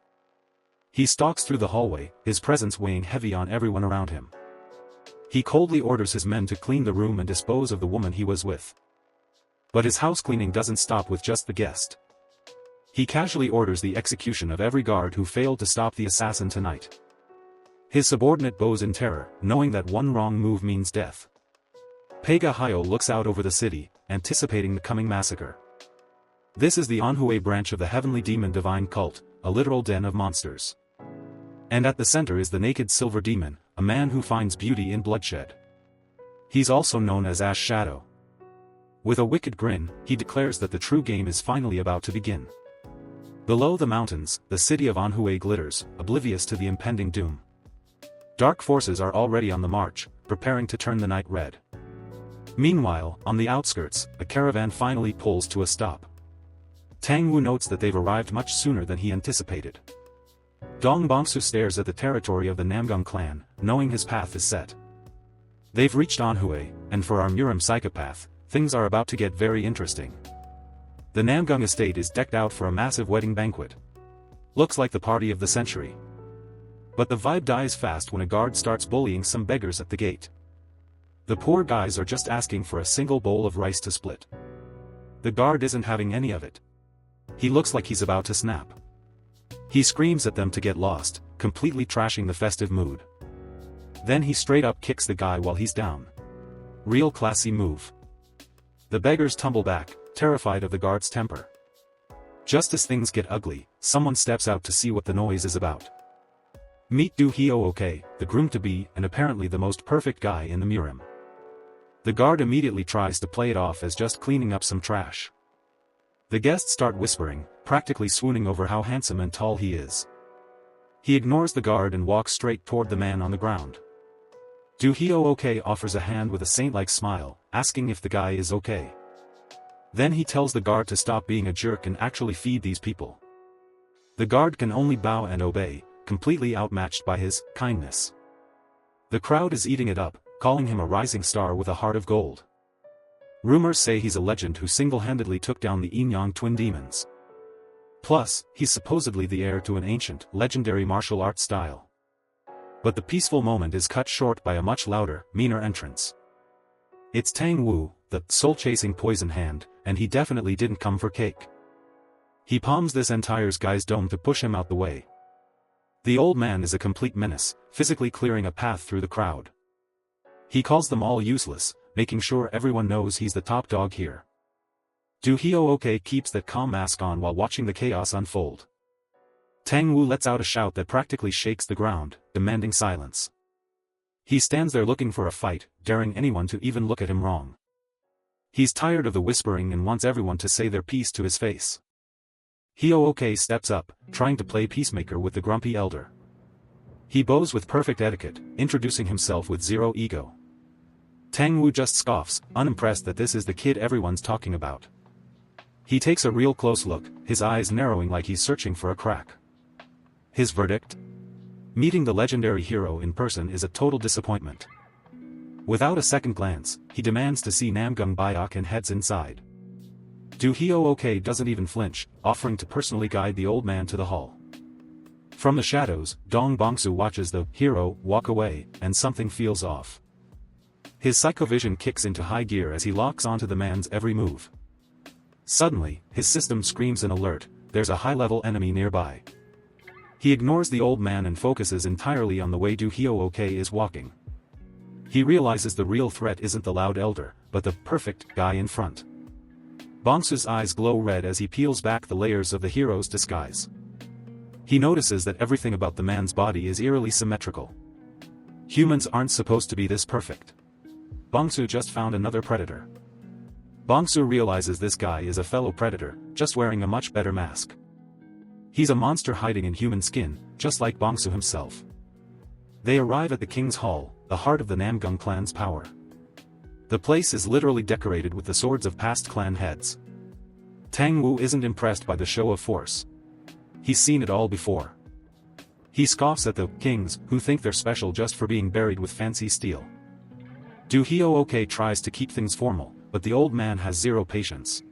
He stalks through the hallway, his presence weighing heavy on everyone around him. He coldly orders his men to clean the room and dispose of the woman he was with. But his house cleaning doesn't stop with just the guest. He casually orders the execution of every guard who failed to stop the assassin tonight. His subordinate bows in terror, knowing that one wrong move means death. Pega Hyo looks out over the city, anticipating the coming massacre. This is the Manhwa branch of the heavenly demon divine cult, a literal den of monsters. And at the center is the naked silver demon, a man who finds beauty in bloodshed. He's also known as Ash Shadow. With a wicked grin, he declares that the true game is finally about to begin. Below the mountains, the city of Manhwa glitters, oblivious to the impending doom. Dark forces are already on the march, preparing to turn the night red. Meanwhile, on the outskirts, a caravan finally pulls to a stop. Tang Wu notes that they've arrived much sooner than he anticipated. Dong Bongsu stares at the territory of the Namgung clan, knowing his path is set. They've reached Manhwa, and for our Murim Psychopath, things are about to get very interesting. The Namgung estate is decked out for a massive wedding banquet. Looks like the party of the century. But the vibe dies fast when a guard starts bullying some beggars at the gate. The poor guys are just asking for a single bowl of rice to split. The guard isn't having any of it. He looks like he's about to snap. He screams at them to get lost, completely trashing the festive mood. Then he straight up kicks the guy while he's down. Real classy move. The beggars tumble back, terrified of the guard's temper. Just as things get ugly, someone steps out to see what the noise is about. Meet Do Hyo-ok, the groom-to-be and apparently the most perfect guy in the Murim. The guard immediately tries to play it off as just cleaning up some trash. The guests start whispering, practically swooning over how handsome and tall he is. He ignores the guard and walks straight toward the man on the ground. Do Hyo-ok offers a hand with a saint-like smile, asking if the guy is okay. Then he tells the guard to stop being a jerk and actually feed these people. The guard can only bow and obey, completely outmatched by his kindness. The crowd is eating it up, calling him a rising star with a heart of gold. Rumors say he's a legend who single-handedly took down the Yin-Yang twin demons. Plus, he's supposedly the heir to an ancient, legendary martial arts style. But the peaceful moment is cut short by a much louder, meaner entrance. It's Tang Wu, the soul-chasing poison hand, and he definitely didn't come for cake. He palms this entire guy's dome to push him out the way. The old man is a complete menace, physically clearing a path through the crowd. He calls them all useless, making sure everyone knows he's the top dog here. Do Hyo-ok keeps that calm mask on while watching the chaos unfold. Tang Wu lets out a shout that practically shakes the ground, demanding silence. He stands there looking for a fight, daring anyone to even look at him wrong. He's tired of the whispering and wants everyone to say their piece to his face. Hyo-ok steps up, trying to play peacemaker with the grumpy elder. He bows with perfect etiquette, introducing himself with zero ego. Tang Wu just scoffs, unimpressed that this is the kid everyone's talking about. He takes a real close look, his eyes narrowing like he's searching for a crack. His verdict? Meeting the legendary hero in person is a total disappointment. Without a second glance, he demands to see Namgung Byok and heads inside. Do Hyo-ok doesn't even flinch, offering to personally guide the old man to the hall. From the shadows, Dong Bongsu watches the hero walk away, and something feels off. His psychovision kicks into high gear as he locks onto the man's every move. Suddenly, his system screams an alert, there's a high-level enemy nearby. He ignores the old man and focuses entirely on the way Do Hyo-ok is walking. He realizes the real threat isn't the loud elder, but the perfect guy in front. Bongsu's eyes glow red as he peels back the layers of the hero's disguise. He notices that everything about the man's body is eerily symmetrical. Humans aren't supposed to be this perfect. Bongsu just found another predator. Bongsu realizes this guy is a fellow predator, just wearing a much better mask. He's a monster hiding in human skin, just like Bongsu himself. They arrive at the King's Hall, the heart of the Namgung clan's power. The place is literally decorated with the swords of past clan heads. Tang Wu isn't impressed by the show of force. He's seen it all before. He scoffs at the kings who think they're special just for being buried with fancy steel. Du Hyooke tries to keep things formal, but the old man has zero patience.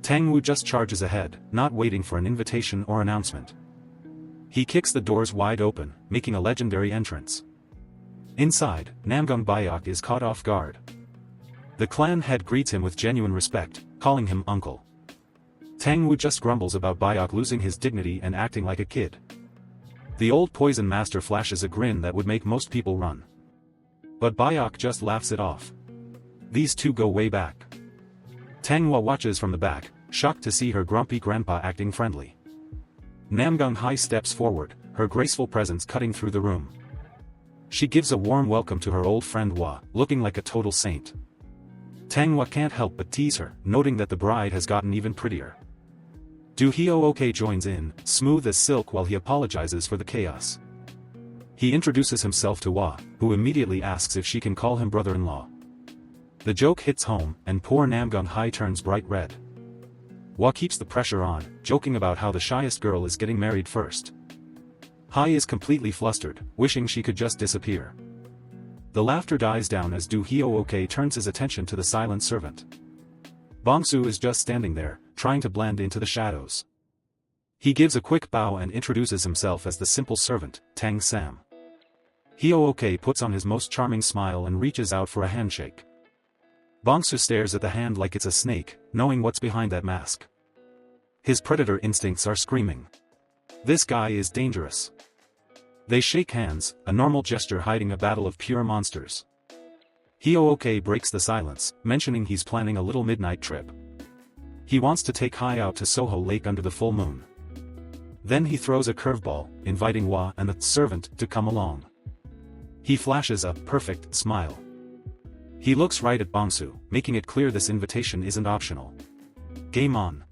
Tang Wu just charges ahead, not waiting for an invitation or announcement. He kicks the doors wide open, making a legendary entrance. Inside, Namgung Bayok is caught off guard. The clan head greets him with genuine respect, calling him uncle. Tang Wu just grumbles about Bayok losing his dignity and acting like a kid. The old poison master flashes a grin that would make most people run. But Bayok just laughs it off. These two go way back. Tanghua watches from the back, shocked to see her grumpy grandpa acting friendly. Namgung Hai steps forward, her graceful presence cutting through the room. She gives a warm welcome to her old friend Hua, looking like a total saint. Tanghua can't help but tease her, noting that the bride has gotten even prettier. Du Hyooke joins in, smooth as silk while he apologizes for the chaos. He introduces himself to Hua, who immediately asks if she can call him brother-in-law. The joke hits home, and poor Namgung Hai turns bright red. Hua keeps the pressure on, joking about how the shyest girl is getting married first. Hai is completely flustered, wishing she could just disappear. The laughter dies down as Du Hyooke turns his attention to the silent servant. Bongsu is just standing there, trying to blend into the shadows. He gives a quick bow and introduces himself as the simple servant, Tang Sam. Hyooke puts on his most charming smile and reaches out for a handshake. Bongsu stares at the hand like it's a snake, knowing what's behind that mask. His predator instincts are screaming. This guy is dangerous. They shake hands, a normal gesture hiding a battle of pure monsters. Hyooke breaks the silence, mentioning he's planning a little midnight trip. He wants to take Hai out to Soho Lake under the full moon. Then he throws a curveball, inviting Hua and the servant to come along. He flashes a perfect smile. He looks right at Bongsu, making it clear this invitation isn't optional. Game on.